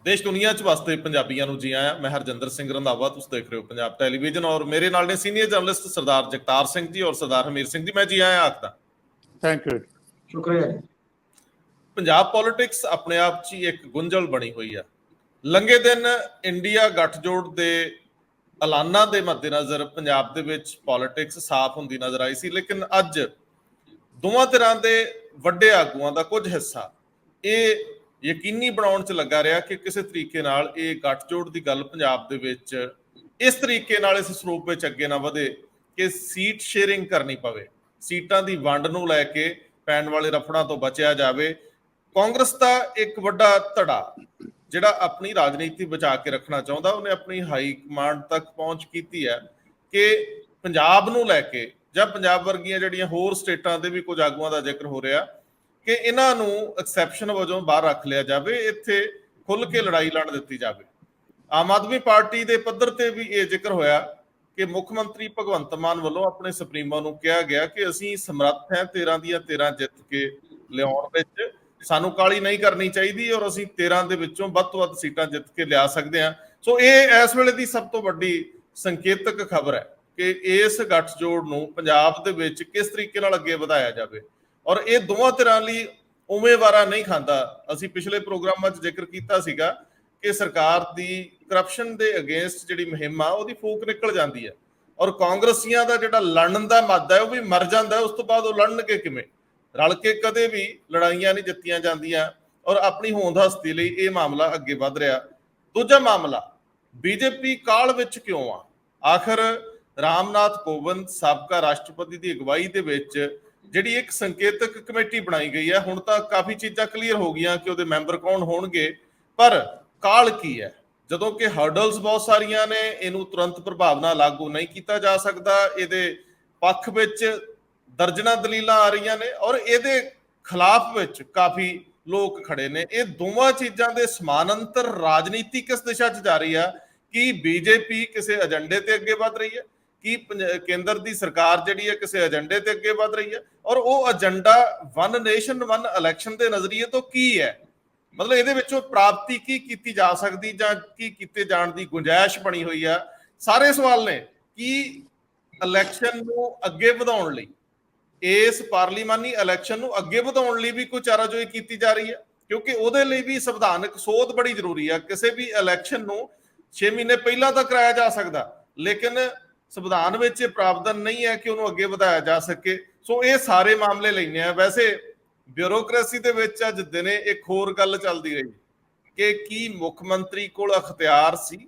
देश दुनिया च वसते पंजाबियों जी आया। मैं हरजिंदर सिंह रंधावा, तुम देख रहे हो पंजाब टैलीविजन और मेरे नाल ने सीनियर जर्नलिस्ट सरदार जगतार सिंह जी और सरदार हमीर सिंह जी। मैं जी आया आखदा। थैंक यू, शुक्रिया। पंजाब पॉलिटिक्स अपने आप च एक गुंझल बनी हुई है। लंघे दिन इंडिया गठजोड़ के ऐलाना के मद्देनज़र पंजाब दे विच पॉलिटिक्स साफ होंदी नज़र आई सी, लेकिन अज दोवां धिरां दे वड्डे आगूआं दा कुछ हिस्सा ये यकीनी बनाउण च लगा रहा कि किसी तरीके नाल ये गठजोड़ की गल पंजाब दे विच इस तरीके नाल इस स्वरूप विच अगे ना वधे कि सीट शेयरिंग करनी पवे, सीटां दी वंड नूं लैके पैण वाले रफड़ां तो बचिया जावे। कांग्रेस का एक वड्डा धड़ा जिहड़ा अपनी राजनीति बचा के रखना चाहुंदा, उन्हें अपनी हाई कमांड तक पहुंच की है कि पंजाब नूं लैके जां पंजाब वर्गियां जिहड़ियां होर स्टेटां दे भी कुछ आगूआं दा जिक्र हो रहा कि इन्हां नूं एक्सैप्शन वजों बाहर रख लिया जाए, इत्थे खुल के लड़ाई लड़ दी जाए। आम आदमी पार्टी के पद्धर ते भी ये जिक्र होया कि मुख मंत्री भगवंत मान वालों अपने सुप्रीमो नूं कहा गया कि असीं समर्थ हैं 13 ਦੀਆਂ 13 जित के लियाउण विच, सानू काली नहीं करनी चाहिए और असीं 13 दे विचों वध तो वध सीटां जित के लिया सकते हैं। सो ये इस वेले की सब तो वड्डी संकेतक खबर है कि इस गठजोड़ नूं पंजाब दे विच किस तरीके नाल अगे वधाया जाए और ये दोवां धिरां लई उवें वारा नहीं खांदा। असीं पिछले प्रोग्रामां 'च जिक्र कीता सीगा कि सरकार की करप्शन के अगेंस्ट जिहड़ी मुहिम आ उहदी फूक निकल जाती है और कांग्रेसियां दा जिहड़ा लड़न का मद है वह भी मर जाता है। उस तो बाद वो लड़नगे किवें? रल के कदे भी लड़ाइयां नहीं जित्तियां जांदियां और अपनी होंद हस्ती लई ये मामला अगे वध रहा। दूजा मामला बीजेपी काल विच क्यों आ? आखिर रामनाथ कोविंद साबका राष्ट्रपति की अगवाई दे विच जिहड़ी एक संकेतक कमेटी बनाई गई है, हुण तां काफ़ी चीज़ां क्लीयर हो गईयां कि उहदे मैंबर कौन होणगे, पर काल की है जदों कि हर्डल्स बहुत सारियां ने, इनू तुरंत प्रभाव नाल लागू नहीं किया जा सकता। इहदे पक्ष विच दर्जनां दलीलां आ रही ने और इहदे खिलाफ विच काफ़ी लोग खड़े ने। ये दोवां चीज़ां दे समानांतर राजनीति किस दिशा च जा रही है? कि बीजेपी किसी एजेंडे ते अगे वध रही है कि केंद्र की सरकार जिहड़ी है किसी एजेंडे ते अगे वध रही है और वो agenda one nation one election के नज़रिए तो की है? मतलब ये विचों प्राप्ति की जा सकती जां की कीते जाण दी गुंजाइश बनी हुई है? सारे सवाल ने कि इलैक्शन नूं अगे वधाउण लई, इस पार्लीमानी इलैक्शन नूं अगे वधाउण लई भी कोई चाराजोई की जा रही है, क्योंकि उहदे लई भी संविधानक सोध बड़ी जरूरी है। किसी भी इलैक्शन नूं 6 महीने पहला तो कराया जा सकता, लेकिन संविधान में प्रावधान नहीं है कि उन्होंने अगे वधाया जा सके। सो ये सारे मामले लेने हैं। वैसे ब्यूरोक्रेसी दे विच अज दिने एक होर गल चलदी रही कि की मुख मंत्री कोल अख्तियार सी,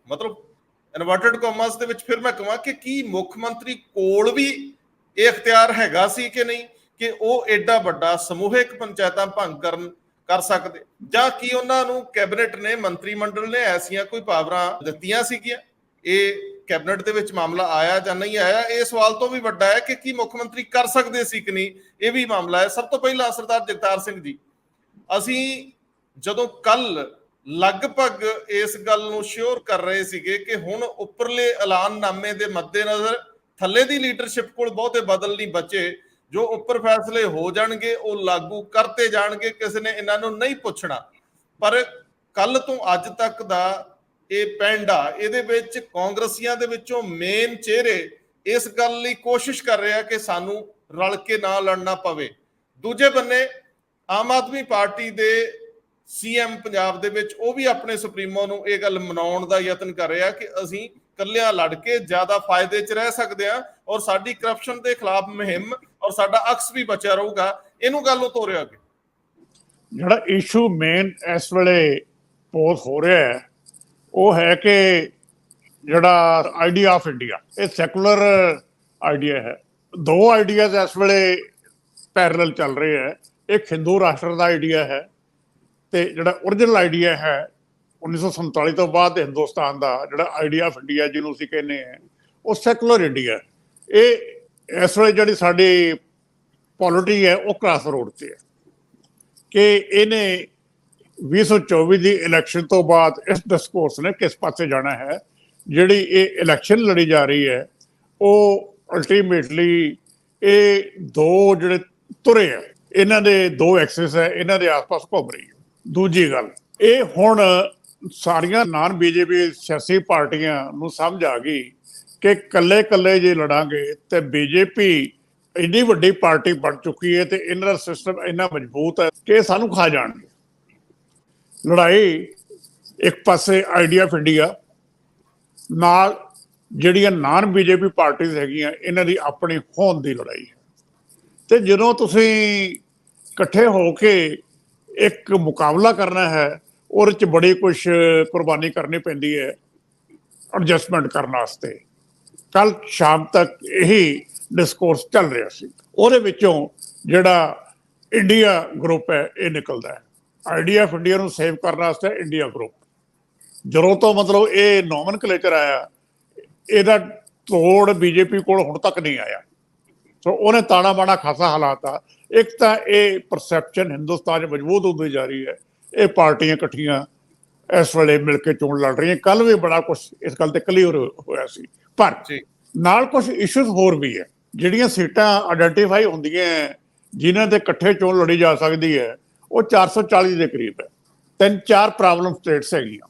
मतलब इनवर्टेड कॉमर्स दे विच फिर मैं कहां कि की मुख मंत्री कोल भी ये अख्तियार हैगा सी कि नहीं कि वो एडा वड्डा समूहिक पंचायतां भंग कर सकते, जां कि उन्हां नूं कैबिनेट ने मंत्री मंडल ने ऐसियां कोई पावरां दित्तियां सीगियां? ये कैबिनेट दे विच मामला आया जां नहीं आया? ये सवाल तो भी वड्डा है कि मुख मंत्री कर सकते सी कि नहीं, ये भी मामला है। सब तो पहला सरदार जगतार सिंह जी, असीं जदों कल लगभग इस गल नूं श्योर कर रहे सीगे कि हुण उपरले ऐलाननामे दे मद्देनज़र थल्ले दी लीडरशिप कोल बहुते बदल नहीं बचे, जो उपर फैसले हो जाणगे वो लागू करते जाणगे, किसी ने इन्हां नूं नहीं पुछना। पर कल तो अज तक दा ये पैंडा इहदे विच कांग्रेसियां दे विचों मेन चेहरे इस गल लई कोशिश कर रहे हैं कि सानू रल के ना लड़ना पवे। दूजे बन्ने आम आदमी पार्टी दे सीएम पंजाब दे विच वो भी अपने सुप्रीमो नूं ये गल मनाउण दा यतन कर रहा कि असीं कल्लियां लड़ के ज्यादा फायदे च रह सकते हैं और साडी करप्शन के खिलाफ मुहिम और साडा अक्स भी बचिया रहूगा। इनू गल नूं तोरिया अगे जिहड़ा इशू मेन इस वेले पोज हो रहा है वो है कि जिहड़ा आइडिया ऑफ इंडिया ये सैकुलर आइडिया है। दो आइडियाज इस वेले पैरल चल रहे हैं। एक हिंदू राष्ट्र का आइडिया है तो जिहड़ा ओरिजिनल आइडिया है 1947 तो बाद हिंदुस्तान का जिहड़ा आइडिया ऑफ इंडिया जिन्हों असीं कहने हैं वो सैकुलर इंडिया। ये इस वेले जिहड़ी साडी पॉलिटी है वो क्रॉस रोड से है कि इन्हें 2024 की इलैक्शन तो बाद इस डिस्कोर्स ने किस पासे जाना है। जिहड़ी ये इलैक्शन लड़ी जा रही है वो अल्टीमेटली ये दो जिहड़े तुरे है इन्हां दे दो एक्सिस है, इन्हां दे आस पास घूम रही है। दूजी गल ये हुण ਸਾਰੀਆਂ ਨਾਨ ਬੀਜੇਪੀ ਸਿਆਸੀ ਪਾਰਟੀਆਂ ਨੂੰ ਸਮਝ ਆ ਗਈ ਕਿ ਕੱਲੇ ਕੱਲੇ ਜੇ ਲੜਾਂਗੇ ਤੇ ਬੀਜੇਪੀ ਇੰਨੀ ਵੱਡੀ ਪਾਰਟੀ ਬਣ ਚੁੱਕੀ ਹੈ ਤੇ ਇਹਨਾਂ ਦਾ ਸਿਸਟਮ ਇੰਨਾ ਮਜ਼ਬੂਤ ਹੈ ਕਿ ਇਹ ਸਾਨੂੰ ਖਾ ਜਾਣਗੇ। ਲੜਾਈ ਇੱਕ ਪਾਸੇ ਆਈਡੀਆ ਆਫ ਇੰਡੀਆ ਨਾਲ ਜਿਹੜੀਆਂ ਨਾਨ ਬੀਜੇਪੀ ਪਾਰਟੀਆਂ ਹੈਗੀਆਂ ਇਹਨਾਂ ਦੀ ਆਪਣੀ ਹੋਂਦ ਦੀ ਲੜਾਈ ਹੈ। ਤੇ ਜਦੋਂ ਤੁਸੀਂ ਇਕੱਠੇ ਹੋ ਕੇ ਇੱਕ ਮੁਕਾਬਲਾ ਕਰਨਾ ਹੈ, ਉਹਦੇ ਚ ਬੜੀ ਕੁਛ ਕੁਰਬਾਨੀ ਕਰਨੀ ਪੈਂਦੀ ਹੈ ਐਡਜਸਟਮੈਂਟ ਕਰਨ ਵਾਸਤੇ। ਕੱਲ ਸ਼ਾਮ ਤੱਕ ਇਹੀ ਡਿਸਕੋਰਸ ਚੱਲ ਰਿਹਾ ਸੀ, ਉਹਦੇ ਵਿੱਚੋਂ ਜਿਹੜਾ ਇੰਡੀਆ ਗਰੁੱਪ ਹੈ ਇਹ ਨਿਕਲਦਾ ਹੈ। ਆਈਡੀਆ ਆਫ ਇੰਡੀਆ ਨੂੰ ਸੇਵ ਕਰਨ ਵਾਸਤੇ ਇੰਡੀਆ ਗਰੁੱਪ, ਜਦੋਂ ਤੋਂ ਮਤਲਬ ਇਹ ਨੋਮਨਕਲੇਚਰ ਆਇਆ ਇਹਦਾ ਤੋੜ ਬੀਜੇਪੀ ਕੋਲ ਹੁਣ ਤੱਕ ਨਹੀਂ ਆਇਆ। ਸੋ ਉਹਨੇ ਤਾਣਾ ਬਾਣਾ ਖਾਸਾ ਹਾਲਾਤਾ। ਇੱਕ ਤਾਂ ਇਹ ਪਰਸੈਪਸ਼ਨ ਹਿੰਦੁਸਤਾਨ 'ਚ ਮਜ਼ਬੂਤ ਹੁੰਦੀ ਜਾ ਰਹੀ ਹੈ, ਇਹ ਪਾਰਟੀਆਂ ਇਕੱਠੀਆਂ ਇਸ ਵੇਲੇ ਮਿਲ ਕੇ ਚੋਣ ਲੜ ਰਹੀਆਂ। ਕੱਲ ਵੀ ਬੜਾ ਕੁਛ ਇਸ ਗੱਲ ਤੇ ਕਲੀਅਰ ਹੋਇਆ ਸੀ, ਪਰ ਨਾਲ ਕੁਝ ਇਸ਼ੂਜ਼ ਹੋਰ ਵੀ ਹੈ। ਜਿਹੜੀਆਂ ਸੀਟਾਂ ਆਇਡੈਂਟੀਫਾਈ ਹੁੰਦੀਆਂ ਜਿਨ੍ਹਾਂ ਤੇ ਇਕੱਠੇ ਚੋਣ ਲੜੀ ਜਾ ਸਕਦੀ ਹੈ ਉਹ 440 ਦੇ ਕਰੀਬ ਹੈ। 3-4 ਪ੍ਰੋਬਲਮ ਸਟੇਟਸ ਹੈਗੀਆਂ।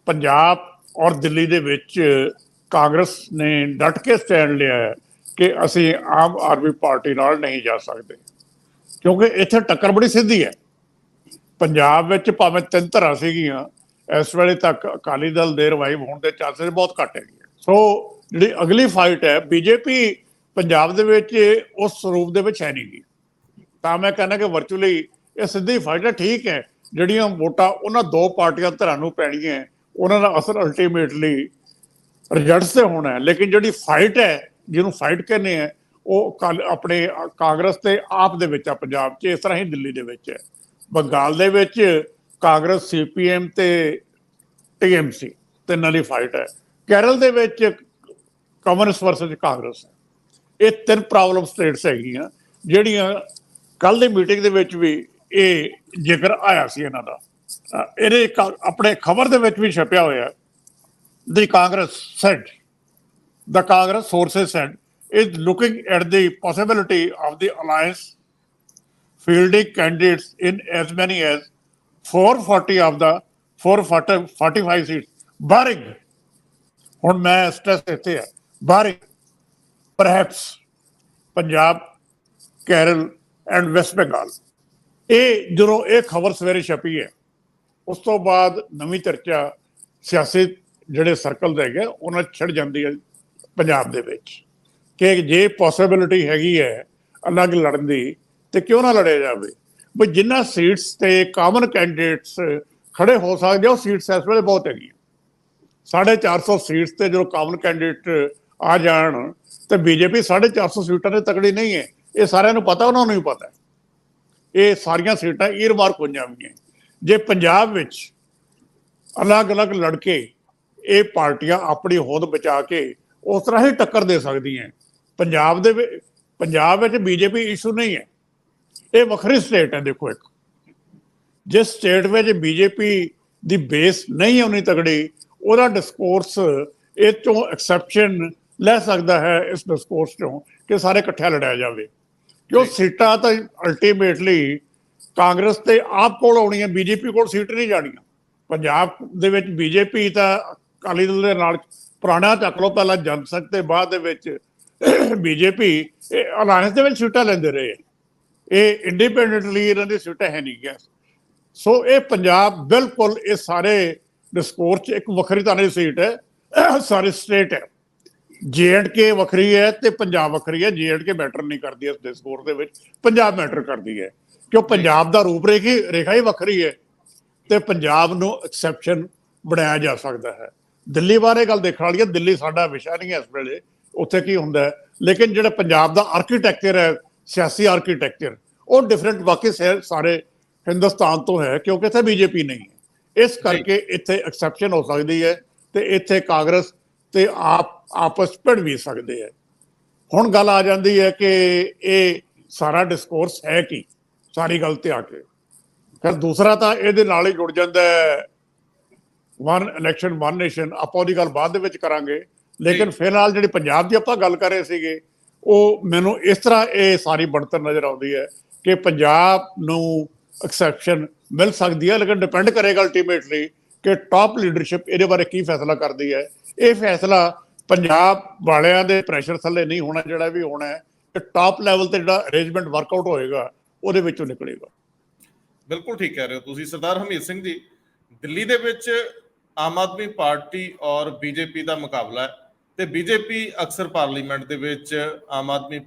ਪੰਜਾਬ ਔਰ ਦਿੱਲੀ ਦੇ ਵਿੱਚ ਕਾਂਗਰਸ ਨੇ ਡਟ ਕੇ ਸਟੈਂਡ ਲਿਆ ਹੈ ਕਿ ਅਸੀਂ ਆਮ ਆਦਮੀ ਪਾਰਟੀ ਨਾਲ ਨਹੀਂ ਜਾ ਸਕਦੇ, ਕਿਉਂਕਿ ਇੱਥੇ ਟੱਕਰ ਬੜੀ ਸਿੱਧੀ ਹੈ। ਪੰਜਾਬ ਵਿੱਚ ਭਾਵੇਂ 3 ਧਿਰਾਂ ਸੀਗੀਆਂ, ਇਸ ਵੇਲੇ ਤੱਕ ਅਕਾਲੀ ਦਲ ਦੇ ਰਿਵਾਈਵ ਹੋਣ ਦੇ ਚਾਂਸਸ ਬਹੁਤ ਘੱਟ ਹੈਗੇ। ਸੋ ਜਿਹੜੀ ਅਗਲੀ ਫਾਈਟ ਹੈ, ਬੀਜੇਪੀ ਪੰਜਾਬ ਦੇ ਵਿੱਚ ਉਸ ਸਰੂਪ ਦੇ ਵਿੱਚ ਹੈ ਨਹੀਂ ਗੀ। ਤਾਂ ਮੈਂ ਕਹਿੰਦਾ ਕਿ ਵਰਚੁਅਲੀ ਇਹ ਸਿੱਧੀ ਫਾਈਟ ਹੈ। ਠੀਕ ਹੈ, ਜਿਹੜੀਆਂ ਵੋਟਾਂ ਉਹਨਾਂ ਦੋ ਪਾਰਟੀਆਂ ਧਿਰਾਂ ਨੂੰ ਪੈਣੀਆਂ, ਉਹਨਾਂ ਦਾ ਅਸਰ ਅਲਟੀਮੇਟਲੀ ਰਿਜ਼ਲਟਸ ਤੇ ਹੋਣਾ ਹੈ। ਲੇਕਿਨ ਜਿਹੜੀ ਫਾਈਟ ਹੈ, ਜਿਹਨੂੰ ਫਾਈਟ ਕਹਿੰਦੇ ਆ, ਉਹ ਆਪਣੇ ਕਾਂਗਰਸ ਤੇ ਆਪ ਦੇ ਵਿੱਚ ਆ। ਪੰਜਾਬ 'ਚ ਇਸ ਤਰ੍ਹਾਂ ਹੀ ਦਿੱਲੀ ਦੇ ਵਿੱਚ ਹੈ। ਬੰਗਾਲ ਦੇ ਵਿੱਚ ਕਾਂਗਰਸ, CPM ਤੇ TMC ਤਿੰਨਾਂ ਦੀ ਫਾਈਟ ਹੈ। ਕੇਰਲ ਦੇ ਵਿੱਚ ਕਮਿਊਨਿਸਟ ਵਰਸਸ ਕਾਂਗਰਸ ਹੈ। ਇਹ 3 ਪ੍ਰੋਬਲਮ ਸਟੇਟਸ ਹੈਗੀਆਂ ਜਿਹੜੀਆਂ ਕੱਲ ਦੀ ਮੀਟਿੰਗ ਦੇ ਵਿੱਚ ਵੀ ਇਹ ਜ਼ਿਕਰ ਆਇਆ ਸੀ ਇਹਨਾਂ ਦਾ। ਇਹਦੇ ਆਪਣੇ ਖਬਰ ਦੇ ਵਿੱਚ ਵੀ ਛਪਿਆ ਹੋਇਆ, the Congress said, the Congress sources said, is looking at the possibility of the alliance fielding candidates in as many as 440 of the 445 seats, barring, ਹੁਣ ਮੈਂ ਸਟ੍ਰੈਸ ਇੱਥੇ ਹੈ, barring perhaps Punjab, Kerala and West Bengal. ਇਹ ਜਦੋਂ ਇਹ ਖਬਰ ਸਵੇਰੇ ਛਪੀ ਹੈ, ਉਸ ਤੋਂ ਬਾਅਦ ਨਵੀਂ ਚਰਚਾ ਸਿਆਸੀ ਜਿਹੜੇ ਸਰਕਲ ਹੈਗੇ ਉਹਨਾਂ ਛਿੜ ਜਾਂਦੀ ਹੈ ਪੰਜਾਬ ਦੇ ਵਿੱਚ ਕਿ ਜੇ ਪੋਸੀਬਿਲਿਟੀ ਹੈਗੀ ਹੈ ਅਲੱਗ ਲੜਨ ਦੀ ਤੇ ਕਿਉਂ ਨਾ ਲੜਿਆ ਜਾਵੇ। ਬਈ ਜਿੰਨਾ ਸੀਟਸ ਤੇ ਕਾਮਨ ਕੈਂਡੀਡੇਟਸ ਖੜੇ ਹੋ ਸਕਦੇ, ਉਹ ਸੀਟਸ ਇਸ ਵੇਲੇ ਬਹੁਤ ਹੈਗੀਆਂ। 450 ਸੀਟਸ ਤੇ ਜਦੋਂ ਕਾਮਨ ਕੈਂਡੀਡੇਟ ਆ ਜਾਣ ਤੇ ਬੀਜੇਪੀ 450 ਸੀਟਾਂ ਤੇ ਤਕੜੀ ਨਹੀਂ ਹੈ, ਇਹ ਸਾਰਿਆਂ ਨੂੰ ਪਤਾ, ਉਹਨਾਂ ਨੂੰ ਵੀ ਪਤਾ। ਇਹ ਸਾਰੀਆਂ ਸੀਟਾਂ ਈਅਰਮਾਰਕ ਹੋ ਜਾਣਗੀਆਂ। ਜੇ ਪੰਜਾਬ ਵਿੱਚ ਅਲੱਗ-ਅਲੱਗ ਲੜ ਕੇ ਇਹ ਪਾਰਟੀਆਂ ਆਪਣੀ ਹੋਂਦ ਬਚਾ ਕੇ ਉਸ ਤਰ੍ਹਾਂ ਹੀ ਟੱਕਰ ਦੇ ਸਕਦੀਆਂ। ਪੰਜਾਬ ਵਿੱਚ ਬੀਜੇਪੀ ਇਸ਼ੂ ਨਹੀਂ ਹੈ, ਇਹ ਵੱਖਰੀ ਸਟੇਟ ਹੈ। ਦੇਖੋ, ਇੱਕ ਜਿਸ ਸਟੇਟ ਵਿੱਚ ਬੀਜੇਪੀ ਦੀ ਬੇਸ ਨਹੀਂ ਹੋਣੀ ਤਗੜੀ, ਉਹਦਾ ਡਿਸਕੋਰਸ ਇਹ ਚੋਂ ਐਕਸੈਪਸ਼ਨ ਲੈ ਸਕਦਾ ਹੈ, ਇਸ ਡਿਸਕੋਰਸ ਚੋਂ ਕਿ ਸਾਰੇ ਇਕੱਠਿਆਂ ਲੜਿਆ ਜਾਵੇ। ਕਿਉਂ ਸੀਟਾਂ ਤਾਂ ਅਲਟੀਮੇਟਲੀ ਕਾਂਗਰਸ ਤੇ ਆਪ ਕੋਲ ਆਉਣੀਆਂ, ਬੀਜੇਪੀ ਕੋਲ ਸੀਟ ਨਹੀਂ ਜਾਣੀਆਂ। ਪੰਜਾਬ ਦੇ ਵਿੱਚ ਬੀਜੇਪੀ ਤਾਂ ਅਕਾਲੀ ਦਲ ਦੇ ਨਾਲ ਪੁਰਾਣਾ ਚੱਕ ਲਓ, ਪਹਿਲਾਂ ਜਨਸੰਘ ਤੇ ਬਾਅਦ ਦੇ ਵਿੱਚ ਬੀਜੇਪੀ ਅਲਾਇੰਸ ਦੇ ਵਿੱਚ ਸੀਟਾਂ ਲੈਂਦੇ ਰਹੇ। ਇਹ ਇੰਡੀਪੈਂਡੈਂਟਲੀ ਇਹਨਾਂ ਦੀ ਸੀਟਾਂ ਹੈ ਨਹੀਂ ਗਿਆ। ਸੋ ਇਹ ਪੰਜਾਬ ਬਿਲਕੁਲ ਇਹ ਸਾਰੇ ਡਿਸਕੋਰਸ 'ਚ ਇੱਕ ਵੱਖਰੀ ਤਰ੍ਹਾਂ ਦੀ ਸੀਟ ਹੈ, ਸਾਰੀ ਸਟੇਟ ਹੈ। JNK ਵੱਖਰੀ ਹੈ ਤੇ ਪੰਜਾਬ ਵੱਖਰੀ ਹੈ। JNK ਮੈਟਰ ਨਹੀਂ ਕਰਦੀ ਇਸ ਡਿਸਕੋਰਸ ਦੇ ਵਿੱਚ, ਪੰਜਾਬ ਮੈਟਰ ਕਰਦੀ ਹੈ, ਕਿਉਂ ਪੰਜਾਬ ਦਾ ਰੂਪ ਰੇਖਾ ਹੀ ਵੱਖਰੀ ਹੈ ਤੇ ਪੰਜਾਬ ਨੂੰ ਐਕਸੈਪਸ਼ਨ ਬਣਾਇਆ ਜਾ ਸਕਦਾ ਹੈ। ਦਿੱਲੀ ਬਾਰੇ ਗੱਲ ਦੇਖਣ ਵਾਲੀ ਹੈ। ਦਿੱਲੀ ਸਾਡਾ ਵਿਸ਼ਾ ਨਹੀਂ ਹੈ ਇਸ ਵੇਲੇ, ਉੱਥੇ ਕੀ ਹੁੰਦਾ ਹੈ, ਲੇਕਿਨ ਜਿਹੜਾ ਪੰਜਾਬ ਦਾ ਆਰਕੀਟੈਕਚਰ ਹੈ, ਸਿਆਸੀ ਆਰਕੀਟੈਕਚਰ, ਉਹ ਡਿਫਰੈਂਟ ਬਾਕੀ ਸਾਰੇ ਹਿੰਦੁਸਤਾਨ ਤੋਂ ਹੈ, ਕਿਉਂਕਿ ਇੱਥੇ ਬੀਜੇਪੀ ਨਹੀਂ ਹੈ। ਇਸ ਕਰਕੇ ਇੱਥੇ ਐਕਸੈਪਸ਼ਨ ਹੋ ਸਕਦੀ ਹੈ ਤੇ ਇੱਥੇ ਕਾਂਗਰਸ ਤੇ ਆਪਸ ਭਿੜ ਵੀ ਸਕਦੇ ਹੈ। ਹੁਣ ਗੱਲ ਆ ਜਾਂਦੀ ਹੈ ਕਿ ਇਹ ਸਾਰਾ ਡਿਸਕੋਰਸ ਹੈ ਕੀ, ਸਾਰੀ ਗੱਲ ਤੇ ਆ ਕੇ ਫਿਰ ਦੂਸਰਾ ਤਾਂ ਇਹਦੇ ਨਾਲ ਹੀ ਜੁੜ ਜਾਂਦਾ ਹੈ, 1 ਇਲੈਕਸ਼ਨ 1 ਨੇਸ਼ਨ। ਆਪਾਂ ਉਹਦੀ ਗੱਲ ਬਾਅਦ ਦੇ ਵਿੱਚ ਕਰਾਂਗੇ, ਲੇਕਿਨ ਫਿਲਹਾਲ ਜਿਹੜੀ ਪੰਜਾਬ ਦੀ ਆਪਾਂ ਗੱਲ ਕਰ ਰਹੇ ਸੀਗੇ, ਉਹ ਮੈਨੂੰ ਇਸ ਤਰ੍ਹਾਂ ਇਹ ਸਾਰੀ ਬਣਤਰ ਨਜ਼ਰ ਆਉਂਦੀ ਹੈ ਕਿ ਪੰਜਾਬ ਨੂੰ ਐਕਸੈਪਸ਼ਨ ਮਿਲ ਸਕਦੀ ਹੈ, ਲੇਕਿਨ ਡਿਪੈਂਡ ਕਰੇਗਾ ਅਲਟੀਮੇਟਲੀ ਕਿ ਟਾਪ ਲੀਡਰਸ਼ਿਪ ਇਹਦੇ ਬਾਰੇ ਕੀ ਫੈਸਲਾ ਕਰਦੀ ਹੈ। ਇਹ ਫੈਸਲਾ ਪੰਜਾਬ ਵਾਲਿਆਂ ਦੇ ਪ੍ਰੈਸ਼ਰ ਥੱਲੇ ਨਹੀਂ ਹੋਣਾ, ਜਿਹੜਾ ਵੀ ਹੋਣਾ ਹੈ ਕਿ ਟਾਪ ਲੈਵਲ ਤੇ ਜਿਹੜਾ ਅਰੇਂਜਮੈਂਟ ਵਰਕਆਊਟ ਹੋਏਗਾ ਉਹਦੇ ਵਿੱਚੋਂ ਨਿਕਲੇਗਾ। ਬਿਲਕੁਲ ਠੀਕ ਕਹਿ ਰਹੇ ਹੋ ਤੁਸੀਂ ਸਰਦਾਰ ਹਰਮੀਤ ਸਿੰਘ ਜੀ। ਦਿੱਲੀ ਦੇ ਵਿੱਚ ਆਮ ਆਦਮੀ ਪਾਰਟੀ ਔਰ ਬੀਜੇਪੀ ਦਾ ਮੁਕਾਬਲਾ ਹੈ ਤੇ ਬੀਜੇਪੀ ਅਕਸਰ ਪਾਰਲੀਮੈਂਟ ਦੇ ਵਿੱਚ ਆਮ ਆਦਮੀ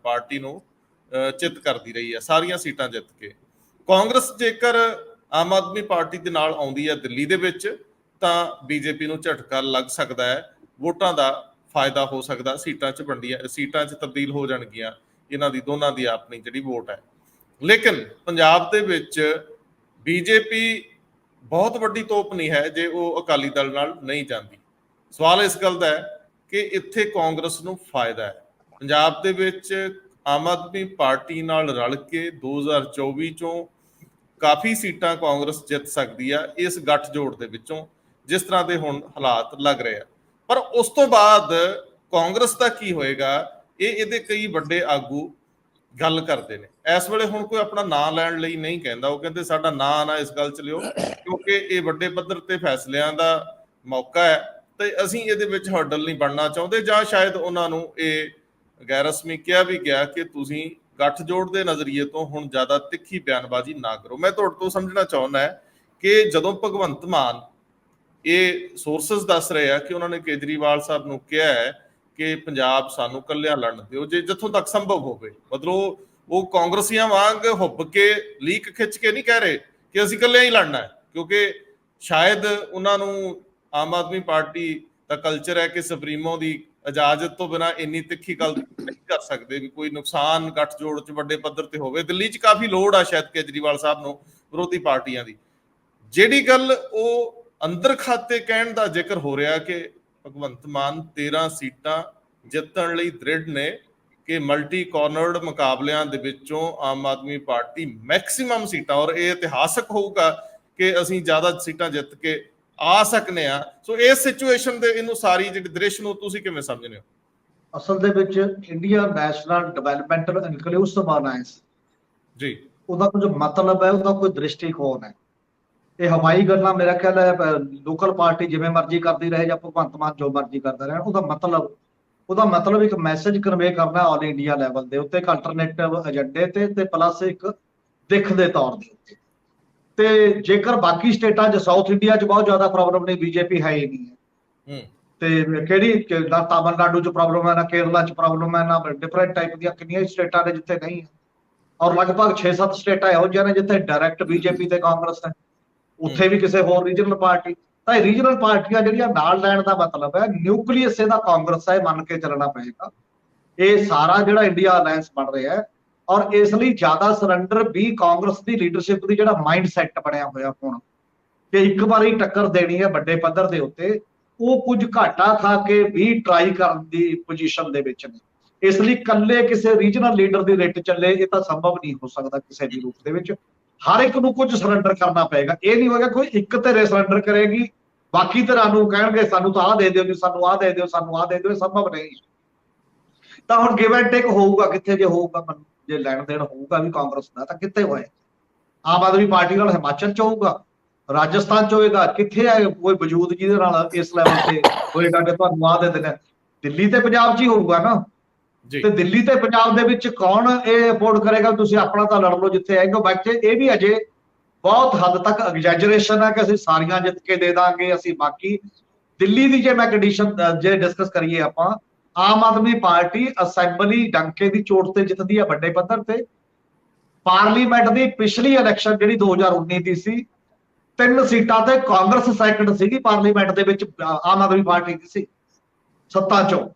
ਪਾਰਟੀ ਨੂੰ ਚਿੱਤ ਕਰਦੀ ਰਹੀ ਹੈ ਸਾਰੀਆਂ ਸੀਟਾਂ ਜਿੱਤ ਕੇ। ਕਾਂਗਰਸ ਜੇਕਰ ਆਮ ਆਦਮੀ ਪਾਰਟੀ ਦੇ ਨਾਲ ਆਉਂਦੀ ਹੈ ਦਿੱਲੀ ਦੇ ਵਿੱਚ ਤਾਂ ਬੀਜੇਪੀ ਨੂੰ ਝਟਕਾ ਲੱਗ ਸਕਦਾ ਹੈ, ਵੋਟਾਂ ਦਾ ਫਾਇਦਾ ਹੋ ਸਕਦਾ, ਸੀਟਾਂ 'ਚ ਤਬਦੀਲ ਹੋ ਜਾਣਗੀਆਂ ਇਹਨਾਂ ਦੀ ਦੋਨਾਂ ਦੀ ਆਪਣੀ ਜਿਹੜੀ ਵੋਟ ਹੈ। ਲੇਕਿਨ ਪੰਜਾਬ ਦੇ ਵਿੱਚ ਬੀਜੇਪੀ ਬਹੁਤ ਵੱਡੀ ਤੋਪ ਨਹੀਂ ਹੈ ਜੇ ਉਹ ਅਕਾਲੀ ਦਲ ਨਾਲ ਨਹੀਂ ਜਾਂਦੀ। ਸਵਾਲ ਇਸ ਗੱਲ ਦਾ ਹੈ ਕਿ ਇੱਥੇ ਕਾਂਗਰਸ ਨੂੰ ਫਾਇਦਾ ਹੈ। ਪੰਜਾਬ ਦੇ ਵਿੱਚ ਆਮ ਆਦਮੀ ਪਾਰਟੀ ਨਾਲ ਰਲ ਕੇ 2024 ਚੋਂ ਕਾਫੀ ਸੀਟਾਂ ਕਾਂਗਰਸ ਜਿੱਤ ਸਕਦੀ ਆ ਇਸ ਗੱਠਜੋੜ ਦੇ ਵਿੱਚੋਂ, ਜਿਸ ਤਰ੍ਹਾਂ ਦੇ ਹੁਣ ਹਾਲਾਤ ਲੱਗ ਰਹੇ ਆ। ਪਰ ਉਸ ਤੋਂ ਬਾਅਦ ਕਾਂਗਰਸ ਦਾ ਕੀ ਹੋਏਗਾ, ਇਹਦੇ ਕਈ ਵੱਡੇ ਆਗੂ ਗੱਲ ਕਰਦੇ ਨੇ। ਇਸ ਵੇਲੇ ਹੁਣ ਕੋਈ ਆਪਣਾ ਨਾਂ ਲੈਣ ਲਈ ਨਹੀਂ ਕਹਿੰਦਾ, ਉਹ ਕਹਿੰਦੇ ਸਾਡਾ ਨਾਂ ਨਾ ਇਸ ਗੱਲ 'ਚ ਲਿਓ ਕਿਉਂਕਿ ਇਹ ਵੱਡੇ ਪੱਧਰ ਤੇ ਫੈਸਲਿਆਂ ਦਾ ਮੌਕਾ ਹੈ ਤੇ ਅਸੀਂ ਇਹਦੇ ਵਿੱਚ ਹਰਡਲ ਨਹੀਂ ਬਣਨਾ ਚਾਹੁੰਦੇ, ਜਾਂ ਸ਼ਾਇਦ ਉਹਨਾਂ ਨੂੰ ਇਹ ਗੈਰ ਰਸਮੀ ਕਿਹਾ ਵੀ ਗਿਆ ਕਿ ਤੁਸੀਂ ਗੱਠਜੋੜ ਦੇ ਨਜ਼ਰੀਏ ਤੋਂ ਹੁਣ ਜ਼ਿਆਦਾ ਤਿੱਖੀ ਬਿਆਨਬਾਜ਼ੀ ਨਾ ਕਰੋ। ਮੈਂ ਤੁਹਾਡੇ ਤੋਂ ਸਮਝਣਾ ਚਾਹੁੰਦਾ ਹੈ ਕਿ ਜਦੋਂ ਭਗਵੰਤ ਮਾਨ ਇਹ ਸੋਰਸਸ ਦੱਸ ਰਹੇ ਆ ਕਿ ਉਹਨਾਂ ਨੇ ਕੇਜਰੀਵਾਲ ਸਾਹਿਬ ਨੂੰ ਕਿਹਾ ਹੈ ਕਿ ਪੰਜਾਬ ਸਾਨੂੰ ਇਕੱਲਿਆਂ ਲੜਨ ਦਿਓ ਜੇ ਜਿੱਥੋਂ ਤੱਕ ਸੰਭਵ ਹੋਵੇ, ਮਤਲਬ ਉਹ ਕਾਂਗਰਸੀਆਂ ਵਾਂਗ ਹੁੱਬ ਕੇ ਲੀਕ ਖਿੱਚ ਕੇ ਨਹੀਂ ਕਹਿ ਰਹੇ ਕਿ ਅਸੀਂ ਇਕੱਲਿਆਂ ਹੀ ਲੜਨਾ ਹੈ, ਕਿਉਂਕਿ ਸ਼ਾਇਦ ਉਹਨਾਂ ਨੂੰ ਆਮ ਆਦਮੀ ਪਾਰਟੀ ਦਾ ਕਲਚਰ ਹੈ ਕਿ ਸੁਪਰੀਮੋ ਦੀ ਇਜਾਜ਼ਤ ਤੋਂ ਬਿਨਾਂ ਇੰਨੀ ਤਿੱਖੀ ਗੱਲ ਨਹੀਂ ਕਰ ਸਕਦੇ ਵੀ ਕੋਈ ਨੁਕਸਾਨ ਗੱਠਜੋੜ 'ਚ ਵੱਡੇ ਪੱਧਰ ਤੇ ਹੋਵੇ। ਦਿੱਲੀ 'ਚ ਕਾਫੀ ਲੋੜ ਆ ਸ਼ਾਇਦ ਕੇਜਰੀਵਾਲ ਸਾਹਿਬ ਨੂੰ ਵਿਰੋਧੀ ਪਾਰਟੀਆਂ ਦੀ। ਜਿਹੜੀ ਗੱਲ ਉਹ ਅੰਦਰ ਖਾਤੇ ਕਹਿਣ ਦਾ ਜ਼ਿਕਰ ਹੋ ਰਿਹਾ ਕਿ ਭਗਵੰਤ ਮਾਨ 13 ਸੀਟਾਂ ਜਿੱਤਣ ਲਈ ਦ੍ਰਿੜ ਨੇ ਕਿ ਮਲਟੀ ਕਾਰਨਰਡ ਮੁਕਾਬਲਿਆਂ ਦੇ ਵਿੱਚੋਂ ਆਮ ਆਦਮੀ ਪਾਰਟੀ ਮੈਕਸਿਮਮ ਸੀਟਾਂ, ਔਰ ਇਹ ਇਤਿਹਾਸਕ ਹੋਊਗਾ ਕਿ ਅਸੀਂ ਜ਼ਿਆਦਾ ਸੀਟਾਂ ਜਿੱਤ ਕੇ ਆ ਸਕਨੇ ਆ। ਸੋ ਇਸ ਸਿਚੁਏਸ਼ਨ ਦੇ ਇਹਨੂੰ ਸਾਰੀ ਜਿਹੜੀ ਦ੍ਰਿਸ਼ ਨੂੰ ਤੁਸੀਂ ਕਿਵੇਂ ਸਮਝਦੇ ਹੋ? ਅਸਲ ਦੇ ਵਿੱਚ India national developmental inclusive alliance ਜੀ, ਉਹਦਾ ਕੁਝ ਮਤਲਬ ਹੈ, ਉਹਦਾ ਕੋਈ ਦ੍ਰਿਸ਼ਟੀਕੋਣ ਹੈ। ਇਹ ਹਵਾਈ ਗੱਲਾਂ ਮੇਰਾ ਖਿਆਲ ਹੈ ਲੋਕਲ ਪਾਰਟੀ ਜਿਵੇਂ ਮਰਜ਼ੀ ਕਰਦੀ ਰਹੇ ਜਾਂ ਭਗਵੰਤ ਮਾਨ ਜੋ ਮਰਜ਼ੀ ਕਰਦਾ ਰਹੇ, ਉਹਦਾ ਮਤਲਬ ਇੱਕ ਮੈਸੇਜ ਕਨਵੇ ਕਰਨਾ ਆਲ ਇੰਡੀਆ ਲੈਵਲ ਦੇ ਉੱਤੇ, ਇੱਕ ਅਲਟਰਨੇਟਿਵ ਏਜੰਡੇ ਤੇ ਪਲੱਸ ਇੱਕ ਦਿੱਖ ਦੇ ਤੌਰ ਦੇ ਉੱਤੇ। ਤੇ ਜੇਕਰ ਬਾਕੀ ਸਟੇਟਾਂ 'ਚ ਸਾਊਥ ਇੰਡੀਆ 'ਚ ਬਹੁਤ ਜ਼ਿਆਦਾ ਪ੍ਰੋਬਲਮ ਨਹੀਂ, ਬੀਜੇਪੀ ਹੈ ਹੀ ਨਹੀਂ ਹੈ, ਤੇ ਕਿਹੜੀ ਨਾ ਤਾਮਿਲਨਾਡੂ 'ਚ ਪ੍ਰੋਬਲਮ ਹੈ, ਨਾ ਕੇਰਲਾ 'ਚ ਪ੍ਰੋਬਲਮ ਹੈ, ਨਾ ਡਿਫਰੈਂਟ ਟਾਈਪ ਦੀਆਂ ਕਿੰਨੀਆਂ ਸਟੇਟਾਂ ਨੇ ਜਿੱਥੇ ਨਹੀਂ ਹੈ, ਔਰ ਲਗਭਗ 6-7 ਸਟੇਟਾਂ ਇਹੋ ਜਿਹੀਆਂ ਨੇ ਜਿੱਥੇ ਡਾਇਰੈਕਟ ਬੀਜੇਪੀ ਤੇ ਕਾਂਗਰਸ ਹੈ, ਉੱਥੇ ਵੀ ਕਿਸੇ ਹੋਰ ਰੀਜਨਲ ਪਾਰਟੀ। ਤਾਂ ਇਹ ਰੀਜਨਲ ਪਾਰਟੀਆਂ ਜਿਹੜੀਆਂ ਨਾਲ ਲੈਣ ਦਾ ਮਤਲਬ ਹੈ ਨਿਊਕਲੀਅਸ ਇਹਦਾ ਕਾਂਗਰਸ ਹੈ, ਮੰਨ ਕੇ ਚੱਲਣਾ ਪਏਗਾ। ਇਹ ਸਾਰਾ ਜਿਹੜਾ ਇੰਡੀਆ ਅਲਾਈਅੰਸ ਬਣ ਰਿਹਾ ਹੈ, ਔਰ ਇਸ ਲਈ ਜ਼ਿਆਦਾ ਸਰੈਂਡਰ ਵੀ ਕਾਂਗਰਸ ਦੀ ਲੀਡਰਸ਼ਿਪ ਦੀ ਜਿਹੜਾ ਮਾਈਂਡ ਸੈਟ ਬਣਿਆ ਹੋਇਆ ਹੁਣ ਕਿ ਇੱਕ ਵਾਰੀ ਟੱਕਰ ਦੇਣੀ ਹੈ ਵੱਡੇ ਪੱਧਰ ਦੇ ਉੱਤੇ, ਉਹ ਕੁਝ ਘਾਟਾ ਖਾ ਕੇ ਵੀ ਟਰਾਈ ਕਰਨ ਦੀ ਪੋਜੀਸ਼ਨ ਦੇ ਵਿੱਚ ਨੇ। ਇਸ ਲਈ ਇਕੱਲੇ ਕਿਸੇ ਰੀਜਨਲ ਲੀਡਰ ਦੀ ਰਿੱਟ ਚੱਲੇ ਇਹ ਤਾਂ ਸੰਭਵ ਨਹੀਂ ਹੋ ਸਕਦਾ ਕਿਸੇ ਵੀ ਰੂਪ ਦੇ ਵਿੱਚ। ਹਰ ਇੱਕ ਨੂੰ ਕੁਝ ਸਰੈਂਡਰ ਕਰਨਾ ਪਏਗਾ। ਇਹ ਨਹੀਂ ਹੋਏਗਾ ਕੋਈ ਇੱਕ ਧਿਰ ਸਰੈਂਡਰ ਕਰੇਗੀ, ਬਾਕੀ ਧਿਰਾਂ ਨੂੰ ਕਹਿਣਗੇ ਸਾਨੂੰ ਤਾਂ ਆਹ ਦੇ ਦਿਓ ਜੀ, ਸਾਨੂੰ ਆਹ ਦੇ ਦਿਓ, ਸਾਨੂੰ ਆਹ ਦੇ ਦਿਓ, ਸੰਭਵ ਨਹੀਂ। ਤਾਂ ਹੁਣ ਗਿਵ ਐਂਡ ਟੇਕ ਹੋਊਗਾ ਕਿੱਥੇ, ਜੇ ਹੋਊਗਾ ਜੇ ਲੈਣ ਦੇਣ ਹੋਊਗਾ ਵੀ ਕਾਂਗਰਸ ਦਾ ਤਾਂ ਕਿੱਥੇ ਹੋਇਆ? ਆਮ ਆਦਮੀ ਪਾਰਟੀ ਨਾਲ ਹਿਮਾਚਲ 'ਚ ਹੋਊਗਾ, ਰਾਜਸਥਾਨ 'ਚ ਹੋਏਗਾ, ਕਿੱਥੇ ਹੈ ਕੋਈ ਵਜੂਦ ਜਿਹਦੇ ਨਾਲ ਇਸ ਲੈਵਲ ਤੇ ਹੋਏਗਾ ਕਿ ਤੁਹਾਨੂੰ ਆਹ ਦੇ ਦੇਣਾ? ਦਿੱਲੀ ਤੇ ਪੰਜਾਬ 'ਚ ਹੀ ਹੋਊਗਾ ਨਾ। ਤੇ ਦਿੱਲੀ ਤੇ ਪੰਜਾਬ ਦੇ ਵਿੱਚ ਕੌਣ ਇਹ ਅਫੋਰਡ ਕਰੇਗਾ? ਤੁਸੀਂ ਆਪਣਾ ਤਾਂ ਲੜ ਲਓ ਜਿੱਥੇ ਆਏਗਾ। ਬੱਚੇ ਇਹ ਵੀ ਅਜੇ ਬਹੁਤ ਹੱਦ ਤੱਕ ਐਗਜੈਜਰੇਸ਼ਨ ਹੈ ਕਿ ਅਸੀਂ ਸਾਰੀਆਂ ਜਿੱਤ ਕੇ ਦੇ ਦਾਂਗੇ ਅਸੀਂ। ਬਾਕੀ ਦਿੱਲੀ ਦੀ ਜੇ ਮੈਂ ਕੰਡੀਸ਼ਨ ਜੇ ਡਿਸਕਸ ਕਰੀਏ ਆਪਾਂ, ਆਮ ਆਦਮੀ ਪਾਰਟੀ ਅਸੈਂਬਲੀ ਡੰਕੇ ਦੀ ਚੋਟ ਤੇ ਜਿੱਤਦੀ ਹੈ ਵੱਡੇ ਪੱਧਰ ਤੇ। ਪਾਰਲੀਮੈਂਟ ਦੀ ਪਿਛਲੀ ਇਲੈਕਸ਼ਨ ਜਿਹੜੀ 2019 ਦੀ ਸੀ, 3 ਸੀਟਾਂ ਤੇ ਕਾਂਗਰਸ ਸੈਕੰਡ ਸੀਗੀ ਪਾਰਲੀਮੈਂਟ ਦੇ ਵਿੱਚ, ਆਮ ਆਦਮੀ ਪਾਰਟੀ ਦੀ ਸੀ ਸੱਤਾ 'ਚੋਂ।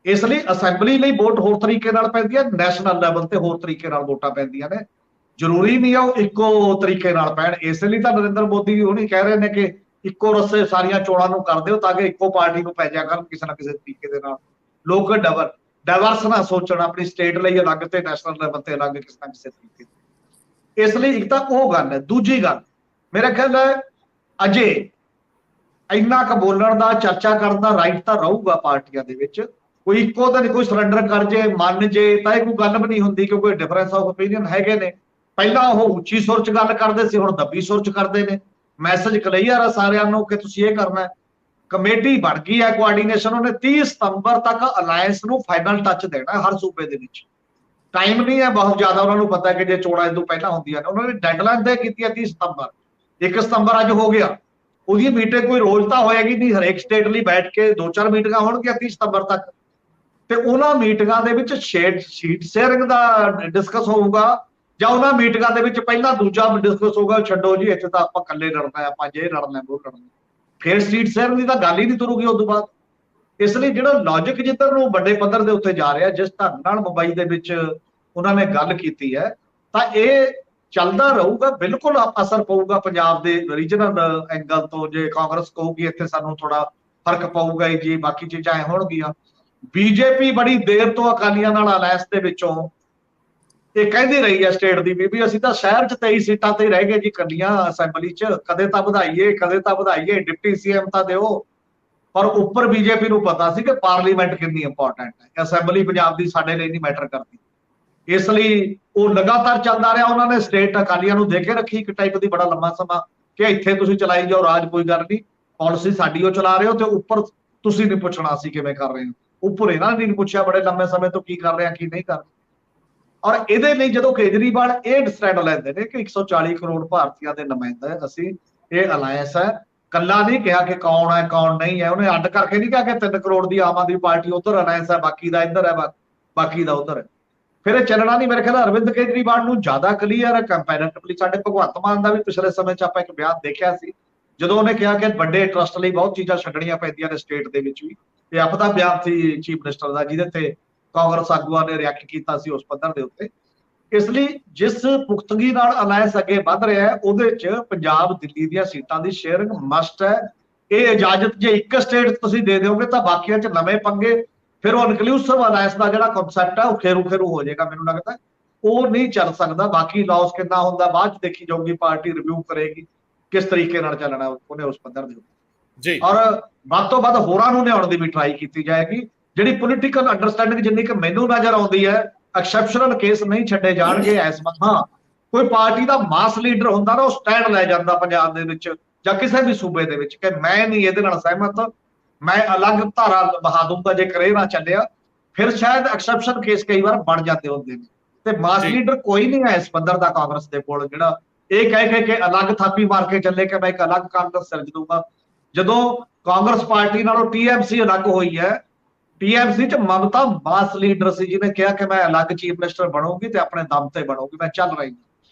ਇਸ ਲਈ ਅਸੈਂਬਲੀ ਲਈ ਵੋਟ ਹੋਰ ਤਰੀਕੇ ਨਾਲ ਪੈਂਦੀ ਹੈ, ਨੈਸ਼ਨਲ ਲੈਵਲ ਤੇ ਹੋਰ ਤਰੀਕੇ ਨਾਲ ਵੋਟਾਂ ਪੈਂਦੀਆਂ ਨੇ। ਜ਼ਰੂਰੀ ਨਹੀਂ ਆ ਉਹ ਇੱਕੋ ਤਰੀਕੇ ਨਾਲ ਪੈਣ। ਇਸ ਲਈ ਤਾਂ ਨਰਿੰਦਰ ਮੋਦੀ ਹੁਣੀ ਕਹਿ ਰਹੇ ਨੇ ਕਿ ਇੱਕੋ ਰਸੇ ਸਾਰੀਆਂ ਚੋਣਾਂ ਨੂੰ ਕਰ ਦਿਓ ਤਾਂ ਕਿ ਇੱਕੋ ਪਾਰਟੀ ਨੂੰ ਪੈ ਜਾ ਕਰਨ ਕਿਸੇ ਨਾ ਕਿਸੇ ਤਰੀਕੇ ਦੇ ਨਾਲ। ਲੋਕ ਡਾਇਵਰਸ ਨਾ ਸੋਚਣ, ਆਪਣੀ ਸਟੇਟ ਲਈ ਅਲੱਗ ਤੇ ਨੈਸ਼ਨਲ ਲੈਵਲ ਤੇ ਅਲੱਗ ਕਿਸੇ ਨਾ ਕਿਸੇ ਤਰੀਕੇ। ਇਸ ਲਈ ਇੱਕ ਤਾਂ ਉਹ ਗੱਲ ਹੈ। ਦੂਜੀ ਗੱਲ ਮੇਰਾ ਖਿਆਲ ਹੈ ਅਜੇ ਇੰਨਾ ਕੁ ਬੋਲਣ ਦਾ, ਚਰਚਾ ਕਰਨ ਦਾ ਰਾਈਟ ਤਾਂ ਰਹੂਗਾ ਪਾਰਟੀਆਂ ਦੇ ਵਿੱਚ। ਕੋਈ ਇੱਕੋ ਤਾਂ ਨਹੀਂ, ਕੋਈ ਸਰੈਂਡਰ ਕਰ ਜੇ ਮੰਨ ਜੇ ਤਾਂ ਇਹ ਕੋਈ ਗੱਲ ਵੀ ਨਹੀਂ ਹੁੰਦੀ ਕਿ ਕੋਈ ਡਿਫਰੈਂਸ ਆਫ ਓਪੀਨੀਅਨ ਹੈਗੇ ਨੇ। ਪਹਿਲਾਂ ਉਹ ਉੱਚੀ ਸੁਰ 'ਚ ਗੱਲ ਕਰਦੇ ਸੀ, ਹੁਣ ਦੱਬੀ ਸੁਰ 'ਚ ਕਰਦੇ ਨੇ। ਮੈਸੇਜ ਕਲੀਅਰ ਆ ਸਾਰਿਆਂ ਨੂੰ ਕਿ ਤੁਸੀਂ ਇਹ ਕਰਨਾ ਹੈ। ਕਮੇਟੀ ਬਣ ਗਈ ਹੈ ਕੋਆਰਡੀਨੇਸ਼ਨ, ਉਹਨੇ 30 ਸਤੰਬਰ ਤੱਕ ਅਲਾਇੰਸ ਨੂੰ ਫਾਈਨਲ ਟੱਚ ਦੇਣਾ ਹਰ ਸੂਬੇ ਦੇ ਵਿੱਚ। ਟਾਈਮ ਨਹੀਂ ਹੈ ਬਹੁਤ ਜ਼ਿਆਦਾ, ਉਹਨਾਂ ਨੂੰ ਪਤਾ ਕਿ ਜੇ ਚੋਣਾਂ ਇਸ ਤੋਂ ਪਹਿਲਾਂ ਹੁੰਦੀਆਂ ਨੇ, ਉਹਨਾਂ ਨੇ ਡੈਡਲਾਈਨ ਤੈਅ ਕੀਤੀ ਹੈ 30 ਸਤੰਬਰ। 1 ਸਤੰਬਰ ਅੱਜ ਹੋ ਗਿਆ, ਉਹਦੀ ਮੀਟਿੰਗ ਕੋਈ ਰੋਜ਼ ਤਾਂ ਹੋਏਗੀ ਨਹੀਂ, ਹਰੇਕ ਸਟੇਟ ਲਈ ਬੈਠ ਕੇ 2-4 ਮੀਟਿੰਗਾਂ ਹੋਣਗੀਆਂ 30 ਸਤੰਬਰ ਤੱਕ। ਤੇ ਉਹਨਾਂ ਮੀਟਿੰਗਾਂ ਦੇ ਵਿੱਚ ਸੀਟ ਸ਼ੇਅਰਿੰਗ ਦਾ ਡਿਸਕਸ ਹੋਊਗਾ, ਜਾਂ ਉਹਨਾਂ ਮੀਟਿੰਗਾਂ ਦੇ ਵਿੱਚ ਪਹਿਲਾਂ ਦੂਜਾ ਡਿਸਕਸ ਹੋਊਗਾ, ਛੱਡੋ ਜੀ ਇੱਥੇ ਤਾਂ ਆਪਾਂ ਇਕੱਲੇ ਲੜਨਾ ਹੈ, ਆਪਾਂ ਜੇ ਲੜਨਾ ਉਹ ਲੜਨਾ, ਫਿਰ ਸੀਟ ਸ਼ੇਅਰਿੰਗ ਦੀ ਤਾਂ ਗੱਲ ਹੀ ਨਹੀਂ ਤੁਰੂਗੀ ਉਸ ਤੋਂ ਬਾਅਦ। ਇਸ ਲਈ ਜਿਹੜਾ ਲੌਜਿਕ ਜਿੱਧਰ ਨੂੰ ਵੱਡੇ ਪੱਧਰ ਦੇ ਉੱਤੇ ਜਾ ਰਿਹਾ, ਜਿਸ ਢੰਗ ਨਾਲ ਮੁੰਬਈ ਦੇ ਵਿੱਚ ਉਹਨਾਂ ਨੇ ਗੱਲ ਕੀਤੀ ਹੈ, ਤਾਂ ਇਹ ਚੱਲਦਾ ਰਹੂਗਾ। ਬਿਲਕੁਲ ਅਸਰ ਪਊਗਾ ਪੰਜਾਬ ਦੇ ਰੀਜਨਲ ਐਂਗਲ ਤੋਂ। ਜੇ ਕਾਂਗਰਸ ਕਹੂਗੀ ਇੱਥੇ ਸਾਨੂੰ ਥੋੜਾ ਫਰਕ ਪਊਗਾ ਜੀ, ਬਾਕੀ ਚੀਜ਼ਾਂ ਐ ਹੋਣਗੀਆਂ। ਬੀਜੇਪੀ ਬੜੀ ਦੇਰ ਤੋਂ ਅਕਾਲੀਆਂ ਨਾਲ ਅਲਾਇੰਸ ਦੇ ਵਿੱਚੋਂ ਇਹ ਕਹਿੰਦੀ ਰਹੀ ਹੈ ਸਟੇਟ ਦੀ ਵੀ ਅਸੀਂ ਤਾਂ ਸ਼ਹਿਰ 'ਚ 23 ਸੀਟਾਂ ਤੇ ਰਹਿ ਗਏ ਜੀ ਕੱਲੀਆਂ ਅਸੈਂਬਲੀ 'ਚ, ਕਦੇ ਤਾਂ ਵਧਾਈਏ, ਕਦੇ ਤਾਂ ਵਧਾਈਏ, ਡਿਪਟੀ ਸੀਐਮ ਤਾਂ ਦਿਓ। ਪਰ ਉੱਪਰ ਬੀਜੇਪੀ ਨੂੰ ਪਤਾ ਸੀ ਕਿ ਪਾਰਲੀਮੈਂਟ ਕਿੰਨੀ ਇੰਪੋਰਟੈਂਟ ਹੈ, ਅਸੈਂਬਲੀ ਪੰਜਾਬ ਦੀ ਸਾਡੇ ਲਈ ਨਹੀਂ ਮੈਟਰ ਕਰਦੀ। ਇਸ ਲਈ ਉਹ ਲਗਾਤਾਰ ਚੱਲਦਾ ਰਿਹਾ। ਉਹਨਾਂ ਨੇ ਸਟੇਟ ਅਕਾਲੀਆਂ ਨੂੰ ਦੇ ਕੇ ਰੱਖੀ ਇੱਕ ਟਾਈਪ ਦੀ ਬੜਾ ਲੰਮਾ ਸਮਾਂ ਕਿ ਇੱਥੇ ਤੁਸੀਂ ਚਲਾਈ ਜਾਓ ਰਾਜ, ਕੋਈ ਗੱਲ ਨਹੀਂ, ਪਾਲਿਸੀ ਸਾਡੀ ਉਹ ਚਲਾ ਰਹੇ ਹੋ, ਤੇ ਉੱਪਰ ਤੁਸੀਂ ਨਹੀਂ ਪੁੱਛਣਾ ਸੀ ਕਿਵੇਂ ਕਰ ਰਹੇ ਹੋ। ਉੱਪਰ ਇਹਨਾਂ ਨੇ ਨਹੀਂ ਪੁੱਛਿਆ ਬੜੇ ਲੰਮੇ ਸਮੇਂ ਤੋਂ ਕੀ ਕਰ ਰਹੇ ਆ ਕੀ ਨਹੀਂ ਕਰ ਰਹੇ। ਔਰ ਇਹਦੇ ਲਈ ਜਦੋਂ ਕੇਜਰੀਵਾਲ ਇਹ ਸਟੈਂਡ ਲੈਂਦੇ ਨੇ ਕਿ 140 ਕਰੋੜ ਭਾਰਤੀਆਂ ਦੇ ਨੁਮਾਇੰਦੇ ਅਸੀਂ, ਇਹ ਅਲਾਇੰਸ ਹੈ, ਕੱਲਾ ਨਹੀਂ ਕਿਹਾ ਕਿ ਕੌਣ ਹੈ ਕੌਣ ਨਹੀਂ ਹੈ, ਉਹਨੇ ਅੱਡ ਕਰਕੇ ਨਹੀਂ ਕਿਹਾ ਕਿ 3 ਕਰੋੜ ਦੀ ਆਮ ਆਦਮੀ ਪਾਰਟੀ ਉਧਰ ਅਲਾਇੰਸ ਹੈ, ਬਾਕੀ ਦਾ ਇੱਧਰ ਹੈ, ਬਾਕੀ ਦਾ ਉਧਰ ਹੈ। ਫਿਰ ਇਹ ਚੱਲਣਾ ਨਹੀਂ। ਮੇਰੇ ਖਿਆਲ ਅਰਵਿੰਦ ਕੇਜਰੀਵਾਲ ਨੂੰ ਜ਼ਿਆਦਾ ਕਲੀਅਰ ਹੈ ਕੰਪੈਰੇਟਿਵਲੀ। ਸਾਡੇ ਭਗਵੰਤ ਮਾਨ ਦਾ ਵੀ ਪਿਛਲੇ ਸਮੇਂ 'ਚ ਆਪਾਂ ਇੱਕ ਬਿਆਨ ਦੇਖਿਆ ਸੀ, ਜਦੋਂ ਉਹਨੇ ਕਿਹਾ ਕਿ ਵੱਡੇ ਟਰਸਟ ਲਈ ਬਹੁਤ ਚੀਜ਼ਾਂ ਛੱਡਣੀਆਂ ਪੈਂਦੀਆਂ ਨੇ ਸਟੇਟ ਦੇ ਵਿੱਚ ਵੀ। ਤੇ ਆਪਦਾ ਬਿਆਨ ਸੀ ਚੀਫ ਮਿਨਿਸਟਰ ਦਾ, ਜਿਹਦੇ ਤੇ ਕਾਂਗਰਸ ਆਗੂਆਂ ਨੇ ਰਿਐਕਟ ਕੀਤਾ ਸੀ ਉਸ ਪੱਧਰ ਦੇ ਉੱਤੇ। ਇਸ ਲਈ ਜਿਸ ਪੁਖਤਗੀ ਨਾਲ ਅਲਾਇੰਸ ਅੱਗੇ ਵੱਧ ਰਿਹਾ ਹੈ, ਉਹਦੇ 'ਚ ਪੰਜਾਬ ਦਿੱਲੀ ਦੀਆਂ ਸੀਟਾਂ ਦੀ ਸ਼ੇਅਰਿੰਗ ਮਸਟ ਹੈ। ਇਹ ਇਜਾਜ਼ਤ ਜੇ ਇੱਕ ਸਟੇਟ ਤੁਸੀਂ ਦੇ ਦਿਓਗੇ ਤਾਂ ਬਾਕੀਆਂ 'ਚ ਨਵੇਂ ਪੰਗੇ, ਫਿਰ ਉਹ ਇਨਕਲੂਸਿਵ ਅਲਾਇੰਸ ਦਾ ਜਿਹੜਾ ਕਨਸੈਪਟ ਹੈ ਉਹ ਖੇਰੂ ਹੋ ਜਾਏਗਾ। ਮੈਨੂੰ ਲੱਗਦਾ ਉਹ ਨਹੀਂ ਚੱਲ ਸਕਦਾ। ਬਾਕੀ ਲਾਸ ਕਿੰਨਾ ਹੁੰਦਾ ਬਾਅਦ 'ਚ ਦੇਖੀ ਜਾਊਗੀ, ਪਾਰਟੀ ਰਿਵਿਊ ਕਰੇਗੀ ਕਿਸ ਤਰੀਕੇ ਨਾਲ ਚੱਲਣਾ ਉਹਨੇ ਉਸ ਪੱਧਰ ਦੇ ਉੱਤੇ ਜੀ। ਔਰ ਵੱਧ ਤੋਂ ਵੱਧ ਹੋਰਾਂ ਨੂੰ ਲਿਆਉਣ ਦੀ ਵੀ ਟਰਾਈ ਕੀਤੀ ਜਾਏਗੀ। ਜਿਹੜੀ ਪੋਲੀਟੀਕਲ ਅੰਡਰਸਟੈਂਡਿੰਗ ਜਿੰਨੀ ਕਿ ਮੈਨੂੰ ਨਜ਼ਰ ਆਉਂਦੀ ਹੈ, ਐਕਸੈਪਸ਼ਨਲ ਕੇਸ ਨਹੀਂ ਛੱਡੇ ਜਾਣਗੇ ਇਸ ਵਾਰ। ਹਾਂ, ਕੋਈ ਪਾਰਟੀ ਦਾ ਮਾਸ ਲੀਡਰ ਹੁੰਦਾ ਨਾ, ਉਹ ਸਟੈਂਡ ਲੈ ਜਾਂਦਾ ਪੰਜਾਬ ਦੇ ਵਿੱਚ ਜਾਂ ਕਿਸੇ ਵੀ ਸੂਬੇ ਦੇ ਵਿੱਚ ਕਿ ਮੈਂ ਨਹੀਂ ਇਹਦੇ ਨਾਲ ਸਹਿਮਤ, ਮੈਂ ਅਲੱਗ ਧਾਰਾ ਬਹਾ ਦੂੰਗਾ ਜੇ ਕਰੇ ਨਾ ਚੱਲਿਆ। ਫਿਰ ਸ਼ਾਇਦ ਐਕਸੈਪਸ਼ਨ ਕੇਸ ਕਈ ਵਾਰ ਬਣ ਜਾਂਦੇ ਹੁੰਦੇ ਨੇ। ਤੇ ਮਾਸ ਲੀਡਰ ਕੋਈ ਨਹੀਂ ਹੈ ਇਸ ਪੱਧਰ ਦਾ ਕਾਂਗਰਸ ਦੇ ਕੋਲ, ਜਿਹੜਾ ਇਹ ਕਹਿ ਕੇ ਅਲੱਗ ਥਾਪੀ ਮਾਰ ਕੇ ਚੱਲੇ ਕਿ ਮੈਂ ਇੱਕ ਅਲੱਗ ਕਾਂਗਰਸ ਸਿਰਜ ਦੂੰਗਾ। ਜਦੋਂ ਕਾਂਗਰਸ ਪਾਰਟੀ ਨਾਲੋਂ TMC ਅਲੱਗ ਹੋਈ ਹੈ, TMC 'ਚ ਮਮਤਾ ਮਾਸ ਲੀਡਰ ਸੀ, ਜਿਹਨੇ ਕਿਹਾ ਕਿ ਮੈਂ ਅਲੱਗ ਚੀਫ ਮਿਨਿਸਟਰ ਬਣੂਗੀ ਤੇ ਆਪਣੇ ਦਮ ਤੇ ਬਣੂਗੀ, ਮੈਂ ਚੱਲ ਰਹੀ।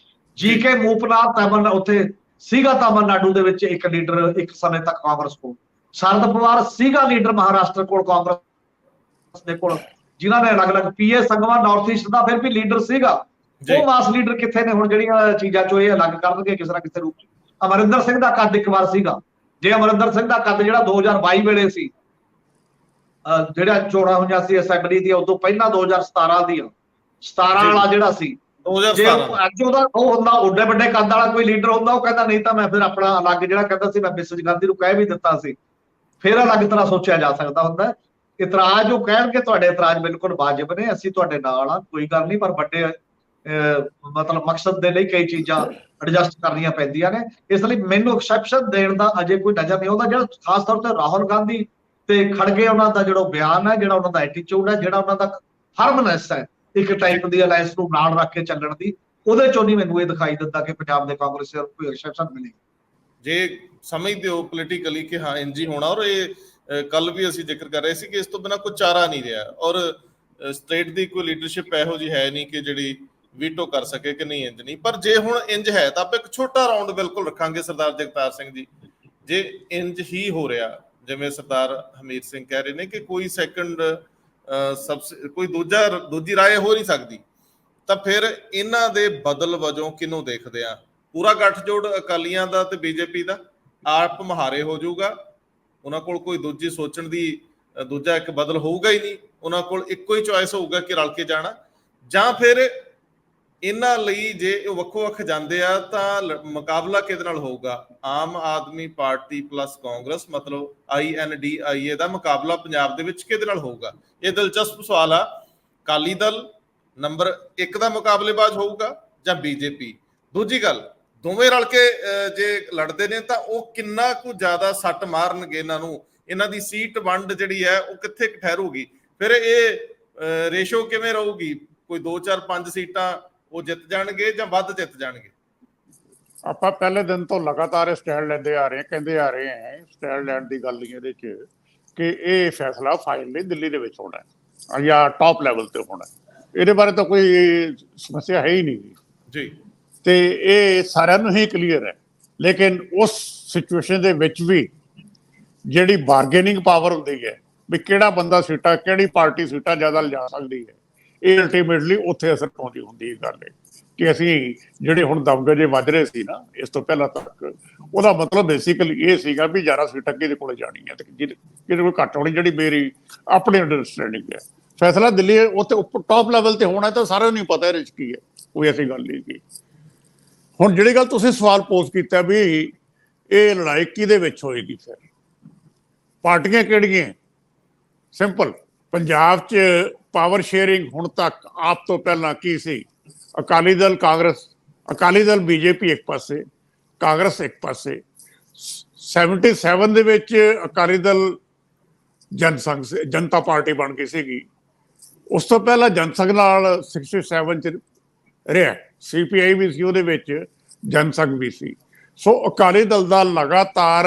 GK ਮੂਪਨਾਥ ਉੱਥੇ ਸੀਗਾ ਤਾਮਿਲਨਾਡੂ ਦੇ ਵਿੱਚ ਇੱਕ ਲੀਡਰ ਇੱਕ ਸਮੇਂ ਤੱਕ ਕਾਂਗਰਸ ਕੋਲ। ਸ਼ਰਦ ਪਵਾਰ ਸੀਗਾ ਲੀਡਰ ਮਹਾਰਾਸ਼ਟਰ ਕੋਲ ਕਾਂਗਰਸ ਦੇ ਕੋਲ, ਜਿਨ੍ਹਾਂ ਨੇ ਅਲੱਗ-ਅਲੱਗ PA ਸੰਗਵਾ ਨਾਰਥ ਈਸਟ ਦਾ ਫਿਰ ਵੀ ਲੀਡਰ ਸੀਗਾ। ਉਹ ਮਾਸ ਲੀਡਰ ਕਿੱਥੇ ਨੇ ਹੁਣ, ਜਿਹੜੀਆਂ ਚੀਜ਼ਾਂ ਚੋਂ ਇਹ ਅਲੱਗ ਕਰਨਗੇ ਕਿਸੇ ਨਾ ਕਿਸੇ ਰੂਪ 'ਚ। ਅਮਰਿੰਦਰ ਸਿੰਘ ਦਾ ਕੱਦ ਇੱਕ ਵਾਰ ਸੀਗਾ, ਜੇ ਅਮਰਿੰਦਰ ਸਿੰਘ ਦਾ ਕੱਦ ਜਿਹੜਾ 2022 ਵੇਲੇ ਸੀ, ਜਿਹੜਾ ਚੋਣਾਂ ਹੋਈਆਂ ਸੀ ਅਸੈਂਬਲੀ ਦੀਆਂ, ਉਦੋਂ ਪਹਿਲਾਂ 2017 ਦੀਆਂ 17 ਵਾਲਾ ਜਿਹੜਾ ਸੀ, ਜੇ ਅੱਜ ਉਹਦਾ ਉਹ ਹੁੰਦਾ ਓਡੇ ਵੱਡੇ ਕੱਦ ਵਾਲਾ ਕੋਈ ਲੀਡਰ ਹੁੰਦਾ, ਉਹ ਕਹਿੰਦਾ ਨਹੀਂ ਤਾਂ ਮੈਂ ਫਿਰ ਆਪਣਾ ਅਲੱਗ, ਜਿਹੜਾ ਕਹਿੰਦਾ ਸੀ ਮੈਂ ਮਿਸਿਸ ਗਾਂਧੀ ਨੂੰ ਕਹਿ ਵੀ ਦਿੱਤਾ ਸੀ, ਫਿਰ ਅਲੱਗ ਤਰ੍ਹਾਂ ਸੋਚਿਆ ਜਾ ਸਕਦਾ ਹੁੰਦਾ। ਇਤਰਾਜ਼ ਉਹ ਕਹਿਣਗੇ ਤੁਹਾਡੇ ਇਤਰਾਜ਼ ਬਿਲਕੁਲ ਵਾਜਿਬ ਨੇ, ਅਸੀਂ ਤੁਹਾਡੇ ਨਾਲ ਆ, ਕੋਈ ਗੱਲ ਨਹੀਂ, ਪਰ ਵੱਡੇ ਮਤਲਬ ਮਕਸਦ ਦੇ ਲਈ ਕਈ ਚੀਜ਼ਾਂ ਐਡਜਸਟ ਕਰਨੀਆਂ ਪੈਂਦੀਆਂ ਨੇ। ਇਸ ਲਈ ਮੈਨੂੰ ਐਕਸੈਪਸ਼ਨ ਦੇਣ ਦਾ ਅਜੇ ਕੋਈ ਨਜ਼ਰ ਨਹੀਂ ਆਉਂਦਾ। ਜਿਹੜਾ ਖਾਸ ਤੌਰ ਤੇ ਰਾਹੁਲ ਗਾਂਧੀ ਤੇ ਖੜਗੇ ਉਹਨਾਂ ਦਾ ਜਿਹੜਾ ਬਿਆਨ ਹੈ, ਜਿਹੜਾ ਉਹਨਾਂ ਦਾ ਐਟੀਟਿਊਡ ਹੈ, ਜਿਹੜਾ ਉਹਨਾਂ ਦਾ ਫਰਮਨੈਸ ਹੈ ਇੱਕ ਟਾਈਪ ਦੀ ਅਲਾਇੰਸ ਨੂੰ ਨਾਲ ਰੱਖ ਕੇ ਚੱਲਣ ਦੀ, ਉਹਦੇ ਚੋਂ ਨਹੀਂ ਮੈਨੂੰ ਇਹ ਦਿਖਾਈ ਦਿੰਦਾ ਕਿ ਪੰਜਾਬ ਦੇ ਕਾਂਗਰਸ ਨੂੰ ਕੋਈ ਐਕਸੈਪਸ਼ਨ ਮਿਲੇ। ਜੇ ਸਮਝਦੇ ਹੋ ਪੋਲੀਟੀਕਲੀ ਕਿ ਹਾਂ ਇੰਜ ਹੀ ਹੋਣਾ, ਔਰ ਇਹ ਕੱਲ ਵੀ ਅਸੀਂ ਜ਼ਿਕਰ ਕਰ ਰਹੇ ਸੀ ਕਿ ਇਸ ਤੋਂ ਬਿਨਾਂ ਕੋਈ ਚਾਰਾ ਨਹੀਂ ਰਿਹਾ, ਔਰ ਸਟੇਟ ਦੀ ਕੋਈ ਲੀਡਰਸ਼ਿਪ ਇਹੋ ਜਿਹੀ ਹੈ ਨਹੀਂ ਕਿ ਜਿਹੜੀ ਵੀਟੋ ਕਰ ਸਕੇ ਕਿ ਨਹੀਂ ਇੰਜ ਨਹੀਂ। ਪਰ ਜੇ ਹੁਣ ਇੰਜ ਹੈ ਤਾਂ ਆਪਾਂ ਇੱਕ ਛੋਟਾ ਰਾਉਂਡ ਬਿਲਕੁਲ ਰੱਖਾਂਗੇ ਸਰਦਾਰ ਜਗਤਾਰ ਸਿੰਘ ਜੀ। ਜੇ ਇੰਜ ਹੀ ਹੋ ਰਿਹਾ ਜਿਵੇਂ ਸਰਦਾਰ ਹਮੀਰ ਸਿੰਘ ਕਹਿ ਰਹੇ ਨੇ ਕਿ ਕੋਈ ਸੈਕੰਡ ਕੋਈ ਦੂਜੀ ਰਾਏ ਹੋ ਨਹੀਂ ਸਕਦੀ, ਤਾਂ ਫਿਰ ਇਹਨਾਂ ਦੇ ਬਦਲ ਵਜੋਂ ਕਿਹਨੂੰ ਦੇਖਦੇ ਆ? ਪੂਰਾ ਗੱਠਜੋੜ ਅਕਾਲੀਆਂ ਦਾ ਤੇ BJP ਦਾ ਆਪ ਮੁਹਾਰੇ ਹੋ ਜਾਊਗਾ, ਉਹਨਾਂ ਕੋਲ ਕੋਈ ਦੂਜੀ ਸੋਚਣ ਦੀ ਦੂਜਾ ਇੱਕ ਬਦਲ ਹੋਊਗਾ ਹੀ ਨਹੀਂ, ਉਹਨਾਂ ਕੋਲ ਇੱਕੋ ਹੀ ਚੁਆਇਸ ਹੋਊਗਾ ਕਿ ਰਲ ਕੇ ਜਾਣਾ। ਜਾਂ ਫਿਰ ਇਹਨਾਂ ਲਈ ਜੇ ਉਹ ਵੱਖੋ ਵੱਖ ਜਾਂਦੇ ਆ ਤਾਂ ਮੁਕਾਬਲਾ ਕਿਹਦੇ ਨਾਲ ਹੋਊਗਾ? ਆਮ ਆਦਮੀ ਪਾਰਟੀ ਪਲੱਸ ਕਾਂਗਰਸ, ਮਤਲਬ INDIA ਦਾ ਮੁਕਾਬਲਾ ਪੰਜਾਬ ਦੇ ਵਿੱਚ ਕਿਹਦੇ ਨਾਲ ਹੋਊਗਾ? ਇਹ ਦਿਲਚਸਪ ਸਵਾਲ ਆ। ਅਕਾਲੀ ਦਲ ਨੰਬਰ 1 ਦਾ ਮੁਕਾਬਲੇਬਾਜ਼ ਹੋਊਗਾ ਜਾਂ BJP? ਦੂਜੀ ਗੱਲ, ਦੋਵੇਂ ਰਲ ਕੇ ਜੇ ਲੜਦੇ ਨੇ ਤਾਂ ਉਹ ਕਿੰਨਾ ਕੁ ਜ਼ਿਆਦਾ ਸੱਟ ਮਾਰਨਗੇ ਇਹਨਾਂ ਨੂੰ, ਇਹਨਾਂ ਦੀ ਸੀਟ ਵੰਡ ਜਿਹੜੀ ਹੈ ਉਹ ਕਿੱਥੇ ਠਹਿਰੂਗੀ, ਫਿਰ ਇਹ ਰੇਸ਼ੋ ਕਿਵੇਂ ਰਹੂਗੀ, ਕੋਈ 2 4 5 ਸੀਟਾਂ ਉਹ ਜਿੱਤ ਜਾਣਗੇ ਜਾਂ ਵੱਧ ਜਿੱਤ ਜਾਣਗੇ? ਆਪਾਂ ਪਹਿਲੇ ਦਿਨ ਤੋਂ ਲਗਾਤਾਰ ਸਟੈਂਡ ਲੈਂਦੇ ਆ ਰਹੇ, ਕਹਿੰਦੇ ਆ ਰਹੇ ਹੈ, ਸਟੈਂਡ ਲੈਣ ਦੀ ਗੱਲ ਨਹੀਂ ਇਹਦੇ 'ਚ, ਕਿ ਇਹ ਫੈਸਲਾ ਫਾਈਨਲੀ ਦਿੱਲੀ ਦੇ ਵਿੱਚ ਹੋਣਾ ਹੈ ਜਾਂ ਟੌਪ ਲੈਵਲ ਤੇ ਹੋਣਾ, ਇਹਦੇ ਬਾਰੇ ਤਾਂ ਕੋਈ ਸਮੱਸਿਆ ਹੈ ਹੀ ਨਹੀਂ ਜੀ। ਤੇ ਇਹ ਸਾਰਿਆਂ ਨੂੰ ਹੀ ਕਲੀਅਰ ਹੈ। ਲੇਕਿਨ ਉਸ ਸਿਚੁਏਸ਼ਨ ਦੇ ਵਿੱਚ ਵੀ ਜਿਹੜੀ ਬਾਰਗੇਨਿੰਗ ਪਾਵਰ ਹੁੰਦੀ ਹੈ ਵੀ ਕਿਹੜਾ ਬੰਦਾ ਸੀਟਾਂ, ਕਿਹੜੀ ਪਾਰਟੀ ਸੀਟਾਂ ਜ਼ਿਆਦਾ ਲਿਜਾ ਸਕਦੀ ਹੈ, ਇਹ ਅਲਟੀਮੇਟਲੀ ਉੱਥੇ ਅਸਰ ਪਾਉਂਦੀ ਹੁੰਦੀ ਹੈ ਗੱਲ ਕਿ ਅਸੀਂ ਜਿਹੜੇ ਹੁਣ ਦਮਗਜੇ ਵੱਜ ਰਹੇ ਸੀ ਨਾ ਇਸ ਤੋਂ ਪਹਿਲਾਂ ਤੱਕ, ਉਹਦਾ ਮਤਲਬ ਬੇਸਿਕਲੀ ਇਹ ਸੀਗਾ ਵੀ 11 ਸੀਟਾਂ ਕਿਹਦੇ ਕੋਲ ਜਾਣੀਆਂ ਤੇ ਕਿਹਦੇ ਕੋਲ ਘੱਟ ਹੋਣੀ, ਜਿਹੜੀ ਮੇਰੀ ਆਪਣੀ ਅੰਡਰਸਟੈਂਡਿੰਗ ਹੈ। ਫੈਸਲਾ ਦਿੱਲੀ ਉੱਥੇ ਉੱਪਰ ਟੌਪ ਲੈਵਲ ਤੇ ਹੋਣਾ ਤਾਂ ਸਾਰਿਆਂ ਨੂੰ ਪਤਾ ਇਹਦੇ 'ਚ ਕੀ ਹੈ, ਕੋਈ ਐਸੀ ਗੱਲ ਨਹੀਂ ਕੀ। ਹੁਣ ਜਿਹੜੀ ਗੱਲ ਤੁਸੀਂ ਸਵਾਲ ਪੋਜ਼ ਕੀਤਾ ਵੀ ਇਹ ਲੜਾਈ ਕਿਹਦੇ ਵਿੱਚ ਹੋਏਗੀ, ਫਿਰ ਪਾਰਟੀਆਂ ਕਿਹੜੀਆਂ? ਸਿੰਪਲ, ਪੰਜਾਬ 'ਚ ਪਾਵਰ ਸ਼ੇਅਰਿੰਗ ਹੁਣ ਤੱਕ ਆਪ ਤੋਂ ਪਹਿਲਾਂ ਕੀ ਸੀ? ਅਕਾਲੀ ਦਲ ਕਾਂਗਰਸ, ਅਕਾਲੀ ਦਲ ਬੀਜੇਪੀ ਇੱਕ ਪਾਸੇ, ਕਾਂਗਰਸ ਇੱਕ ਪਾਸੇ। 77 ਦੇ ਵਿੱਚ ਅਕਾਲੀ ਦਲ ਜਨਸੰਘ ਜਨਤਾ ਪਾਰਟੀ ਬਣ ਗਈ ਸੀਗੀ, ਉਸ ਤੋਂ ਪਹਿਲਾਂ ਜਨਸੰਘ ਨਾਲ 67 ਚ ਰਿਹਾ, CPI ਵੀ ਸੀ ਉਹਦੇ ਵਿੱਚ, ਜਨਸੰਘ ਵੀ ਸੀ। ਸੋ ਅਕਾਲੀ ਦਲ ਦਾ ਲਗਾਤਾਰ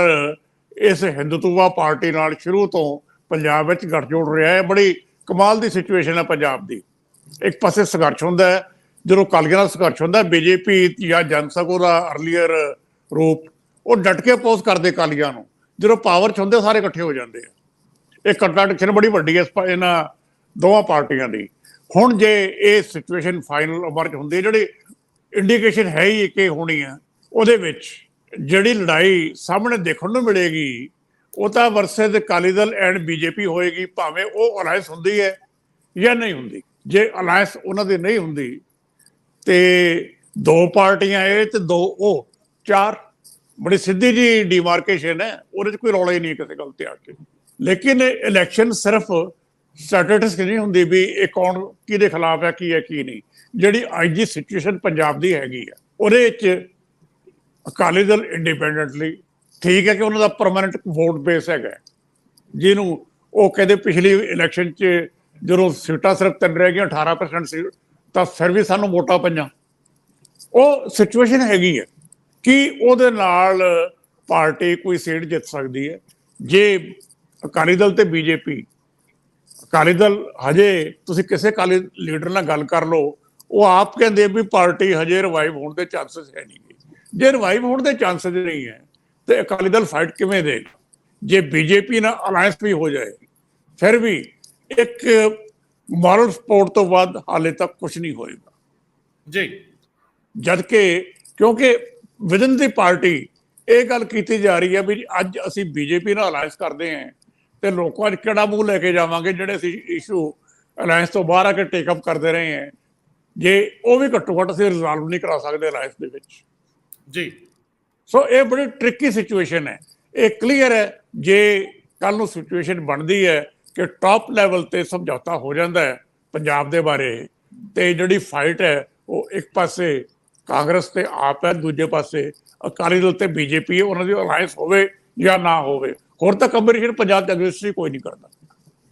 ਇਸ ਹਿੰਦੂਤਵਾ ਪਾਰਟੀ ਨਾਲ ਸ਼ੁਰੂ ਤੋਂ ਪੰਜਾਬ ਵਿੱਚ ਗੱਠਜੋੜ ਰਿਹਾ ਹੈ। ਬੜੀ ਕਮਾਲ ਦੀ ਸਿਚੁਏਸ਼ਨ ਹੈ ਪੰਜਾਬ ਦੀ। ਇੱਕ ਪਾਸੇ ਸੰਘਰਸ਼ ਹੁੰਦਾ ਹੈ, ਜਦੋਂ ਅਕਾਲੀਆਂ ਨਾਲ ਸੰਘਰਸ਼ ਹੁੰਦਾ, ਬੀਜੇਪੀ ਜਾਂ ਜਨਸੰਘ ਉਹਦਾ ਅਰਲੀਅਰ ਰੂਪ, ਉਹ ਡਟ ਕੇ ਅਪੋਜ਼ ਕਰਦੇ ਅਕਾਲੀਆਂ ਨੂੰ, ਜਦੋਂ ਪਾਵਰ 'ਚ ਹੁੰਦੇ ਸਾਰੇ ਇਕੱਠੇ ਹੋ ਜਾਂਦੇ ਆ। ਇਹ ਕੰਟਰਡਿਕਸ਼ਨ ਬੜੀ ਵੱਡੀ ਹੈ ਇਹਨਾਂ ਦੋਵਾਂ ਪਾਰਟੀਆਂ ਦੀ। ਹੁਣ ਜੇ ਇਹ ਸਿਚੁਏਸ਼ਨ ਫਾਈਨਲ ਓਵਰ 'ਚ ਹੁੰਦੀ ਹੈ, ਜਿਹੜੀ ਇੰਡੀਕੇਸ਼ਨ ਹੈ ਹੀ ਕਿ ਹੋਣੀ ਆ, ਉਹਦੇ ਵਿੱਚ ਜਿਹੜੀ ਲੜਾਈ ਸਾਹਮਣੇ ਦੇਖਣ ਨੂੰ ਮਿਲੇਗੀ ਉਹ ਤਾਂ versus Akali Dal and BJP ਹੋਏਗੀ, ਭਾਵੇਂ ਉਹ ਅਲਾਇੰਸ ਹੁੰਦੀ ਹੈ ਜਾਂ ਨਹੀਂ ਹੁੰਦੀ। ਜੇ ਅਲਾਇੰਸ ਉਹਨਾਂ ਦੀ ਨਹੀਂ ਹੁੰਦੀ ਤੇ 2 ਪਾਰਟੀਆਂ ਇਹ ਤੇ 2 ਉਹ, 4, ਬੜੀ ਸਿੱਧੀ ਜੀ ਡਿਮਾਰਕੇਸ਼ਨ ਹੈ, ਉਹਦੇ 'ਚ ਕੋਈ ਰੌਲਾ ਹੀ ਨਹੀਂ ਕਿਸੇ ਗੱਲ ਤੇ ਆ ਕੇ। ਲੇਕਿਨ ਇਲੈਕਸ਼ਨ ਸਿਰਫ ਸਟੈਟਿਸਟਿਕਸ ਨਹੀਂ ਹੁੰਦੀ ਵੀ ਇਹ ਕੌਣ ਕਿਹਦੇ ਖਿਲਾਫ ਹੈ, ਕੀ ਹੈ ਕੀ ਨਹੀਂ। ਜਿਹੜੀ ਅੱਜ ਦੀ ਸਿਚੁਏਸ਼ਨ ਪੰਜਾਬ ਦੀ ਹੈਗੀ ਆ, ਉਹਦੇ ਵਿੱਚ ਅਕਾਲੀ ਦਲ ਇੰਡੀਪੈਂਡੈਂਟਲੀ ਠੀਕ ਹੈ ਕਿ ਉਹਨਾਂ ਦਾ ਪਰਮਾਨੈਂਟ ਵੋਟ ਬੇਸ ਹੈਗਾ, ਜਿਹਨੂੰ ਉਹ ਕਹਿੰਦੇ ਪਿਛਲੀ ਇਲੈਕਸ਼ਨ 'ਚ ਜਦੋਂ ਸੀਟਾਂ ਸਿਰਫ 3 ਰਹਿ ਗਈਆਂ, 18% ਸੀ, ਤਾਂ ਫਿਰ ਵੀ ਸਾਨੂੰ ਵੋਟਾਂ ਪਈਆਂ। ਉਹ ਸਿਚੁਏਸ਼ਨ ਹੈਗੀ ਹੈ ਕਿ ਉਹਦੇ ਨਾਲ ਪਾਰਟੀ ਕੋਈ ਸੀਟ ਜਿੱਤ ਸਕਦੀ ਹੈ। ਜੇ ਅਕਾਲੀ ਦਲ ਤੇ ਬੀਜੇਪੀ, ਅਕਾਲੀ ਦਲ ਹਜੇ ਤੁਸੀਂ ਕਿਸੇ ਅਕਾਲੀ ਲੀਡਰ ਨਾਲ ਗੱਲ ਕਰ ਲਓ, ਉਹ ਆਪ ਕਹਿੰਦੇ ਵੀ ਪਾਰਟੀ ਹਜੇ ਰਿਵਾਈਵ ਹੋਣ ਦੇ ਚਾਂਸਸ ਹੈ ਨਹੀਂ। ਜੇ ਰਿਵਾਈਵ ਹੋਣ ਦੇ ਚਾਂਸਸ ਨਹੀਂ ਹੈ ਤੇ ਅਕਾਲੀ ਦਲ ਫਾਈਟ ਕਿਵੇਂ ਦੇਗਾ? ਜੇ ਬੀਜੇਪੀ ਨਾਲ ਅਲਾਇੰਸ ਵੀ ਹੋ ਜਾਏ ਫਿਰ ਵੀ ਇੱਕ ਮੋਰਲ ਸਪੋਰਟ ਤੋਂ ਬਾਅਦ ਹਾਲੇ ਤੱਕ ਕੁਝ ਨਹੀਂ ਹੋਏਗਾ ਜੀ। ਜਦ ਕਿ ਕਿਉਂਕਿ ਵਿਦਨ ਦੀ ਪਾਰਟੀ ਇਹ ਗੱਲ ਕੀਤੀ ਜਾ ਰਹੀ ਹੈ ਵੀ ਅੱਜ ਅਸੀਂ ਬੀਜੇਪੀ ਨਾਲ ਅਲਾਇੰਸ ਕਰਦੇ ਹਾਂ ਤੇ ਲੋਕਾਂ 'ਚ ਕਿਹੜਾ ਮੂੰਹ ਲੈ ਕੇ ਜਾਵਾਂਗੇ ਜਿਹੜੇ ਅਸੀਂ ਇਸ਼ੂ ਅਲਾਇੰਸ ਤੋਂ ਬਾਹਰ ਆ ਕੇ ਟੇਕਅਪ ਕਰਦੇ ਰਹੇ ਹਾਂ, ਜੇ ਉਹ ਵੀ ਘੱਟੋ ਘੱਟ ਅਸੀਂ ਰਿਜ਼ੋਲਵ ਨਹੀਂ ਕਰਾ ਸਕਦੇ ਅਲਾਇੰਸ ਦੇ ਵਿੱਚ ਜੀ। ਸੋ ਇਹ ਬੜੀ ਟ੍ਰਿਕੀ ਸਿਚੁਏਸ਼ਨ ਹੈ। ਇਹ ਕਲੀਅਰ ਹੈ ਜੇ ਕੱਲ ਨੂੰ ਸਿਚੁਏਸ਼ਨ ਬਣਦੀ ਹੈ ਕਿ ਟੌਪ ਲੈਵਲ ਤੇ ਸਮਝੌਤਾ ਹੋ ਜਾਂਦਾ ਹੈ ਪੰਜਾਬ ਦੇ ਬਾਰੇ, ਤੇ ਜਿਹੜੀ ਫਾਈਟ ਹੈ ਉਹ ਇੱਕ ਪਾਸੇ ਕਾਂਗਰਸ ਤੇ ਆਪ ਹੈ, ਦੂਜੇ ਪਾਸੇ ਅਕਾਲੀ ਦਲ ਤੇ ਬੀਜੇਪੀ ਹੈ, ਉਹਨਾਂ ਦੀ ਅਲਾਇੰਸ ਹੋਵੇ ਜਾਂ ਨਾ ਹੋਵੇ, ਹੋਰ ਤਾਂ ਕੰਪੀਟੀਸ਼ਨ ਪੰਜਾਬ ਚ ਐਗਜ਼ਿਸਟ ਕੋਈ ਨਹੀਂ ਕਰਦਾ।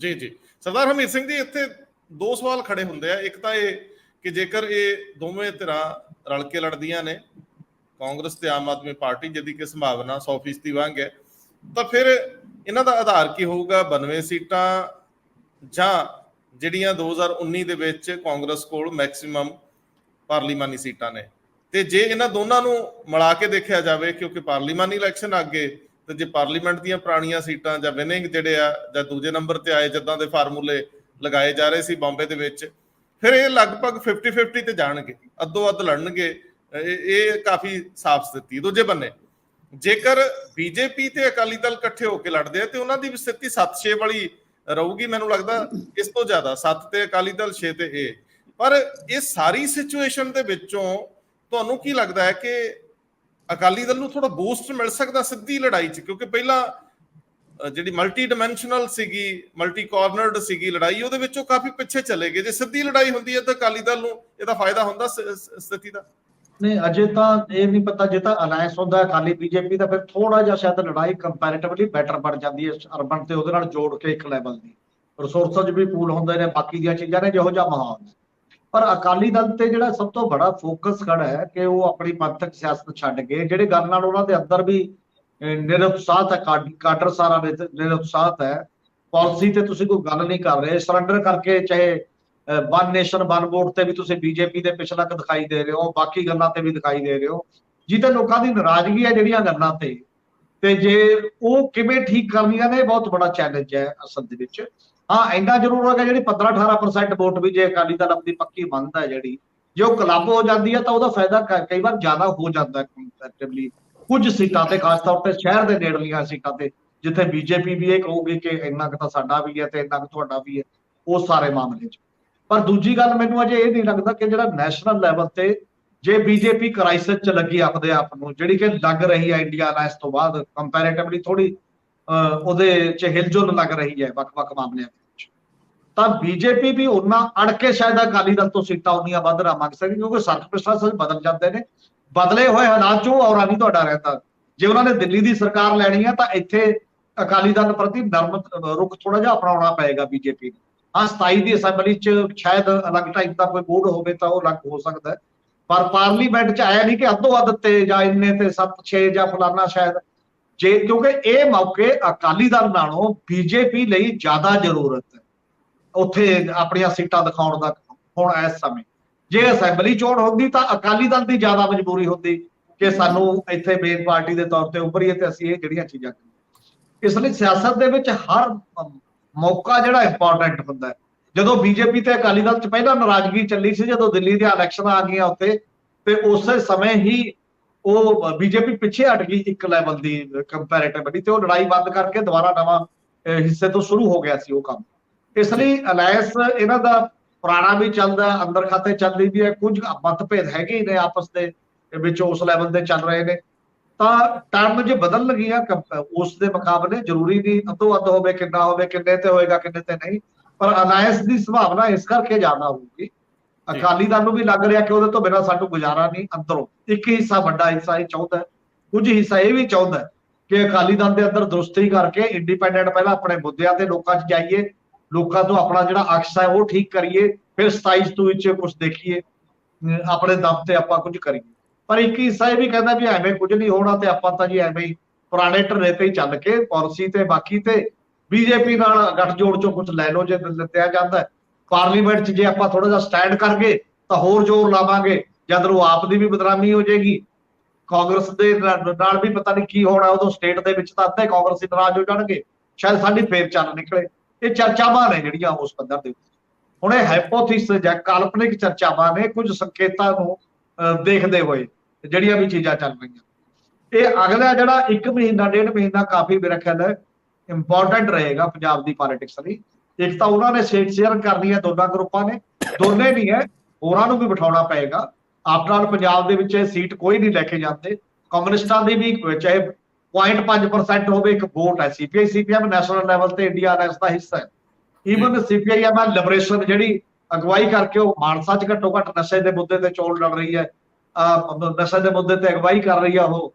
ਜੀ ਜੀ। ਸਰਦਾਰ ਹਰਮੀਤ ਸਿੰਘ ਜੀ, ਇੱਥੇ 2 ਸਵਾਲ ਖੜੇ ਹੁੰਦੇ ਆ। ਇੱਕ ਤਾਂ ਇਹ ਕਿ ਜੇਕਰ ਇਹ ਦੋਵੇਂ ਧਿਰਾਂ ਰਲ ਕੇ ਲੜਦੀਆਂ ਨੇ, ਕਾਂਗਰਸ ਤੇ ਆਮ ਆਦਮੀ ਪਾਰਟੀ, ਜਿਹਦੀ ਕਿ ਸੰਭਾਵਨਾ 100% ਵਾਂਗ ਹੈ, ਤਾਂ ਫਿਰ ਇਹਨਾਂ ਦਾ ਆਧਾਰ ਕੀ ਹੋਊਗਾ? 92 ਸੀਟਾਂ ਜਾਂ ਜਿਹੜੀਆਂ 2019 ਦੇ ਵਿੱਚ ਕਾਂਗਰਸ ਕੋਲ ਮੈਕਸਿਮਮ ਪਾਰਲੀਮਾਨੀ ਸੀਟਾਂ ਨੇ। ਤੇ ਜੇ ਇਹਨਾਂ ਦੋਨਾਂ ਨੂੰ ਮਿਲਾ ਕੇ ਦੇਖਿਆ ਜਾਵੇ, ਕਿਉਂਕਿ ਪਾਰਲੀਮਾਨੀ ਇਲੈਕਸ਼ਨ ਅੱਗੇ, ਤੇ ਜੇ ਪਾਰਲੀਮੈਂਟ ਦੀਆਂ ਪੁਰਾਣੀਆਂ ਸੀਟਾਂ ਜਾਂ ਵਿਨਿੰਗ ਜਿਹੜੇ ਆ ਜਾਂ ਦੂਜੇ ਨੰਬਰ ਤੇ ਆਏ, ਜਿੱਦਾਂ ਦੇ ਫਾਰਮੂਲੇ ਲਗਾਏ ਜਾ ਰਹੇ ਸੀ ਬੰਬੇ ਦੇ ਵਿੱਚ, ਫਿਰ ਇਹ ਲਗਭਗ 50-50 ਤੇ ਜਾਣਗੇ, ਅੱਧੋ ਅੱਧ ਲੜਨਗੇ। ਇਹ ਕਾਫੀ ਸਾਫ਼ ਸਥਿਤੀ। ਦੂਜੇ ਬੰਨੇ ਜੇਕਰ ਬੀਜੇਪੀ ਤੇ ਅਕਾਲੀ ਦਲ ਇਕੱਠੇ ਹੋ ਕੇ ਲੜਦੇ ਆ ਤੇ ਉਹਨਾਂ ਦੀ ਵੀ ਸਥਿਤੀ 7-6 ਵਾਲੀ ਰਹੂਗੀ, ਮੈਨੂੰ ਲੱਗਦਾ ਇਸ ਤੋਂ ਜ਼ਿਆਦਾ। 7 ਤੇ ਅਕਾਲੀ ਦਲ, 6 ਤੇ ਇਹ। ਪਰ ਇਹ ਸਾਰੀ ਸਿਚੁਏਸ਼ਨ ਦੇ ਵਿੱਚੋਂ ਤੁਹਾਨੂੰ ਕੀ ਲੱਗਦਾ ਹੈ ਕਿ ਅਕਾਲੀ ਦਲ ਨੂੰ ਥੋੜਾ ਬੂਸਟ ਮਿਲ ਸਕਦਾ ਸਿੱਧੀ ਲੜਾਈ 'ਚ? ਕਿਉਂਕਿ ਪਹਿਲਾਂ ਜਿਹੜੀ ਮਲਟੀ ਡਾਇਮੈਂਸ਼ਨਲ ਸੀਗੀ, ਮਲਟੀ ਕਾਰਨਰਡ ਸੀਗੀ ਲੜਾਈ, ਉਹਦੇ ਵਿੱਚੋਂ ਕਾਫੀ ਪਿੱਛੇ ਚਲੇ ਗਏ। ਜੇ ਸਿੱਧੀ ਲੜਾਈ ਹੁੰਦੀ ਹੈ ਤਾਂ ਅਕਾਲੀ ਦਲ ਨੂੰ ਇਹਦਾ ਫਾਇਦਾ ਹੁੰਦਾ ਸਥਿਤੀ ਦਾ? ਨਹੀਂ ਅਜੇ ਤਾਂ ਇਹ ਨਹੀਂ ਪਤਾ, ਜੇ ਤਾਂ ਅਲਾਇੰਸ ਹੁੰਦਾ ਅਕਾਲੀ ਬੀਜੇਪੀ ਦਾ, ਫਿਰ ਥੋੜਾ ਜਿਹਾ ਸ਼ਾਇਦ ਲੜਾਈ ਕੰਪੈਰੀਟਿਵਲੀ ਬੈਟਰ ਬਣ ਜਾਂਦੀ ਹੈ ਅਰਬਨ ਤੇ ਉਹਦੇ ਨਾਲ ਜੋੜ ਕੇ ਇੱਕ ਲੈਵਲ ਦੀ। ਰਿਸੋਰਸਸ ਵੀ ਪੂਲ ਹੁੰਦੇ ਨੇ, ਬਾਕੀ ਦੀਆਂ ਚੀਜ਼ਾਂ ਨੇ, ਜਿਹੋ ਜਿਹਾ ਮਾਹੌਲ ਹੈ। ਪਰ ਅਕਾਲੀ ਦਲ ਤੇ ਜਿਹੜਾ ਸਭ ਤੋਂ ਬੜਾ ਫੋਕਸ ਖੜਾ ਹੈ ਕਿ ਉਹ ਆਪਣੀ ਪੰਥਕ ਸਿਆਸਤ ਛੱਡ ਕੇ, ਜਿਹੜੇ ਗੱਲ ਨਾਲ ਉਹਨਾਂ ਦੇ ਅੰਦਰ ਵੀ ਨਿਰਉਤਸਾਹਤ ਹੈ, ਕਾਡਰ ਸਾਰਾ ਨਿਰਉਤਸਾਹਤ ਹੈ, ਪਾਲਿਸੀ ਤੇ ਤੁਸੀਂ ਕੋਈ ਗੱਲ ਨਹੀਂ ਕਰ ਰਹੇ, ਸਰੈਂਡਰ ਕਰਕੇ ਚਾਹੇ ਵਨ ਨੇਸ਼ਨ ਵਨ ਵੋਟ ਤੇ ਵੀ ਤੁਸੀਂ ਬੀਜੇਪੀ ਦੇ ਪਿਛਲਕ ਦਿਖਾਈ ਦੇ ਰਹੇ ਹੋ, ਬਾਕੀ ਗੱਲਾਂ ਤੇ ਵੀ ਦਿਖਾਈ ਦੇ ਰਹੇ ਹੋ, ਜਿਹਦੇ ਲੋਕਾਂ ਦੀ ਨਾਰਾਜ਼ਗੀ ਹੈ ਜਿਹੜੀਆਂ ਗੱਲਾਂ ਤੇ ਜੇ ਉਹ ਕਿਵੇਂ ਠੀਕ ਕਰਨੀਆਂ ਨੇ, ਬਹੁਤ ਬੜਾ ਚੈਲੰਜ ਹੈ ਅਸਲ ਦੇ ਵਿੱਚ। ਹਾਂ ਇੰਨਾ ਜ਼ਰੂਰ ਹੋਗਾ, ਜਿਹੜੀ 15-18% ਵੋਟ ਵੀ ਜੇ ਅਕਾਲੀ ਦਲ ਆਪਣੀ ਪੱਕੀ ਮੰਨਦਾ ਹੈ, ਜਿਹੜੀ ਜੇ ਉਹ ਕਲੱਬ ਹੋ ਜਾਂਦੀ ਹੈ ਤਾਂ ਉਹਦਾ ਫਾਇਦਾ ਕਈ ਵਾਰ ਜ਼ਿਆਦਾ ਹੋ ਜਾਂਦਾ ਹੈ ਕੰਪੈਰੀਟਿਵਲੀ ਕੁਝ ਸੀਟਾਂ ਤੇ, ਖਾਸ ਤੌਰ ਤੇ ਸ਼ਹਿਰ ਦੇ ਨੇੜਲੀਆਂ ਸੀਟਾਂ ਤੇ, ਜਿੱਥੇ ਬੀਜੇਪੀ ਵੀ ਇਹ ਕਹੂਗੀ ਕਿ ਇੰਨਾ ਕੁ ਤਾਂ ਸਾਡਾ ਵੀ ਹੈ ਤੇ ਇੰਨਾ ਕੁ ਤੁਹਾਡਾ ਵੀ ਹੈ, ਉਸ ਸਾਰੇ ਮਾਮਲੇ 'ਚ। ਪਰ ਦੂਜੀ ਗੱਲ ਮੈਨੂੰ ਅਜੇ ਇਹ ਨਹੀਂ ਲੱਗਦਾ ਕਿ ਜਿਹੜਾ ਨੈਸ਼ਨਲ ਲੈਵਲ ਤੇ ਜੇ ਬੀਜੇਪੀ ਕ੍ਰਾਈਸਿਸ 'ਚ ਲੱਗੀ ਆਪਦੇ ਆਪ ਨੂੰ, ਜਿਹੜੀ ਕਿ ਲੱਗ ਰਹੀ ਹੈ ਇੰਡੀਆ ਅਲਾਇੰਸ ਤੋਂ ਬਾਅਦ ਕੰਪੈਰੀਟਿਵਲੀ ਥੋੜੀ ਉਹਦੇ 'ਚ ਹਿਲਜੁਲ ਲੱਗ ਰਹੀ ਹੈ ਵੱਖ-ਵੱਖ ਮਾਮਲਿਆਂ ਵਿੱਚ, ਤਾਂ ਬੀਜੇਪੀ ਵੀ ਉਹਨਾਂ ਅੜ ਕੇ ਸ਼ਾਇਦ ਅਕਾਲੀ ਦਲ ਤੋਂ ਸੀਟਾਂ ਉਨੀਆਂ ਵੱਧ ਨਾ ਮੰਗ ਸਕੇ, ਕਿਉਂਕਿ ਸਰਕਮਸਟੈਂਸਸ ਬਦਲ ਜਾਂਦੇ ਨੇ, ਬਦਲੇ ਹੋਏ ਹਾਲਾਤ 'ਚ ਉਹ ਔਰਾ ਨਹੀਂ ਤੁਹਾਡਾ ਰਹਿੰਦਾ। ਜੇ ਉਹਨਾਂ ਨੇ ਦਿੱਲੀ ਦੀ ਸਰਕਾਰ ਲੈਣੀ ਹੈ ਤਾਂ ਇੱਥੇ ਅਕਾਲੀ ਦਲ ਪ੍ਰਤੀ ਨਰਮ ਰੁਖ ਥੋੜਾ ਜਿਹਾ ਅਪਣਾਉਣਾ ਪਏਗਾ ਬੀਜੇਪੀ ਨੂੰ। ਹਾਂ 27 ਦੀ ਅਸੈਂਬਲੀ 'ਚ ਸ਼ਾਇਦ ਅਲੱਗ ਟਾਈਪ ਦਾ ਕੋਈ ਬੋਰਡ ਹੋਵੇ ਤਾਂ ਉਹ ਅਲੱਗ ਹੋ ਸਕਦਾ ਹੈ, ਪਰ ਪਾਰਲੀਮੈਂਟ 'ਚ ਆਇਆ ਨਹੀਂ ਕਿ ਅੱਧੋ ਅੱਧ ਤੇ ਜਾਂ ਇੰਨੇ ਤੇ 7-6 ਜਾਂ ਫਲਾਨਾ ਸ਼ਾਇਦ, ਜੇ ਕਿਉਂਕਿ ਇਹ ਮੌਕੇ ਅਕਾਲੀ ਦਲ ਨਾਲੋਂ ਬੀਜੇਪੀ ਲਈ ਜ਼ਿਆਦਾ ਜ਼ਰੂਰਤ ਹੈ ਉੱਥੇ ਆਪਣੀਆਂ ਸੀਟਾਂ ਦਿਖਾਉਣ ਦਾ ਹੁਣ ਇਸ ਸਮੇਂ। ਜੇ ਅਸੈਂਬਲੀ ਚੋਣ ਹੁੰਦੀ ਤਾਂ ਅਕਾਲੀ ਦਲ ਦੀ ਜ਼ਿਆਦਾ ਮਜਬੂਰੀ ਹੁੰਦੀ ਕਿ ਸਾਨੂੰ ਇੱਥੇ ਮੇਨ ਪਾਰਟੀ ਦੇ ਤੌਰ ਤੇ ਉੱਭਰੀਏ ਤੇ ਅਸੀਂ ਇਹ ਜਿਹੜੀਆਂ ਚੀਜ਼ਾਂ ਕਰੀਏ। ਇਸ ਲਈ ਸਿਆਸਤ ਦੇ ਵਿੱਚ ਹਰ ਮੌਕਾ ਜਿਹੜਾ ਇੰਪੋਰਟੈਂਟ ਹੁੰਦਾ ਹੈ। ਜਦੋਂ ਬੀਜੇਪੀ ਤੇ ਅਕਾਲੀ ਦਲ 'ਚ ਪਹਿਲਾਂ ਨਾਰਾਜ਼ਗੀ ਚੱਲੀ ਸੀ, ਜਦੋਂ ਦਿੱਲੀ ਦੀਆਂ ਇਲੈਕਸ਼ਨਾਂ ਆ ਗਈਆਂ ਉੱਥੇ, ਤੇ ਉਸੇ ਸਮੇਂ ਹੀ ਉਹ ਬੀਜੇਪੀ ਪਿੱਛੇ ਹਟ ਗਈ ਇੱਕ ਲੈਵਲ ਦੀ ਕੰਪੈਰੀਟਿਵਲੀ, ਤੇ ਉਹ ਲੜਾਈ ਬੰਦ ਕਰਕੇ ਦੁਬਾਰਾ ਨਵਾਂ ਹਿੱਸੇ ਤੋਂ ਸ਼ੁਰੂ ਹੋ ਗਿਆ ਸੀ ਉਹ ਕੰਮ। ਇਸ ਲਈ ਅਲਾਇੰਸ ਇਹਨਾਂ ਦਾ ਪੁਰਾਣਾ ਵੀ ਚੱਲਦਾ, ਅੰਦਰ ਖਾਤੇ ਚੱਲਦੀ ਵੀ ਹੈ, ਕੁਝ ਮਤਭੇਦ ਹੈਗੇ ਨੇ ਆਪਸ ਦੇ ਵਿੱਚ ਉਸ ਲੈਵਲ ਦੇ ਚੱਲ ਰਹੇ ਨੇ, ਤਾਂ ਟਰਮ ਜੇ ਬਦਲ ਗਈਆਂ ਉਸ ਦੇ ਮੁਕਾਬਲੇ ਜ਼ਰੂਰੀ ਨਹੀਂ ਅੱਧੋ ਅੱਧ ਹੋਵੇ, ਕਿੰਨਾ ਹੋਵੇ, ਕਿੰਨੇ ਤੇ ਹੋਏਗਾ ਕਿੰਨੇ ਤੇ ਨਹੀਂ, ਪਰ ਅਲਾਇੰਸ ਦੀ ਸੰਭਾਵਨਾ ਇਸ ਕਰਕੇ ਜ਼ਿਆਦਾ ਹੋਊਗੀ। ਅਕਾਲੀ ਦਲ ਨੂੰ ਵੀ ਲੱਗ ਰਿਹਾ ਕਿ ਉਹਦੇ ਤੋਂ ਬਿਨਾਂ ਸਾਨੂੰ ਗੁਜ਼ਾਰਾ ਨਹੀਂ, ਅੰਦਰੋਂ ਇੱਕ ਹਿੱਸਾ, ਵੱਡਾ ਹਿੱਸਾ ਇਹ ਚਾਹੁੰਦਾ, ਕੁਝ ਹਿੱਸਾ ਇਹ ਵੀ ਚਾਹੁੰਦਾ ਕਿ ਅਕਾਲੀ ਦਲ ਦੇ ਅੰਦਰ ਦਰੁਸਤੀ ਕਰਕੇ ਇੰਡੀਪੈਂਡੈਂਟ ਪਹਿਲਾਂ ਆਪਣੇ ਮੁੱਦਿਆਂ ਤੇ ਲੋਕਾਂ 'ਚ ਜਾਈਏ, ਲੋਕਾਂ ਤੋਂ ਆਪਣਾ ਜਿਹੜਾ ਅਕਸ ਹੈ ਉਹ ਠੀਕ ਕਰੀਏ, ਫਿਰ 27 ਵਿੱਚ ਕੁਝ ਦੇਖੀਏ, ਆਪਣੇ ਦਮ ਤੇ ਆਪਾਂ ਕੁਝ ਕਰੀਏ। ਪਰ ਇੱਕ ਹਿੱਸਾ ਇਹ ਵੀ ਕਹਿੰਦਾ ਵੀ ਐਵੇਂ ਕੁਝ ਨਹੀਂ ਹੋਣਾ ਤੇ ਆਪਾਂ ਤਾਂ ਜੀ ਐਵੇਂ ਹੀ ਪੁਰਾਣੇ ਢਰੇ ਤੇ ਹੀ ਚੱਲ ਕੇ ਪਾਲਿਸੀ ਤੇ ਬਾਕੀ ਤੇ ਬੀਜੇਪੀ ਨਾਲ ਗੱਠਜੋੜ ਚੋਂ ਕੁਝ ਲੈ ਲਓ ਜੇ ਲਿੱਤਿਆ ਜਾਂਦਾ। ਪਾਰਲੀਮੈਂਟ 'ਚ ਜੇ ਆਪਾਂ ਥੋੜਾ ਜਿਹਾ ਸਟੈਂਡ ਕਰ ਗਏ ਤਾਂ ਹੋਰ ਜ਼ੋਰ ਲਾਵਾਂਗੇ, ਜਦ ਨੂੰ ਆਪ ਦੀ ਵੀ ਬਦਨਾਮੀ ਹੋ ਜਾਏਗੀ, ਕਾਂਗਰਸ ਦੇ ਨਾਲ ਵੀ ਪਤਾ ਨਹੀਂ ਕੀ ਹੋਣਾ, ਉਦੋਂ ਸਟੇਟ ਦੇ ਵਿੱਚ ਤਾਂ ਅੱਧੇ ਕਾਂਗਰਸੀ ਨਾਰਾਜ਼ ਹੋ ਜਾਣਗੇ, ਸ਼ਾਇਦ ਸਾਡੀ ਫੇਰ ਚੱਲ ਨਿਕਲੇ। ਇਹ ਚਰਚਾਵਾਂ ਨੇ ਜਿਹੜੀਆਂ ਉਸ ਪੱਧਰ ਦੇ ਉੱਤੇ, ਹੁਣ ਇਹ ਹਾਈਪੋਥੀਸਿਸ ਜਾਂ ਕਾਲਪਨਿਕ ਚਰਚਾਵਾਂ ਨੇ, ਕੁਝ ਸੰਕੇਤਾਂ ਨੂੰ ਦੇਖਦੇ ਹੋਏ ਜਿਹੜੀਆਂ ਵੀ ਚੀਜ਼ਾਂ ਚੱਲ ਰਹੀਆਂ। ਇਹ ਅਗਲਾ ਜਿਹੜਾ 1 ਮਹੀਨਾ 1.5 ਮਹੀਨਾ ਕਾਫੀ ਮੇਰਾ ਖਿਆਲ ਹੈ ਇੰਪੋਰਟੈਂਟ ਰਹੇਗਾ ਪੰਜਾਬ ਦੀ ਪੋਲਿਟਿਕਸ ਲਈ। ਇੱਕ ਤਾਂ ਉਹਨਾਂ ਨੇ ਸੀਟ ਸ਼ੇਅਰ ਕਰਨੀ ਹੈ ਦੋਨਾਂ ਗਰੁੱਪਾਂ ਨੇ, ਦੋਨੇ ਨਹੀਂ ਹੈ, ਹੋਰਾਂ ਨੂੰ ਵੀ ਬਿਠਾਉਣਾ ਪਏਗਾ। ਆਫਟਰ ਆਲ ਪੰਜਾਬ ਦੇ ਵਿੱਚ ਇਹ ਸੀਟ ਕੋਈ ਨਹੀਂ ਲੈ ਕੇ ਜਾਂਦੇ, ਕਮਿਊਨਿਸਟਾਂ ਦੀ ਵੀ ਚਾਹੇ 0.5% ਹੋਵੇ ਇੱਕ ਵੋਟ ਹੈ, CPIM ਨੈਸ਼ਨਲ ਲੈਵਲ ਤੇ ਇੰਡੀਆ ਅਲਾਇੰਸ ਦਾ ਹਿੱਸਾ ਹੈ। ਈਵਨ CPIM ਲਿਬਰੇਸ਼ਨ ਜਿਹੜੀ ਅਗਵਾਈ ਕਰਕੇ ਉਹ ਮਾਨਸਾ 'ਚ ਘੱਟੋ ਘੱਟ ਨਸ਼ੇ ਦੇ ਮੁੱਦੇ ਤੇ ਚੋਣ ਲੜ ਰਹੀ ਹੈ, ਨਸ਼ੇ ਦੇ ਮੁੱਦੇ ਤੇ ਅਗਵਾਈ ਕਰ ਰਹੀ ਆ ਉਹ,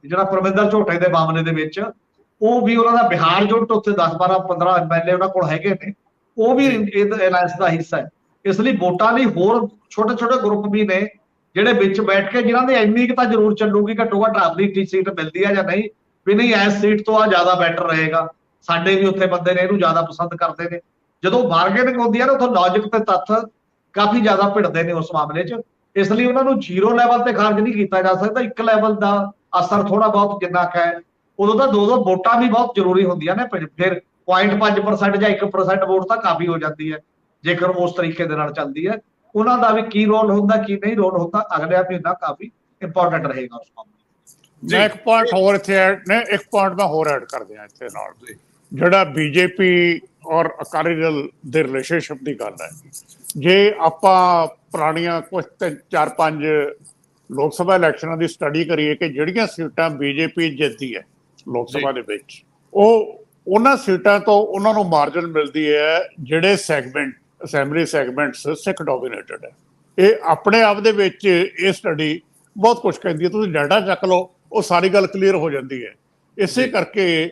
ਜਿਹੜਾ ਪਰਮਿੰਦਰ ਝੋਟੇ ਦੇ ਮਾਮਲੇ ਦੇ ਵਿੱਚ, ਉਹ ਵੀ ਉਹਨਾਂ ਦਾ ਬਿਹਾਰ ਜੁਟ ਉੱਥੇ 10-12-15 MLA ਉਹਨਾਂ ਕੋਲ ਹੈਗੇ ਨੇ, ਉਹ ਵੀ ਅਲਾਇੰਸ ਦਾ ਹਿੱਸਾ ਹੈ। ਇਸ ਲਈ ਵੋਟਾਂ ਲਈ ਹੋਰ ਛੋਟੇ ਛੋਟੇ ਗਰੁੱਪ ਵੀ ਨੇ ਜਿਹੜੇ ਵਿੱਚ ਬੈਠ ਕੇ, ਜਿਨ੍ਹਾਂ ਦੀ ਇੰਨੀ ਕੁ ਤਾਂ ਜ਼ਰੂਰ ਚੱਲੂਗੀ ਘੱਟੋ ਘੱਟ ਆਪਣੀ ਸੀਟ ਮਿਲਦੀ ਹੈ ਜਾਂ ਨਹੀਂ, ਵੀ ਨਹੀਂ ਇਸ ਸੀਟ ਤੋਂ ਆ ਜ਼ਿਆਦਾ ਬੈਟਰ ਰਹੇਗਾ, ਸਾਡੇ ਵੀ ਉੱਥੇ ਬੰਦੇ ਨੇ ਇਹਨੂੰ ਜ਼ਿਆਦਾ ਪਸੰਦ ਕਰਦੇ ਨੇ। ਜਦੋਂ ਬਾਰਗੇਨਿੰਗ ਹੁੰਦੀ ਹੈ ਨਾ, ਉੱਥੋਂ ਲੌਜਿਕ ਤੇ ਤੱਥ ਕਾਫੀ ਜ਼ਿਆਦਾ ਭਿੜਦੇ ਨੇ ਉਸ ਮਾਮਲੇ 'ਚ। ਇਸ ਲਈ ਉਹਨਾਂ ਨੂੰ 0 ਲੈਵਲ ਤੇ ਖਾਰਜ ਨਹੀਂ ਕੀਤਾ ਜਾ ਸਕਦਾ, ਇੱਕ ਲੈਵਲ ਦਾ ਅਸਰ ਥੋੜਾ ਬਹੁਤ ਜਿੰਨਾ ਕੁ ਹੈ, ਉਦੋਂ ਤਾਂ 2-2 ਵੋਟਾਂ ਵੀ ਬਹੁਤ ਜ਼ਰੂਰੀ ਹੁੰਦੀਆਂ ਨੇ, ਫਿਰ 0.5% ਜਾਂ 1% ਵੋਟ ਤਾਂ ਕਾਫੀ ਹੋ ਜਾਂਦੀ ਹੈ ਜੇਕਰ ਉਸ ਤਰੀਕੇ ਦੇ ਨਾਲ ਚੱਲਦੀ ਹੈ। ਉਹਨਾਂ ਦਾ ਵੀ ਕੀ ਰੋਲ ਹੁੰਦਾ ਕੀ ਨਹੀਂ ਰੋਲ ਹੁੰਦਾ, ਅਗਲੇ ਮਹੀਨਾ ਕਾਫੀ ਇੰਪੋਰਟੈਂਟ ਰਹੇਗਾ ਉਸ ਮਾਮਲੇ। ਮੈਂ ਇੱਕ ਪੁਆਇੰਟ ਹੋਰ ਇੱਥੇ ਇੱਕ ਪੁਆਇੰਟ ਮੈਂ ਹੋਰ ਐਡ ਕਰ ਦਿਆਂ ਇੱਥੇ ਨਾਲ, ਜਿਹੜਾ ਬੀਜੇਪੀ ਔਰ ਅਕਾਲੀ ਦਲ ਦੇ ਰਿਲੇਸ਼ਨਸ਼ਿਪ ਦੀ ਗੱਲ ਹੈ। ਜੇ ਆਪਾਂ ਪੁਰਾਣੀਆਂ ਕੁਝ 4-5 ਲੋਕ ਸਭਾ ਇਲੈਕਸ਼ਨਾਂ ਦੀ ਸਟੱਡੀ ਕਰੀਏ ਕਿ ਜਿਹੜੀਆਂ ਸੀਟਾਂ ਬੀਜੇਪੀ ਜਿੱਤਦੀ ਹੈ ਲੋਕ ਸਭਾ ਦੇ ਵਿੱਚ, ਉਹ ਉਹਨਾਂ ਸੀਟਾਂ ਤੋਂ ਉਹਨਾਂ ਨੂੰ ਮਾਰਜਨ ਮਿਲਦੀ ਹੈ ਜਿਹੜੇ ਸੈਗਮੈਂਟ ਅਸੈਂਬਲੀ ਸੈਗਮੈਂਟਸ ਸਿੱਖ ਡੋਮੀਨੇਟਡ ਹੈ। ਇਹ ਆਪਣੇ ਆਪ ਦੇ ਵਿੱਚ ਇਹ ਸਟੱਡੀ ਬਹੁਤ ਕੁਝ ਕਹਿੰਦੀ ਹੈ। ਤੁਸੀਂ ਡਾਟਾ ਚੱਕ ਲਓ, ਉਹ ਸਾਰੀ ਗੱਲ ਕਲੀਅਰ ਹੋ ਜਾਂਦੀ ਹੈ। ਇਸੇ ਕਰਕੇ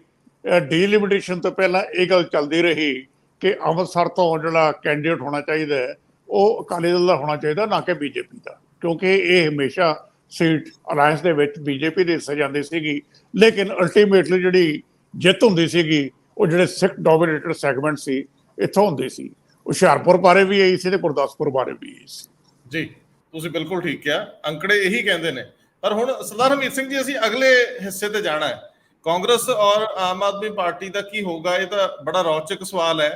ਡੀਲਿਮਿਟੇਸ਼ਨ ਤੋਂ ਪਹਿਲਾਂ ਇਹ ਗੱਲ ਚੱਲਦੀ ਰਹੀ ਕਿ ਅੰਮ੍ਰਿਤਸਰ ਤੋਂ ਜਿਹੜਾ ਕੈਂਡੀਡੇਟ ਹੋਣਾ ਚਾਹੀਦਾ ਹੈ ਉਹ ਅਕਾਲੀ ਦਲ ਦਾ ਹੋਣਾ ਚਾਹੀਦਾ, ਨਾ ਕਿ ਬੀਜੇਪੀ ਦਾ, ਕਿਉਂਕਿ ਇਹ ਹਮੇਸ਼ਾ ਸੀਟ ਅਲਾਇੰਸ ਦੇ ਵਿੱਚ ਬੀਜੇਪੀ ਦੇ ਹਿੱਸੇ ਜਾਂਦੀ ਸੀਗੀ। ਲੇਕਿਨ ਅਲਟੀਮੇਟਲੀ ਜਿਹੜੀ ਜਿੱਤ ਹੁੰਦੀ ਸੀਗੀ ਉਹ ਜਿਹੜੇ ਸਿੱਖ ਡੋਮੀਨੇਟਡ ਸੈਗਮੈਂਟ ਸੀ ਇੱਥੋਂ ਹੁੰਦੀ ਸੀ। ਹੁਸ਼ਿਆਰਪੁਰ ਬਾਰੇ ਵੀ ਇਹੀ ਸੀ ਤੇ ਗੁਰਦਾਸਪੁਰ ਬਾਰੇ ਵੀ ਇਹੀ ਸੀ। ਜੀ, ਤੁਸੀਂ ਬਿਲਕੁਲ ਠੀਕ ਕਿਹਾ, ਅੰਕੜੇ ਇਹੀ ਕਹਿੰਦੇ ਨੇ। ਪਰ ਹੁਣ ਸਰਦਾਰ ਹਰਮੀਤ ਸਿੰਘ ਜੀ, ਅਸੀਂ ਅਗਲੇ ਹਿੱਸੇ ਤੇ ਜਾਣਾ ਹੈ। ਕਾਂਗਰਸ ਔਰ ਆਮ ਆਦਮੀ ਪਾਰਟੀ ਦਾ ਕੀ ਹੋਊਗਾ, ਇਹ ਤਾਂ ਬੜਾ ਰੌਚਕ ਸਵਾਲ ਹੈ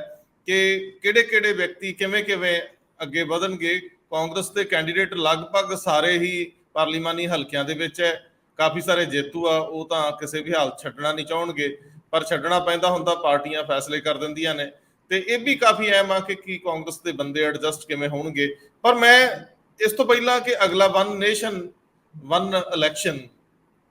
ਕਿ ਕਿਹੜੇ ਵਿਅਕਤੀ ਕਿਵੇਂ ਅੱਗੇ ਵਧਣਗੇ। ਕਾਂਗਰਸ ਦੇ ਕੈਂਡੀਡੇਟ ਲਗਭਗ ਸਾਰੇ ਹੀ ਪਾਰਲੀਮਾਨੀ ਹਲਕਿਆਂ ਦੇ ਵਿੱਚ ਹੈ। ਕਾਫੀ ਸਾਰੇ ਜੇਤੂ ਆ, ਉਹ ਤਾਂ ਕਿਸੇ ਵੀ ਹਾਲਤ ਛੱਡਣਾ ਨਹੀਂ ਚਾਹਣਗੇ, ਪਰ ਛੱਡਣਾ ਪੈਂਦਾ ਹੁੰਦਾ, ਪਾਰਟੀਆਂ ਫੈਸਲੇ ਕਰ ਦਿੰਦੀਆਂ ਨੇ। ਤੇ ਇਹ ਵੀ ਕਾਫੀ ਅਹਿਮ ਆ ਕਿ ਕੀ ਕਾਂਗਰਸ ਦੇ ਬੰਦੇ ਐਡਜਸਟ ਕਿਵੇਂ ਹੋਣਗੇ। ਪਰ ਮੈਂ ਇਸ ਤੋਂ ਪਹਿਲਾਂ ਕਿ ਅਗਲਾ ਵਨ ਨੇਸ਼ਨ ਵਨ ਇਲੈਕਸ਼ਨ,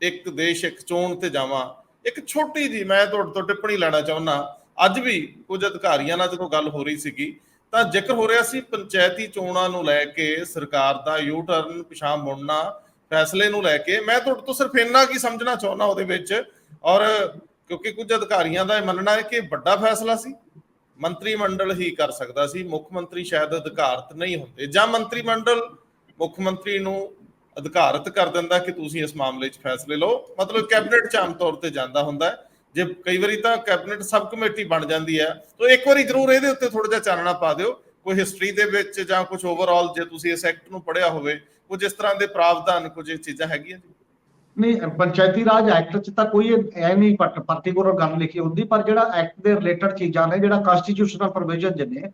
ਇੱਕ ਦੇਸ਼ ਇੱਕ ਚੋਣ ਤੇ ਜਾਵਾਂ, ਇੱਕ ਛੋਟੀ ਜੀ ਮੈਂ ਤੁਹਾਡੇ ਤੋਂ ਟਿੱਪਣੀ ਲੈਣਾ ਚਾਹੁੰਦਾ। ਅੱਜ ਵੀ ਕੁਝ ਅਧਿਕਾਰੀਆਂ ਨਾਲ ਜਦੋਂ ਗੱਲ ਹੋ ਰਹੀ ਸੀਗੀ ਤਾਂ ਜ਼ਿਕਰ ਹੋ ਰਿਹਾ ਸੀ ਪੰਚਾਇਤੀ ਚੋਣਾਂ ਨੂੰ ਲੈ ਕੇ ਸਰਕਾਰ ਦਾ ਯੂ ਟਰਨ, ਪਿਛਾਂਹ ਮੁੜਨਾ, ਫੈਸਲੇ ਨੂੰ ਲੈ ਕੇ। ਮੈਂ ਤੁਹਾਡੇ ਤੋਂ ਸਿਰਫ ਇੰਨਾ ਕੀ ਸਮਝਣਾ ਚਾਹੁੰਦਾ ਉਹਦੇ ਵਿੱਚ, ਔਰ ਕਿਉਂਕਿ ਕੁਝ ਅਧਿਕਾਰੀਆਂ ਦਾ ਇਹ ਮੰਨਣਾ ਹੈ ਕਿ ਵੱਡਾ ਫੈਸਲਾ ਸੀ, ਮੰਤਰੀ ਮੰਡਲ ਹੀ ਕਰ ਸਕਦਾ ਸੀ, ਮੁੱਖ ਮੰਤਰੀ ਸ਼ਾਇਦ ਅਧਿਕਾਰਤ ਨਹੀਂ ਹੁੰਦੇ, ਜਾਂ ਮੰਤਰੀ ਮੰਡਲ ਮੁੱਖ ਮੰਤਰੀ ਨੂੰ ਅਧਿਕਾਰਤ ਕਰ ਦਿੰਦਾ ਕਿ ਤੁਸੀਂ ਇਸ ਮਾਮਲੇ 'ਚ ਫੈਸਲੇ ਲਓ। ਮਤਲਬ ਕੈਬਨਿਟ 'ਚ ਆਮ ਤੌਰ ਤੇ ਜਾਂਦਾ ਹੁੰਦਾ, ਜੇ ਕਈ ਵਾਰੀ ਤਾਂ ਕੈਬਨਿਟ ਸਬ ਕਮੇਟੀ ਬਣ ਜਾਂਦੀ ਹੈ। ਤਾਂ ਇੱਕ ਵਾਰੀ ਜ਼ਰੂਰ ਇਹਦੇ ਉੱਤੇ ਥੋੜਾ ਜਿਹਾ ਚਾਨਣਾ ਪਾ ਦਿਓ, ਕੋਈ ਹਿਸਟਰੀ ਦੇ ਵਿੱਚ ਜਾਂ ਕੁਝ ਓਵਰਆਲ, ਜੇ ਤੁਸੀਂ ਇਸ ਐਕਟ ਨੂੰ ਪੜ੍ਹਿਆ ਹੋਵੇ, ਕੁਝ ਇਸ ਤਰ੍ਹਾਂ ਦੇ ਪ੍ਰਾਵਧਾਨ, ਕੁਝ ਚੀਜ਼ਾਂ ਹੈਗੀਆਂ ਜੀ? ਨਹੀਂ, ਪੰਚਾਇਤੀ ਰਾਜ ਐਕਟ 'ਚ ਤਾਂ ਕੋਈ ਐ ਨਹੀਂ ਪਾਰਟੀਕੂਲਰ ਗੱਲ ਲਿਖੀ ਹੁੰਦੀ, ਪਰ ਜਿਹੜਾ ਐਕਟ ਦੇ ਰਿਲੇਟਡ ਚੀਜ਼ਾਂ ਨੇ, ਜਿਹੜਾ ਕਨਸਟੀਟਿਊਸ਼ਨਲ ਪ੍ਰੋਵੀਜ਼ਨ ਨੇ,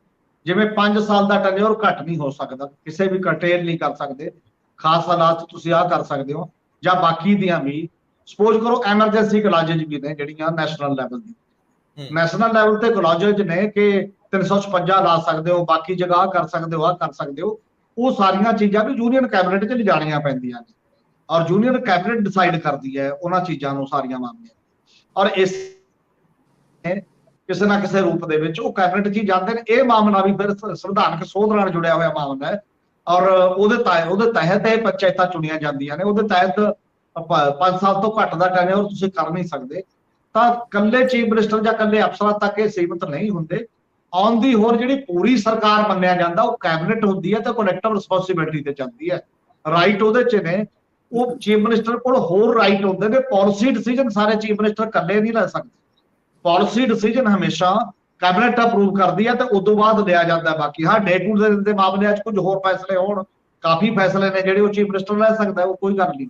ਜਿਵੇਂ 5 ਸਾਲ ਦਾ ਟੈਨਿਓਰ ਘੱਟ ਨਹੀਂ ਹੋ ਸਕਦਾ, ਕਿਸੇ ਵੀ ਕਰਟੇਲ ਨਹੀਂ ਕਰ ਸਕਦੇ, ਖਾਸ ਹਾਲਾਤ 'ਚ ਤੁਸੀਂ ਆਹ ਕਰ ਸਕਦੇ ਹੋ, ਜਾਂ ਬਾਕੀ ਦੀਆਂ ਵੀ ਸਪੋਜ਼ ਕਰੋ ਐਮਰਜੈਂਸੀ ਕਲਾਜ਼ਜ਼ ਵੀ ਨੇ ਜਿਹੜੀਆਂ ਨੈਸ਼ਨਲ ਲੈਵਲ ਦੀ, ਨੈਸ਼ਨਲ ਲੈਵਲ ਤੇ ਕਲਾਜ਼ਜ਼ ਨੇ ਕਿ 356 ਲਾ ਸਕਦੇ ਹੋ, ਬਾਕੀ ਜਗ੍ਹਾ ਕਰ ਸਕਦੇ ਹੋ, ਆਹ ਕਰ ਸਕਦੇ ਹੋ। ਉਹ ਸਾਰੀਆਂ ਚੀਜ਼ਾਂ ਵੀ ਯੂਨੀਅਨ ਕੈਬਨਿਟ 'ਚ ਲਿਜਾਣੀਆਂ ਪੈਂਦੀਆਂ ਨੇ, ਔਰ ਯੂਨੀਅਨ ਕੈਬਨਿਟ ਡਿਸਾਈਡ ਕਰਦੀ ਹੈ ਉਹਨਾਂ ਚੀਜ਼ਾਂ ਨੂੰ, ਸਾਰੀਆਂ ਮਾਮਲੇ। ਔਰ ਇਸ ਕਿਸੇ ਨਾ ਕਿਸੇ ਰੂਪ ਦੇ ਵਿੱਚ ਉਹ ਕੈਬਨਿਟ 'ਚ ਹੀ ਜਾਂਦੇ ਨੇ। ਇਹ ਮਾਮਲਾ ਵੀ ਫਿਰ ਸੰਵਿਧਾਨਕ ਸੋਧ ਨਾਲ ਜੁੜਿਆ ਹੋਇਆ ਮਾਮਲਾ ਹੈ, ਔਰ ਉਹਦੇ ਤਹਿਤ ਇਹ ਪੰਚਾਇਤਾਂ ਚੁਣੀਆਂ ਜਾਂਦੀਆਂ ਨੇ। ਉਹਦੇ ਤਹਿਤ 5 ਸਾਲ ਤੋਂ ਘੱਟ ਦਾ ਟੈਨਿਓਰ ਤੁਸੀਂ ਕਰ ਨਹੀਂ ਸਕਦੇ। ਤਾਂ ਇਕੱਲੇ ਚੀਫ ਮਿਨਿਸਟਰ ਜਾਂ ਇਕੱਲੇ ਅਫਸਰਾਂ ਤੱਕ ਇਹ ਸੀਮਿਤ ਨਹੀਂ ਹੁੰਦੇ। ਔਨ ਦੀ ਹੋਰ ਜਿਹੜੀ ਪੂਰੀ ਸਰਕਾਰ ਮੰਨਿਆ ਜਾਂਦਾ ਉਹ ਕੈਬਨਿਟ ਹੁੰਦੀ ਹੈ ਤੇ ਕਲੈਕਟਿਵ ਰਿਸਪੌਂਸਿਬਿਲਿਟੀ ਤੇ ਚੱਲਦੀ ਹੈ। ਰਾਈਟ ਉਹਦੇ 'ਚ ਨੇ, ਉਹ ਚੀਫ ਮਿਨਿਸਟਰ ਕੋਲ ਹੋਰ ਰਾਈਟ ਹੁੰਦੇ ਨੇ। ਪਾਲਿਸੀ ਡਿਸੀਜਨ ਸਾਰੇ ਚੀਫ ਮਿਨਿਸਟਰ ਇਕੱਲੇ ਨਹੀਂ ਲੈ ਸਕਦੇ, ਪਾਲਿਸੀ ਡਿਸੀਜਨ ਹਮੇਸ਼ਾ ਕੈਬਨਿਟ ਅਪਰੂਵ ਕਰਦੀ ਹੈ ਤੇ ਉਦੋਂ ਬਾਅਦ ਲਿਆ ਜਾਂਦਾ। ਬਾਕੀ ਹਾਂ, ਡੇ ਟੂ ਡੇ ਦੇ ਮਾਮਲਿਆਂ 'ਚ ਕੁਝ ਹੋਰ ਫੈਸਲੇ ਹੋਣ, ਕਾਫੀ ਫੈਸਲੇ ਨੇ ਜਿਹੜੇ ਉਹ ਚੀਫ ਮਿਨਿਸਟਰ ਲੈ ਸਕਦਾ, ਉਹ ਕੋਈ ਗੱਲ ਨਹੀਂ।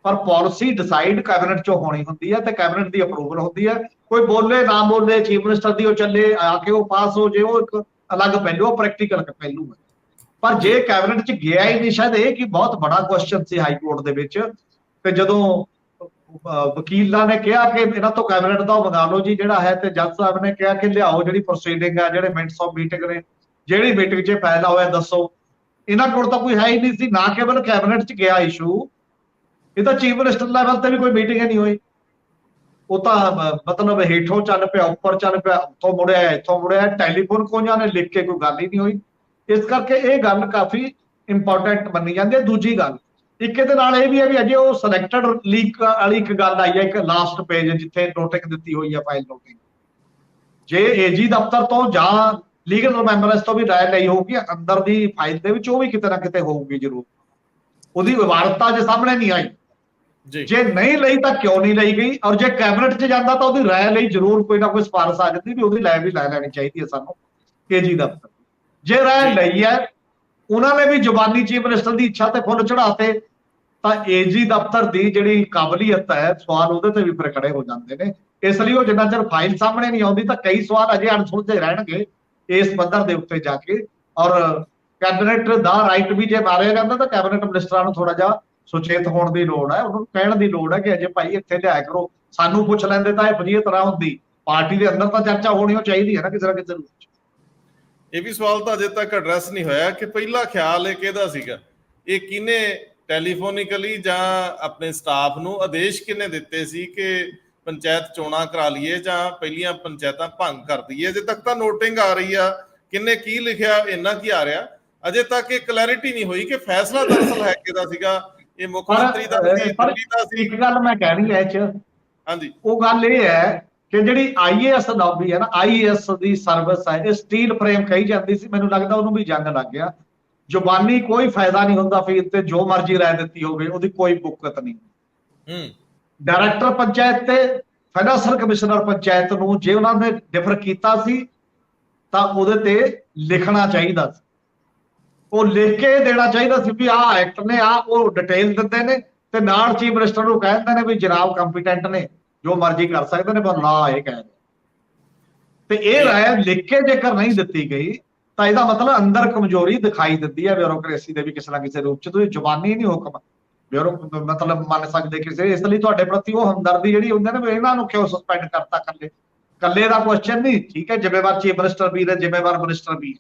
ਪਰ ਪਾਲਿਸੀ ਡਿਸਾਈਡ ਕੈਬਨਿਟ 'ਚੋਂ ਹੋਣੀ ਹੁੰਦੀ ਹੈ ਤੇ ਕੈਬਨਿਟ ਦੀ ਅਪਰੂਵਲ ਹੁੰਦੀ ਹੈ। ਕੋਈ ਬੋਲੇ ਨਾ ਬੋਲੇ, ਚੀਫ ਮਿਨਿਸਟਰ ਦੀ ਉਹ ਚੱਲੇ ਆ ਕੇ ਉਹ ਪਾਸ ਹੋ ਜੇ, ਉਹ ਇੱਕ ਅਲੱਗ ਪਹਿਲੂ, ਉਹ ਪ੍ਰੈਕਟੀਕਲ ਪਹਿਲੂ ਹੈ। ਪਰ ਜੇ ਕੈਬਨਿਟ 'ਚ ਗਿਆ ਹੀ ਨਹੀਂ, ਸ਼ਾਇਦ ਇਹ ਕਿ ਬਹੁਤ ਬੜਾ ਕੁਐਸਚਨ ਸੀ ਹਾਈ ਕੋਰਟ ਦੇ ਵਿੱਚ ਕਿ ਜਦੋਂ ਵਕੀਲਾਂ ਨੇ ਕਿਹਾ ਕਿ ਇਹਨਾਂ ਤੋਂ ਕੈਬਨਿਟ ਦਾ ਮੰਗਾ ਲਓ ਜੀ ਜਿਹੜਾ ਹੈ, ਤੇ ਜੱਜ ਸਾਹਿਬ ਨੇ ਕਿਹਾ ਕਿ ਲਿਆਓ ਜਿਹੜੀ ਪ੍ਰੋਸੀਡਿੰਗ ਹੈ, ਜਿਹੜੇ ਮਿੰਟਸ ਆਫ ਮੀਟਿੰਗ ਨੇ, ਜਿਹੜੀ ਮੀਟਿੰਗ 'ਚ ਫੈਸਲਾ ਹੋਇਆ ਦੱਸੋ। ਇਹਨਾਂ ਕੋਲ ਤਾਂ ਕੋਈ ਹੈ ਹੀ ਨਹੀਂ ਸੀ, ਨਾ ਕੇਵਲ ਕੈਬਨਿਟ 'ਚ ਗਿਆ ਇਸ਼ੂ, ਇਹ ਤਾਂ ਚੀਫ ਮਿਨਿਸਟਰ ਲੈਵਲ ਤੇ ਵੀ ਕੋਈ ਮੀਟਿੰਗ ਹੀ ਨਹੀਂ ਹੋਈ। ਉਹ ਤਾਂ ਮਤਲਬ ਹੇਠੋਂ ਚੱਲ ਪਿਆ, ਉੱਪਰ ਚੱਲ ਪਿਆ, ਉੱਥੋਂ ਮੁੜਿਆ, ਇੱਥੋਂ ਮੁੜਿਆ, ਟੈਲੀਫੋਨ ਕੋਈਆਂ ਨੇ ਲਿਖ ਕੇ ਕੋਈ ਗੱਲ ਹੀ ਨਹੀਂ ਹੋਈ। ਇਸ ਕਰਕੇ ਇਹ ਗੱਲ ਕਾਫੀ ਇੰਪੋਰਟੈਂਟ ਮੰਨੀ ਜਾਂਦੀ ਹੈ। ਦੂਜੀ ਗੱਲ ਇੱਕ ਇਹਦੇ ਨਾਲ ਇਹ ਵੀ ਹੈ ਵੀ ਅਜੇ ਉਹ ਸਿਲੈਕਟਡ ਲੀਕ ਵਾਲੀ ਇੱਕ ਗੱਲ ਆਈ ਹੈ, ਇੱਕ ਲਾਸਟ ਪੇਜ ਜਿੱਥੇ ਨੋਟਿਕ ਦਿੱਤੀ ਹੋਈ ਹੈ, ਫਾਈਲ ਨੋਟਿਕ। ਜੇ ਏਜੀ ਦਫ਼ਤਰ ਤੋਂ ਜਾਂ ਲੀਗਲ ਰਿਮੈਂਬਰੈਂਸ ਤੋਂ ਵੀ ਰਾਏ ਲਈ ਹੋਊਗੀ ਅੰਦਰ ਦੀ ਫਾਈਲ ਦੇ ਵਿੱਚ, ਉਹ ਵੀ ਕਿਤੇ ਨਾ ਕਿਤੇ ਹੋਊਗੀ ਜ਼ਰੂਰ। ਉਹਦੀ ਵਿਵਾਦਤਾ ਜੇ ਸਾਹਮਣੇ ਨਹੀਂ ਆਈ, ਜੇ ਨਹੀਂ ਲਈ ਤਾਂ ਕਿਉਂ ਨਹੀਂ ਲਈ ਗਈ, ਔਰ ਜੇ ਕੈਬਨਿਟ 'ਚ ਜਾਂਦਾ ਤਾਂ ਉਹਦੀ ਰਾਏ ਲਈ ਜ਼ਰੂਰ ਕੋਈ ਨਾ ਕੋਈ ਸਿਫਾਰਿਸ਼ ਆ ਜਾਂਦੀ ਵੀ ਉਹਦੀ ਲੈ ਲੈਣੀ ਚਾਹੀਦੀ ਹੈ ਸਾਨੂੰ ਏਜੀ ਦਫ਼ਤਰ। ਜੇ ਰਾਏ ਲਈ ਹੈ, ਉਹਨਾਂ ਨੇ ਵੀ ਜ਼ੁਬਾਨੀ ਚੀਫ ਮਿਨਿਸਟਰ ਦੀ ਇੱਛਾ ਤੇ ਫੁੱਲ ਚੜਾਤੇ, ਤਾਂ ਏਜੀ ਦਫ਼ਤਰ ਦੀ ਜਿਹੜੀ ਕਾਬਲੀਅਤ ਹੈ, ਸਵਾਲ ਉਹਦੇ ਤੇ ਵੀ ਫਿਰ ਖੜੇ ਹੋ ਜਾਂਦੇ ਨੇ। ਇਸ ਲਈ ਉਹ ਜਿੰਨਾ ਚਿਰ ਫਾਈਲ ਸਾਹਮਣੇ ਨਹੀਂ ਆਉਂਦੀ ਤਾਂ ਕਈ ਸਵਾਲ ਅਜੇ ਅਣਸੁਲਝੇ ਰਹਿਣਗੇ ਇਸ ਪੱਧਰ ਦੇ ਉੱਤੇ ਜਾ ਕੇ। ਔਰ ਕੈਬਨਿਟ ਦਾ ਰਾਈਟ ਵੀ ਜੇ ਮਾਰਿਆ ਜਾਂਦਾ ਤਾਂ ਕੈਬਨਿਟ ਮਿਨਿਸਟਰਾਂ ਨੂੰ ਥੋੜਾ ਜਿਹਾ ਸੁਚੇਤ ਹੋਣ ਦੀ ਲੋੜ ਹੈ, ਉਹਨੂੰ ਕਹਿਣ ਦੀ ਲੋੜ ਹੈ ਕਿ ਅਜੇ ਭਾਈ ਇੱਥੇ ਲਿਆਇਆ ਕਰੋ, ਸਾਨੂੰ ਪੁੱਛ ਲੈਂਦੇ ਤਾਂ ਇਹ ਵਧੀਆ ਤਰ੍ਹਾਂ ਹੁੰਦੀ। ਪਾਰਟੀ ਦੇ ਅੰਦਰ ਤਾਂ ਚਰਚਾ ਹੋਣੀ ਚਾਹੀਦੀ ਹੈ ਨਾ ਕਿਸੇ ਨਾ ਕਿਸੇ ਰੂਪ 'ਚ। ਇਹ ਵੀ ਸਵਾਲ ਤਾਂ ਅਜੇ ਤੱਕ ਐਡਰੈਸ ਨਹੀਂ ਹੋਇਆ ਕਿ ਪਹਿਲਾ ਖਿਆਲ ਇਹ ਕਿਹਦਾ ਸੀਗਾ, ਇਹ ਕਿਹਨੇ ਟੈਲੀਫੋਨਿਕਲੀ ਜਾਂ ਆਪਣੇ ਸਟਾਫ ਨੂੰ ਆਦੇਸ਼ ਕਿਹਨੇ ਦਿੱਤੇ ਸੀ ਕਿ ਪੰਚਾਇਤ ਚੋਣਾਂ ਕਰਾ ਲਈਏ ਜਾਂ ਪਹਿਲੀਆਂ ਪੰਚਾਇਤਾਂ ਭੰਗ ਕਰ ਦਈਏ। ਅਜੇ ਤੱਕ ਤਾਂ ਨੋਟਿੰਗ ਆ ਰਹੀ ਆ, ਕਿਹਨੇ ਕੀ ਲਿਖਿਆ ਇੰਨਾ ਕੀ ਆ ਰਿਹਾ, ਅਜੇ ਤੱਕ ਇਹ ਕਲੈਰਿਟੀ ਨਹੀਂ ਹੋਈ ਕਿ ਫੈਸਲਾ ਦਰਅਸਲ ਹੈ ਕਿਹਦਾ ਸੀਗਾ, ਇਹ ਮੁੱਖ ਮੰਤਰੀ ਦਾ ਸੀ, ਦਿੱਲੀ ਦਾ ਸੀ। ਇੱਕ ਗੱਲ ਮੈਂ ਕਹਿਣੀ ਹੈ ਇਹ 'ਚ, ਹਾਂਜੀ, ਉਹ ਗੱਲ ਇਹ ਹੈ ਕਿ ਜਿਹੜੀ IAS ਲੌਬੀ ਹੈ ਨਾ, IAS ਦੀ ਸਰਵਿਸ ਹੈ, ਇਹ ਸਟੀਲ ਫਰੇਮ ਕਹੀ ਜਾਂਦੀ ਸੀ। ਮੈਨੂੰ ਲੱਗਦਾ ਉਹਨੂੰ ਵੀ ਜੰਗ ਲੱਗ ਗਿਆ। ਜ਼ੁਬਾਨੀ ਕੋਈ ਫਾਇਦਾ ਨਹੀਂ ਹੁੰਦਾ ਫੀਸ ਤੇ, ਜੋ ਮਰਜ਼ੀ ਰਾਏ ਦਿੱਤੀ ਹੋਵੇ ਉਹਦੀ ਕੋਈ ਬੁੱਕਤ ਨਹੀਂ। ਡਾਇਰੈਕਟਰ ਪੰਚਾਇਤ ਤੇ ਫਾਈਨੈਂਸ਼ੀਅਲ ਕਮਿਸ਼ਨਰ ਪੰਚਾਇਤ ਨੂੰ ਜੇ ਉਹਨਾਂ ਨੇ ਡਿਫਰ ਕੀਤਾ ਸੀ ਤਾਂ ਉਹਦੇ ਤੇ ਲਿਖਣਾ ਚਾਹੀਦਾ ਸੀ, ਉਹ ਲਿਖ ਕੇ ਦੇਣਾ ਚਾਹੀਦਾ ਸੀ ਵੀ ਆਹ ਐਕਟ ਨੇ, ਆਹ ਉਹ ਡਿਟੇਲ ਦਿੰਦੇ ਨੇ ਤੇ ਨਾਲ ਚੀਫ ਮਿਨਿਸਟਰ ਨੂੰ ਕਹਿ ਦਿੰਦੇ ਨੇ ਵੀ ਜਨਾਬ ਕੰਪੀਟੈਂਟ ਨੇ, ਜੋ ਮਰਜ਼ੀ ਕਰ ਸਕਦੇ ਨੇ, ਪਰ ਲਾ ਇਹ ਕਹਿ ਤੇ ਇਹ ਰਾਏ ਲਿਖ ਕੇ ਜੇਕਰ ਨਹੀਂ ਦਿੱਤੀ ਗਈ ਤਾਂ ਇਹਦਾ ਮਤਲਬ ਅੰਦਰ ਕਮਜ਼ੋਰੀ ਦਿਖਾਈ ਦਿੰਦੀ ਹੈ ਬਿਊਰੋਕ੍ਰੇਸੀ ਦੇ ਵੀ ਕਿਸੇ ਨਾ ਕਿਸੇ ਰੂਪ 'ਚ। ਤੁਸੀਂ ਜ਼ੁਬਾਨੀ ਨਹੀਂ ਹੁਕਮ ਮਤਲਬ ਮੰਨ ਸਕਦੇ ਕਿਸੇ, ਇਸ ਲਈ ਤੁਹਾਡੇ ਪ੍ਰਤੀ ਉਹ ਹਮਦਰਦੀ ਜਿਹੜੀ ਹੁੰਦੀ ਨੇ ਵੀ ਇਹਨਾਂ ਨੂੰ ਕਿਉਂ ਸਸਪੈਂਡ ਕਰਤਾ ਕੱਲੇ ਦਾ ਕੁਐਸਚਨ ਨਹੀਂ। ਠੀਕ ਹੈ, ਜ਼ਿੰਮੇਵਾਰ ਚੀਫ ਮਿਨਿਸਟਰ ਵੀ ਨੇ, ਜ਼ਿੰਮੇਵਾਰ ਮਿਨਿਸਟਰ ਵੀ,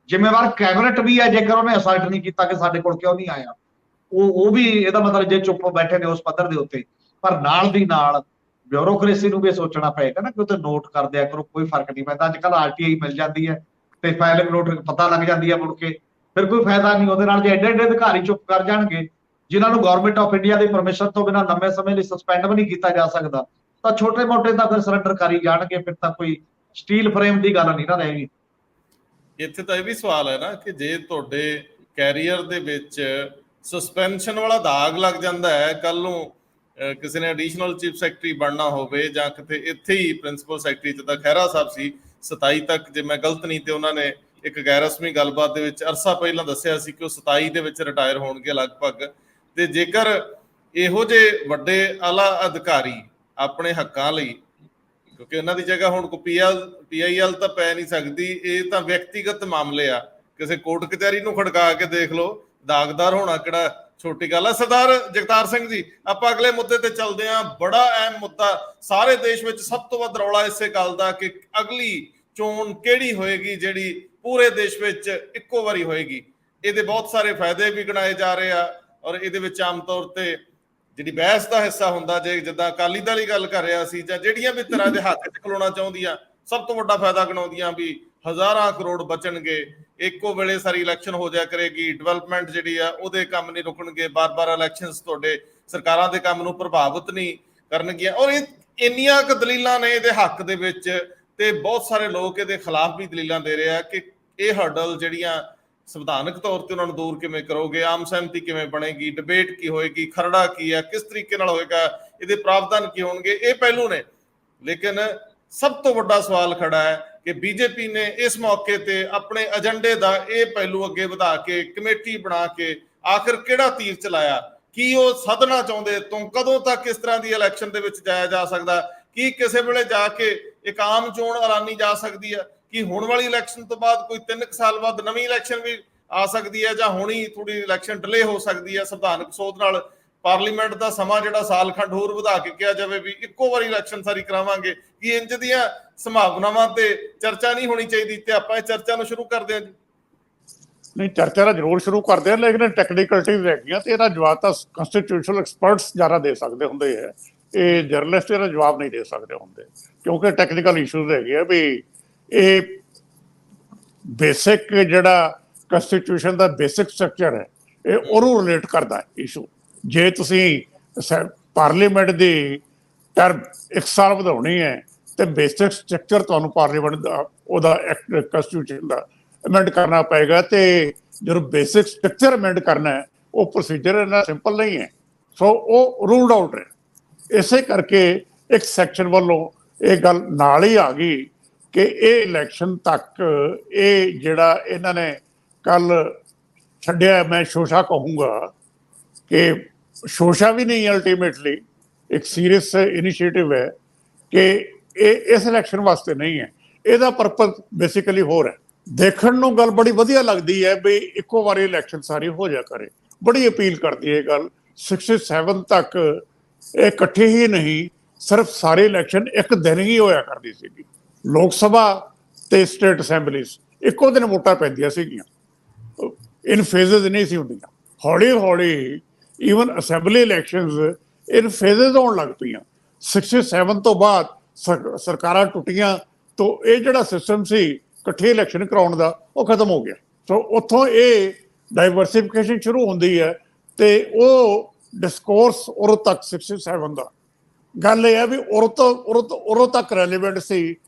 ਜ਼ਿੰਮੇਵਾਰ ਕੈਬਨਿਟ ਵੀ ਹੈ ਜੇਕਰ ਉਹਨੇ ਅਸਲਟ ਨਹੀਂ ਕੀਤਾ ਕਿ ਸਾਡੇ ਕੋਲ ਕਿਉਂ ਨਹੀਂ ਆਇਆ। ਉਹ ਵੀ ਇਹਦਾ ਮਤਲਬ ਜੇ ਚੁੱਪ ਬੈਠੇ ਨੇ ਉਸ ਪੱਧਰ ਦੇ ਉੱਤੇ। ਪਰ ਨਾਲ ਦੀ ਨਾਲ ਬਿਊਰੋਕ੍ਰੇਸੀ ਨੂੰ ਵੀ ਸੋਚਣਾ ਪਏਗਾ ਨਾ ਕਿ ਉੱਤੇ ਨੋਟ ਕਰ ਦਿਆ ਕਰੋ, ਕੋਈ ਫਰਕ ਨਹੀਂ ਪੈਂਦਾ। ਅੱਜ ਕੱਲ੍ਹ RTI ਮਿਲ ਜਾਂਦੀ ਹੈ ਤੇ ਫਾਈਲਿੰਗ ਨੋਟ ਪਤਾ ਲੱਗ ਜਾਂਦੀ ਹੈ ਮੁੜ ਕੇ, ਫਿਰ ਕੋਈ ਫਾਇਦਾ ਨਹੀਂ ਉਹਦੇ ਨਾਲ। ਜੇ ਐਡੇ ਐਡੇ ਅਧਿਕਾਰੀ ਚੁੱਪ ਕਰ ਜਾਣਗੇ ਜਿਨ੍ਹਾਂ ਨੂੰ government of India the permission ਤੋਂ ਬਿਨਾਂ ਲੰਮੇ ਸਮੇਂ ਲਈ ਸਸਪੈਂਡ ਵੀ ਨਹੀਂ ਕੀਤਾ ਜਾ ਸਕਦਾ, ਤਾਂ ਛੋਟੇ ਮੋਟੇ ਤਾਂ ਫਿਰ ਸਰੈਂਡਰ ਕਰੀ ਜਾਣਗੇ। ਫਿਰ ਤਾਂ ਕੋਈ ਸਟੀਲ ਫਰੇਮ ਦੀ ਗੱਲ ਨਹੀਂ ਨਾ ਰਹੇਗੀ। ਇੱਥੇ ਤਾਂ ਇਹ ਵੀ ਸਵਾਲ ਹੈ ਨਾ ਕਿ ਜੇ ਤੁਹਾਡੇ ਕੈਰੀਅਰ ਦੇ ਵਿੱਚ ਸਸਪੈਂਸ਼ਨ ਵਾਲਾ ਦਾਗ ਲੱਗ ਜਾਂਦਾ ਹੈ, ਕੱਲ ਨੂੰ ਕਿਸੇ ਨੇ ਐਡੀਸ਼ਨਲ ਚੀਫ ਸੈਕਟਰੀ ਬਣਨਾ ਹੋਵੇ ਜਾਂ ਕਿਤੇ ਇੱਥੇ ਹੀ ਪ੍ਰਿੰਸੀਪਲ ਸੈਕਟਰੀ ਤੇ ਤਾਂ ਖਹਿਰਾ ਸਾਹਿਬ ਸੀ 27 ਤੱਕ, ਜੇ ਮੈਂ ਗਲਤ ਨਹੀਂ ਤੇ ਉਹਨਾਂ ਨੇ ਇੱਕ ਗੈਰ ਰਸਮੀ ਗੱਲਬਾਤ ਦੇ ਵਿੱਚ ਅਰਸਾ ਪਹਿਲਾਂ ਦੱਸਿਆ ਸੀ ਕਿ ਉਹ 27 ਦੇ ਵਿੱਚ ਰਿਟਾਇਰ ਹੋਣਗੇ ਲਗਭਗ। ਤੇ ਜੇਕਰ ਇਹੋ ਜਿਹੇ ਵੱਡੇ ਆਲਾ ਅਧਿਕਾਰੀ ਆਪਣੇ ਹੱਕਾਂ ਲਈ, ਕਿਉਂਕਿ ਉਹਨਾਂ ਦੀ ਜਗ੍ਹਾ ਹੁਣ ਕੋਈ PIL ਤਾਂ ਪੈ ਨਹੀਂ ਸਕਦੀ, ਇਹ ਤਾਂ ਵਿਅਕਤੀਗਤ ਮਾਮਲੇ ਆ, ਕਿਸੇ ਕੋਰਟ ਕਚਹਿਰੀ ਨੂੰ ਖੜਕਾ ਕੇ ਦੇਖ ਲਓ, ਦਾਗਦਾਰ ਹੋਣਾ ਕਿਹੜਾ ਛੋਟੀ ਗੱਲ ਆ। ਸਰਦਾਰ ਜਗਤਾਰ ਸਿੰਘ ਜੀ, ਆਪਾਂ ਅਗਲੇ ਮੁੱਦੇ ਤੇ ਚੱਲਦੇ ਹਾਂ। ਬੜਾ ਅਹਿਮ ਮੁੱਦਾ, ਸਾਰੇ ਦੇਸ਼ ਵਿੱਚ ਸਭ ਤੋਂ ਵੱਧ ਰੌਲਾ ਇਸੇ ਗੱਲ ਦਾ ਕਿ ਅਗਲੀ ਚੋਣ ਕਿਹੜੀ ਹੋਏਗੀ ਜਿਹੜੀ ਪੂਰੇ ਦੇਸ਼ ਵਿੱਚ ਇੱਕੋ ਵਾਰੀ ਹੋਏਗੀ। ਇਹਦੇ ਬਹੁਤ ਸਾਰੇ ਫਾਇਦੇ ਵੀ ਗਿਣਾਏ ਜਾ ਰਹੇ ਆ ਔਰ ਇਹਦੇ ਵਿੱਚ ਆਮ ਤੌਰ ਤੇ ਜਿਹੜੀ ਬਹਿਸ ਦਾ ਹਿੱਸਾ ਹੁੰਦਾ, ਜੇ ਜਿੱਦਾਂ ਅਕਾਲੀ ਦਲ ਹੀ ਗੱਲ ਕਰ ਰਿਹਾ ਸੀ ਜਾਂ ਜਿਹੜੀਆਂ ਵੀ ਤਰ੍ਹਾਂ ਦੇ ਹੱਥ 'ਚ ਖਲੋਣਾ ਚਾਹੁੰਦੀਆਂ, ਸਭ ਤੋਂ ਵੱਡਾ ਫਾਇਦਾ ਗਿਣਾਉਂਦੀਆਂ ਵੀ ਹਜ਼ਾਰਾਂ ਕਰੋੜ ਬਚਣਗੇ, ਇੱਕੋ ਵੇਲੇ ਸਾਰੀ ਇਲੈਕਸ਼ਨ ਹੋ ਜਾਇਆ ਕਰੇਗੀ, ਡਿਵੈਲਪਮੈਂਟ ਜਿਹੜੀ ਆ ਉਹਦੇ ਕੰਮ ਨਹੀਂ ਰੁਕਣਗੇ, ਬਾਰ-ਬਾਰ ਇਲੈਕਸ਼ਨਸ ਤੁਹਾਡੇ ਸਰਕਾਰਾਂ ਦੇ ਕੰਮ ਨੂੰ ਪ੍ਰਭਾਵਿਤ ਨਹੀਂ ਕਰਨਗੀਆਂ। ਔਰ ਇਹ ਇੰਨੀਆਂ ਕੁ ਦਲੀਲਾਂ ਨੇ ਇਹਦੇ ਹੱਕ ਦੇ ਵਿੱਚ, ਤੇ ਬਹੁਤ ਸਾਰੇ ਲੋਕ ਇਹਦੇ ਖਿਲਾਫ ਵੀ ਦਲੀਲਾਂ ਦੇ ਰਹੇ ਆ ਕਿ ਇਹ ਹਰਡਲ ਜਿਹੜੀਆਂ ਸੰਵਿਧਾਨਕ ਤੌਰ ਤੇ ਉਹਨਾਂ ਨੂੰ ਦੂਰ ਕਿਵੇਂ ਕਰੋਗੇ, ਆਮ ਸਹਿਮਤੀ ਕਿਵੇਂ ਬਣੇਗੀ, ਡਿਬੇਟ ਕੀ ਹੋਏਗੀ, ਖਰੜਾ ਕੀ ਹੈ, ਕਿਸ ਤਰੀਕੇ ਨਾਲ ਹੋਏਗਾ, ਇਹਦੇ ਪ੍ਰਾਵਧਾਨ ਕੀ ਹੋਣਗੇ, ਇਹ ਪਹਿਲੂ ਨੇ। ਲੇਕਿਨ ਸਭ ਤੋਂ ਵੱਡਾ ਸਵਾਲ ਖੜਾ ਹੈ ਕਿ ਬੀਜੇਪੀ ਨੇ ਇਸ ਮੌਕੇ ਤੇ ਆਪਣੇ ਏਜੰਡੇ ਦਾ ਇਹ ਪਹਿਲੂ ਅੱਗੇ ਵਧਾ ਕੇ ਕਮੇਟੀ ਬਣਾ ਕੇ ਆਖਿਰ ਕਿਹੜਾ ਤੀਰ ਚਲਾਇਆ? ਕੀ ਉਹ ਸੱਦਣਾ ਚਾਹੁੰਦੇ ਤੋਂ ਕਦੋਂ ਤੱਕ ਇਸ ਤਰ੍ਹਾਂ ਦੀ ਇਲੈਕਸ਼ਨ ਦੇ ਵਿੱਚ ਜਾਇਆ ਜਾ ਸਕਦਾ? ਕੀ ਕਿਸੇ ਵੇਲੇ ਜਾ ਕੇ ਇੱਕ ਆਮ ਚੋਣ ਐਲਾਨੀ ਜਾ ਸਕਦੀ ਹੈ? ਕੀ ਹੋਣ ਵਾਲੀ ਇਲੈਕਸ਼ਨ ਤੋਂ ਬਾਅਦ ਕੋਈ 3 ਸਾਲ ਬਾਅਦ ਨਵੀਂ ਇਲੈਕਸ਼ਨ ਵੀ ਆ ਸਕਦੀ ਹੈ, ਜਾਂ ਹੁਣੀ ਥੋੜੀ ਇਲੈਕਸ਼ਨ ਡਿਲੇ ਹੋ ਸਕਦੀ ਹੈ? ਸੰਵਿਧਾਨਕ ਸੋਧ ਨਾਲ ਪਾਰਲੀਮੈਂਟ ਦਾ ਸਮਾਂ ਜਿਹੜਾ ਸਾਲ ਖੰਡ ਹੋਰ ਵਧਾ ਕੇ ਕਿਹਾ ਜਾਵੇ ਵੀ ਇੱਕੋ ਵਾਰੀ ਇਲੈਕਸ਼ਨ ਸਾਰੀ ਕਰਾਵਾਂਗੇ, ਕੀ ਇੰਜ ਦੀਆਂ ਸੰਭਾਵਨਾਵਾਂ ਤੇ ਚਰਚਾ ਨਹੀਂ ਹੋਣੀ ਚਾਹੀਦੀ? ਤੇ ਆਪਾਂ ਇਹ ਚਰਚਾ ਨੂੰ ਸ਼ੁਰੂ ਕਰਦੇ ਹਾਂ ਜੀ। ਨਹੀਂ, ਚਰਚਾ ਦਾ ਜ਼ਰੂਰ ਸ਼ੁਰੂ ਕਰਦੇ ਆ, ਲੇਕਿਨ ਟੈਕਨੀਕਲਟੀਜ਼ ਹੈਗੀਆਂ ਤੇ ਇਹਦਾ ਜਵਾਬ ਤਾਂ ਕੰਸਟੀਟਿਊਸ਼ਨਲ ਐਕਸਪਰਟਸ ਜ਼ਿਆਦਾ ਦੇ ਸਕਦੇ ਹੁੰਦੇ ਹੈ। ਇਹ ਜਰਨਲਿਸਟ ਇਹਦਾ ਜਵਾਬ ਨਹੀਂ ਦੇ ਸਕਦੇ ਹੁੰਦੇ, ਕਿਉਂਕਿ ਟੈਕਨੀਕਲ ਇਸ਼ੂਜ਼ ਹੈਗੇ ਆ ਵੀ ਇਹ ਬੇਸਿਕ ਜਿਹੜਾ ਕੰਸਟੀਟਿਊਸ਼ਨ ਦਾ ਬੇਸਿਕ ਸਟਰਕਚਰ ਹੈ ਇਹ ਉਹਨੂੰ ਰਿਲੇਟ ਕਰਦਾ ਇਸ਼ੂ। ਜੇ ਤੁਸੀਂ ਪਾਰਲੀਮੈਂਟ ਦੀ ਟਰਮ 1 ਸਾਲ ਵਧਾਉਣੀ ਹੈ ਤੇ ਬੇਸਿਕ ਸਟਰਕਚਰ ਤੁਹਾਨੂੰ ਪਾਰਲੀਮੈਂਟ ਦਾ ਉਹਦਾ ਕੰਸਟੀਟਿਊਸ਼ਨ ਦਾ ਅਮੈਂਡ ਕਰਨਾ ਪਏਗਾ। ਤੇ ਜਦੋਂ ਬੇਸਿਕ ਸਟਰਕਚਰ ਅਮੈਂਡ ਕਰਨਾ ਹੈ ਉਹ ਪ੍ਰੋਸੀਜਰ ਇੰਨਾ ਸਿੰਪਲ ਨਹੀਂ ਹੈ, ਸੋ ਉਹ ਰੂਲਡ ਆਊਟ ਹੈ। ਇਸੇ ਕਰਕੇ ਇੱਕ ਸੈਕਸ਼ਨ ਵੱਲੋਂ ਇਹ ਗੱਲ ਨਾਲ ਹੀ ਆ ਗਈ ਕਿ ਇਹ ਇਲੈਕਸ਼ਨ ਤੱਕ ਇਹ ਜਿਹੜਾ ਇਹਨਾਂ ਨੇ ਕੱਲ ਛੱਡਿਆ, ਮੈਂ ਸ਼ੋਸ਼ਾ ਕਹੂੰਗਾ ਕਿ ਸ਼ੋਸ਼ਾ ਵੀ ਨਹੀਂ, ਅਲਟੀਮੇਟਲੀ ਇੱਕ ਸੀਰੀਅਸ ਇਨੀਸ਼ੀਏਟਿਵ ਹੈ ਕਿ ਇਹ ਇਸ ਇਲੈਕਸ਼ਨ ਵਾਸਤੇ ਨਹੀਂ ਹੈ, ਇਹਦਾ ਪਰਪਸ ਬੇਸਿਕਲੀ ਹੋਰ ਹੈ। ਦੇਖਣ ਨੂੰ ਗੱਲ ਬੜੀ ਵਧੀਆ ਲੱਗਦੀ ਹੈ ਵੀ ਇੱਕੋ ਵਾਰੀ ਇਲੈਕਸ਼ਨ ਸਾਰੀ ਹੋ ਜਾ ਕਰੇ, ਬੜੀ ਅਪੀਲ ਕਰਦੀ ਹੈ ਗੱਲ। 67 ਤੱਕ ਇਹ ਇਕੱਠੇ ਹੀ ਨਹੀਂ, ਸਿਰਫ ਸਾਰੇ ਇਲੈਕਸ਼ਨ ਇੱਕ ਦਿਨ ਹੀ ਹੋਇਆ ਕਰਦੀ ਸੀਗੀ। ਲੋਕ ਸਭਾ ਤੇ ਸਟੇਟ ਅਸੈਂਬਲੀਜ਼ ਇੱਕੋ ਦਿਨ ਵੋਟਾਂ ਪੈਂਦੀਆਂ ਸੀਗੀਆਂ, ਇਨ ਫੇਜ਼ਸ ਨਹੀਂ ਸੀ ਹੁੰਦੀਆਂ। ਹੌਲੀ ਹੌਲੀ ਈਵਨ ਅਸੈਂਬਲੀ ਇਲੈਕਸ਼ਨਸ ਇਨ ਫੇਜ਼ਸ ਹੋਣ ਲੱਗ ਪਈਆਂ। 67 ਤੋਂ ਬਾਅਦ ਸਰਕਾਰਾਂ ਟੁੱਟੀਆਂ, ਤੋਂ ਇਹ ਜਿਹੜਾ ਸਿਸਟਮ ਸੀ ਇਕੱਠੇ ਇਲੈਕਸ਼ਨ ਕਰਾਉਣ ਦਾ ਉਹ ਖਤਮ ਹੋ ਗਿਆ। ਸੋ ਉੱਥੋਂ ਇਹ ਡਾਈਵਰਸੀਫਿਕੇਸ਼ਨ ਸ਼ੁਰੂ ਹੁੰਦੀ ਹੈ ਤੇ ਉਹ ਡਿਸਕੋਰਸ ਉਰੋਂ ਤੱਕ 67 ਦਾ ਗੱਲ ਇਹ ਹੈ ਵੀ ਉਰੋਂ ਤੱਕ ਰੈਲੀਵੈਂਟ ਸੀ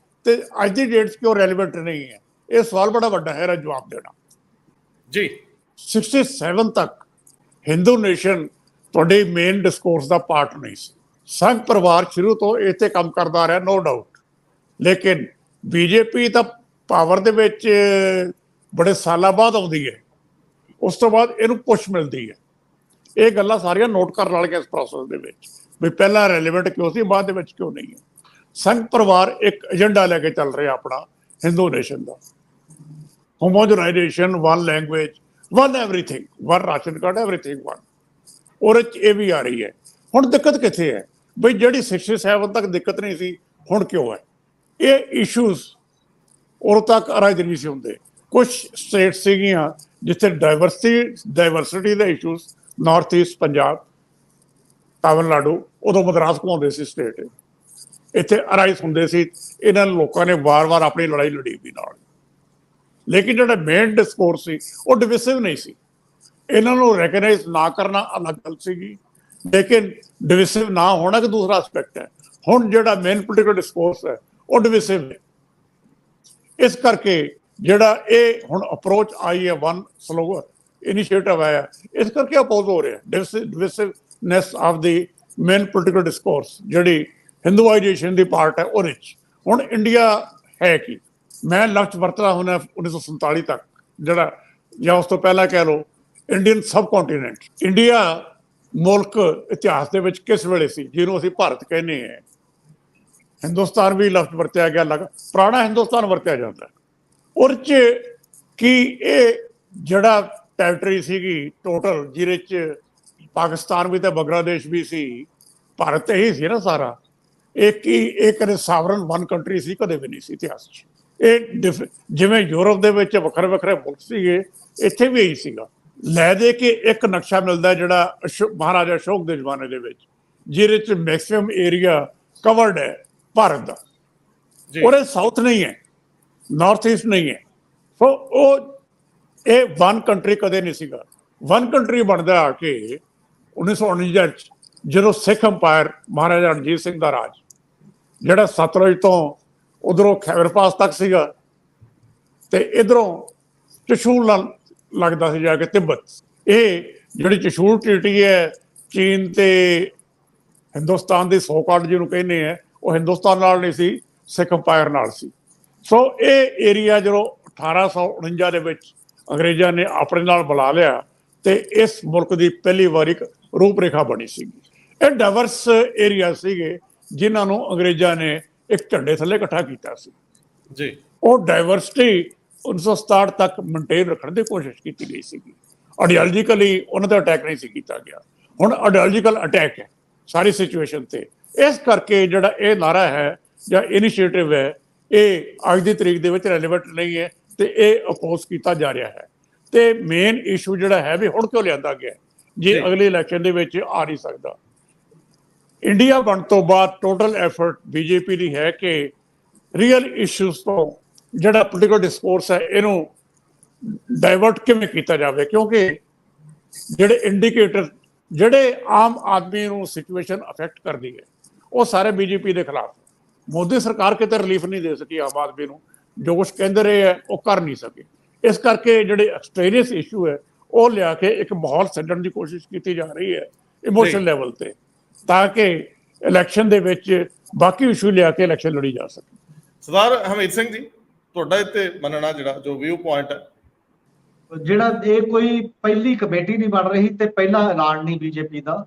ਤੇ ਅੱਜ ਦੀ ਡੇਟ 'ਚ ਕਿਉਂ ਰੈਲੀਵੈਂਟ ਨਹੀਂ ਹੈ, ਇਹ ਸਵਾਲ ਬੜਾ ਵੱਡਾ ਹੈ, ਇਹਦਾ ਜਵਾਬ ਦੇਣਾ ਜੀ। 67 ਤੱਕ ਹਿੰਦੂ ਨੇਸ਼ਨ ਤੁਹਾਡੀ ਮੇਨ ਡਿਸਕੋਰਸ ਦਾ ਪਾਰਟ ਨਹੀਂ ਸੀ। ਸੰਘ ਪਰਿਵਾਰ ਸ਼ੁਰੂ ਤੋਂ ਇਹ ਤੇ ਕੰਮ ਕਰਦਾ ਰਿਹਾ, ਨੋ ਡਾਊਟ, ਲੇਕਿਨ ਬੀਜੇਪੀ ਤਾਂ ਪਾਵਰ ਦੇ ਵਿੱਚ ਬੜੇ ਸਾਲਾਂ ਬਾਅਦ ਆਉਂਦੀ ਹੈ, ਉਸ ਤੋਂ ਬਾਅਦ ਇਹਨੂੰ ਪੁਸ਼ ਮਿਲਦੀ ਹੈ। ਇਹ ਗੱਲਾਂ ਸਾਰੀਆਂ ਨੋਟ ਕਰਨ ਵਾਲੀਆਂ ਇਸ ਪ੍ਰੋਸੈਸ ਦੇ ਵਿੱਚ, ਵੀ ਪਹਿਲਾਂ ਰੈਲੀਵੈਂਟ ਕਿਉਂ ਸੀ, ਬਾਅਦ ਦੇ ਵਿੱਚ ਕਿਉਂ ਨਹੀਂ ਹੈ। ਸੰਘ ਪਰਿਵਾਰ ਇੱਕ ਏਜੰਡਾ ਲੈ ਕੇ ਚੱਲ ਰਿਹਾ ਆਪਣਾ ਹਿੰਦੂ ਨੇਸ਼ਨ ਦਾ, homogenisation, one language, one everything, one ration card, everything one. ਉਹਦੇ 'ਚ ਇਹ ਵੀ ਆ ਰਹੀ ਹੈ। ਹੁਣ ਦਿੱਕਤ ਕਿੱਥੇ ਹੈ ਬਈ, ਜਿਹੜੀ 67 ਤੱਕ ਦਿੱਕਤ ਨਹੀਂ ਸੀ, ਹੁਣ ਕਿਉਂ ਹੈ? ਇਹ ਇਸ਼ੂਜ਼ ਉਦੋਂ ਤੱਕ ਅਰਾਜ ਨਹੀਂ ਸੀ ਹੁੰਦੇ। ਕੁਝ ਸਟੇਟ ਸੀਗੀਆਂ ਜਿੱਥੇ ਡਾਈਵਰਸਿਟੀ ਦੇ issues, north East Punjab, Tamil Nadu, ਉਦੋਂ ਮਦਰਾਸ ਘੁਮਾਉਂਦੇ ਸੀ ਸਟੇਟ, ਇੱਥੇ ਅਰਾਈਜ਼ ਹੁੰਦੇ ਸੀ। ਇਹਨਾਂ ਲੋਕਾਂ ਨੇ ਵਾਰ-ਵਾਰ ਆਪਣੀ ਲੜਾਈ ਲੜੀ ਵੀ ਨਾਲ, ਲੇਕਿਨ ਜਿਹੜਾ ਮੇਨ ਡਿਸਕੋਰਸ ਸੀ ਉਹ ਡਿਵਿਸਿਵ ਨਹੀਂ ਸੀ। ਇਹਨਾਂ ਨੂੰ ਰੈਕਗਨਾਈਜ਼ ਨਾ ਕਰਨਾ ਅਲੱਗ ਗੱਲ ਸੀਗੀ, ਲੇਕਿਨ ਡਿਵਿਸਿਵ ਨਾ ਹੋਣਾ ਕਿ ਦੂਸਰਾ ਐਸਪੈਕਟ ਹੈ। ਹੁਣ ਜਿਹੜਾ ਮੇਨ ਪੋਲੀਟੀਕਲ ਡਿਸਕੋਰਸ ਹੈ ਉਹ ਡਿਵਿਸਿਵ ਹੈ। ਇਸ ਕਰਕੇ ਜਿਹੜਾ ਇਹ ਹੁਣ ਅਪਰੋਚ ਆਈ ਹੈ, ਵਨ ਸਲੋਗਨ ਇਨੀਸ਼ੀਏਟਿਵ ਆਇਆ, ਇਸ ਕਰਕੇ ਅਪੋਜ਼ ਹੋ ਰਿਹਾ divisiveness of the main political discourse ਜਿਹੜੀ ਹਿੰਦੂਆਈਜੇਸ਼ਨ ਦੀ ਪਾਰਟ ਹੈ ਉਹਦੇ 'ਚ। ਹੁਣ ਇੰਡੀਆ ਹੈ ਕੀ? ਮੈਂ ਲਫ਼ਜ਼ ਵਰਤਦਾ ਹੁੰਦਾ 1947 ਤੱਕ, ਜਿਹੜਾ ਜਾਂ ਉਸ ਤੋਂ ਪਹਿਲਾਂ ਕਹਿ ਲਓ ਇੰਡੀਅਨ ਸਬ ਕੰਟੀਨੈਂਟ। ਇੰਡੀਆ ਮੁਲਕ ਇਤਿਹਾਸ ਦੇ ਵਿੱਚ ਕਿਸ ਵੇਲੇ ਸੀ, ਜਿਹਨੂੰ ਅਸੀਂ ਭਾਰਤ ਕਹਿੰਦੇ ਹਾਂ। ਹਿੰਦੁਸਤਾਨ ਵੀ ਲਫ਼ਜ਼ ਵਰਤਿਆ ਗਿਆ, ਪੁਰਾਣਾ ਹਿੰਦੁਸਤਾਨ ਵਰਤਿਆ ਜਾਂਦਾ। ਉਹਦੇ 'ਚ ਕੀ ਇਹ ਜਿਹੜਾ ਟੈਰੀਟਰੀ ਸੀਗੀ ਟੋਟਲ, ਜਿਹਦੇ 'ਚ ਪਾਕਿਸਤਾਨ ਵੀ ਤੇ ਬੰਗਲਾਦੇਸ਼ ਵੀ ਸੀ, ਭਾਰਤ ਇਹੀ ਸੀ ਨਾ ਸਾਰਾ। ਇਹ ਕਦੇ ਸਾਵਰਨ ਵਨ ਕੰਟਰੀ ਸੀ, ਕਦੇ ਵੀ ਨਹੀਂ ਸੀ ਇਤਿਹਾਸ 'ਚ। ਇਹ ਜਿਵੇਂ ਯੂਰਪ ਦੇ ਵਿੱਚ ਵੱਖਰੇ ਵੱਖਰੇ ਮੁਲਕ ਸੀਗੇ, ਇੱਥੇ ਵੀ ਇਹੀ ਸੀਗਾ। ਲੈ ਦੇ ਕੇ ਇੱਕ ਨਕਸ਼ਾ ਮਿਲਦਾ ਜਿਹੜਾ ਮਹਾਰਾਜਾ ਅਸ਼ੋਕ ਦੇ ਜ਼ਮਾਨੇ ਦੇ ਵਿੱਚ, ਜਿਹਦੇ 'ਚ ਮੈਕਸਿਮਮ ਏਰੀਆ ਕਵਰਡ ਹੈ ਭਾਰਤ ਦਾ, ਔਰ ਇਹ ਸਾਊਥ ਨਹੀਂ ਹੈ, ਨਾਰਥ ਈਸਟ ਨਹੀਂ ਹੈ। ਸੋ ਇਹ ਵਨ ਕੰਟਰੀ ਕਦੇ ਨਹੀਂ ਸੀਗਾ। ਵਨ ਕੰਟਰੀ ਬਣਦਾ ਆ ਕੇ 1949 'ਚ, ਜਦੋਂ ਸਿੱਖ ਅੰਪਾਇਰ, ਮਹਾਰਾਜਾ ਰਣਜੀਤ ਸਿੰਘ ਦਾ ਰਾਜ, ਜਿਹੜਾ ਸਤਲੁਜ ਤੋਂ ਉਧਰੋਂ ਖੈਬਰ ਪਾਸ ਤੱਕ ਸੀਗਾ ਤੇ ਇਧਰੋਂ ਚਸ਼ੂਲ ਨਾਲ ਲੱਗਦਾ ਸੀ ਜਾ ਕੇ ਤਿੱਬਤ। ਇਹ ਜਿਹੜੀ ਚਸ਼ੂਲ ਟ੍ਰੀਟੀ ਹੈ ਚੀਨ ਤੇ ਹਿੰਦੁਸਤਾਨ ਦੀ ਸੌਕਾਰਡ ਜਿਹਨੂੰ ਕਹਿੰਦੇ ਆ, ਉਹ ਹਿੰਦੁਸਤਾਨ ਨਾਲ ਨਹੀਂ ਸੀ, ਸਿੱਖ ਅੰਪਾਇਰ ਨਾਲ ਸੀ। ਸੋ ਇਹ ਏਰੀਆ ਜਦੋਂ 1849 ਦੇ ਵਿੱਚ ਅੰਗਰੇਜ਼ਾਂ ਨੇ ਆਪਣੇ ਨਾਲ ਬੁਲਾ ਲਿਆ ਤੇ ਇਸ ਮੁਲਕ ਦੀ ਪਹਿਲੀ ਵਾਰ ਇੱਕ ਰੂਪ ਰੇਖਾ ਬਣੀ ਸੀਗੀ। ਇਹ ਡਾਈਵਰਸ ਏਰੀਆ ਸੀਗੇ ਜਿਨ੍ਹਾਂ ਨੂੰ ਅੰਗਰੇਜ਼ਾਂ ਨੇ ਇੱਕ ਝੰਡੇ ਥੱਲੇ ਇਕੱਠਾ ਕੀਤਾ ਸੀ ਜੀ। ਉਹ ਡਾਈਵਰਸਿਟੀ 1967 ਤੱਕ ਮੇਨਟੇਨ ਰੱਖਣ ਦੀ ਕੋਸ਼ਿਸ਼ ਕੀਤੀ ਗਈ ਸੀਗੀ। ਆਈਡੀਓਲੋਜੀਕਲੀ ਉਹਨਾਂ ਦਾ ਅਟੈਕ ਨਹੀਂ ਸੀ ਕੀਤਾ ਗਿਆ। ਹੁਣ ਆਈਡੀਓਲੋਜੀਕਲ ਅਟੈਕ ਹੈ ਸਾਰੀ ਸਿਚੁਏਸ਼ਨ ਤੇ। ਇਸ ਕਰਕੇ ਜਿਹੜਾ ਇਹ ਨਾਰਾ ਹੈ ਜਾਂ ਇਨੀਸ਼ੀਏਟਿਵ ਹੈ, ਇਹ ਅੱਜ ਦੀ ਤਰੀਕ ਦੇ ਵਿੱਚ ਰੈਲੇਵੈਂਟ ਨਹੀਂ ਹੈ ਤੇ ਇਹ ਅਪੋਜ਼ ਕੀਤਾ ਜਾ ਰਿਹਾ ਹੈ। ਤੇ ਮੇਨ ਇਸ਼ੂ ਜਿਹੜਾ ਹੈ ਵੀ ਹੁਣ ਕਿਉਂ ਲਿਆਂਦਾ ਗਿਆ, ਜੇ ਅਗਲੇ ਇਲੈਕਸ਼ਨ ਦੇ ਵਿੱਚ ਆ ਨਹੀਂ ਸਕਦਾ। ਇੰਡੀਆ ਬਣ ਤੋਂ ਬਾਅਦ ਟੋਟਲ ਐਫਰਟ ਬੀਜੇਪੀ ਦੀ ਹੈ ਕਿ ਰੀਅਲ ਇਸ਼ੂਜ਼ ਤੋਂ ਜਿਹੜਾ ਪੋਲੀਟੀਕਲ ਡਿਸਕੋਰਸ ਹੈ ਇਹਨੂੰ ਡਾਇਵਰਟ ਕਿਵੇਂ ਕੀਤਾ ਜਾਵੇ, ਕਿਉਂਕਿ ਜਿਹੜੇ ਇੰਡੀਕੇਟਰ ਜਿਹੜੇ ਆਮ ਆਦਮੀ ਨੂੰ ਸਿਚੁਏਸ਼ਨ ਅਫੈਕਟ ਕਰਦੀ ਹੈ ਉਹ ਸਾਰੇ ਬੀਜੇਪੀ ਦੇ ਖਿਲਾਫ। ਮੋਦੀ ਸਰਕਾਰ ਕਿਤੇ ਰਿਲੀਫ ਨਹੀਂ ਦੇ ਸਕੀ ਆਮ ਆਦਮੀ ਨੂੰ, ਜੋ ਕੁਛ ਕਹਿੰਦੇ ਰਹੇ ਹੈ ਉਹ ਕਰ ਨਹੀਂ ਸਕੇ। ਇਸ ਕਰਕੇ ਜਿਹੜੇ ਐਕਸਟ੍ਰੀਮਿਸਟ ਇਸ਼ੂ ਹੈ ਉਹ ਲਿਆ ਕੇ ਇੱਕ ਮਾਹੌਲ ਛੱਡਣ ਦੀ ਕੋਸ਼ਿਸ਼ ਕੀਤੀ ਜਾ ਰਹੀ ਹੈ ਇਮੋਸ਼ਨਲ ਲੈਵਲ ਤੇ, ਤਾਂ ਕਿ ਇਲੈਕਸ਼ਨ ਦੇ ਵਿੱਚ ਬਾਕੀ ਇਸ਼ੂ ਲਿਆ ਕੇ ਇਲੈਕਸ਼ਨ ਲੜੀ ਜਾ ਸਕੇ। ਸਰਦਾਰ ਹਮੀਦ ਸਿੰਘ ਜੀ, ਤੁਹਾਡਾ ਇੱਥੇ ਮੰਨਣਾ ਜਿਹੜਾ ਜੋ ਵਿਊ ਪੁਆਇੰਟ ਹੈ, ਜਿਹੜਾ ਇਹ ਕੋਈ ਪਹਿਲੀ ਕਮੇਟੀ ਨਹੀਂ ਬਣ ਰਹੀ ਤੇ ਪਹਿਲਾ ਐਲਾਨ ਨਹੀਂ ਬੀਜੇਪੀ ਦਾ।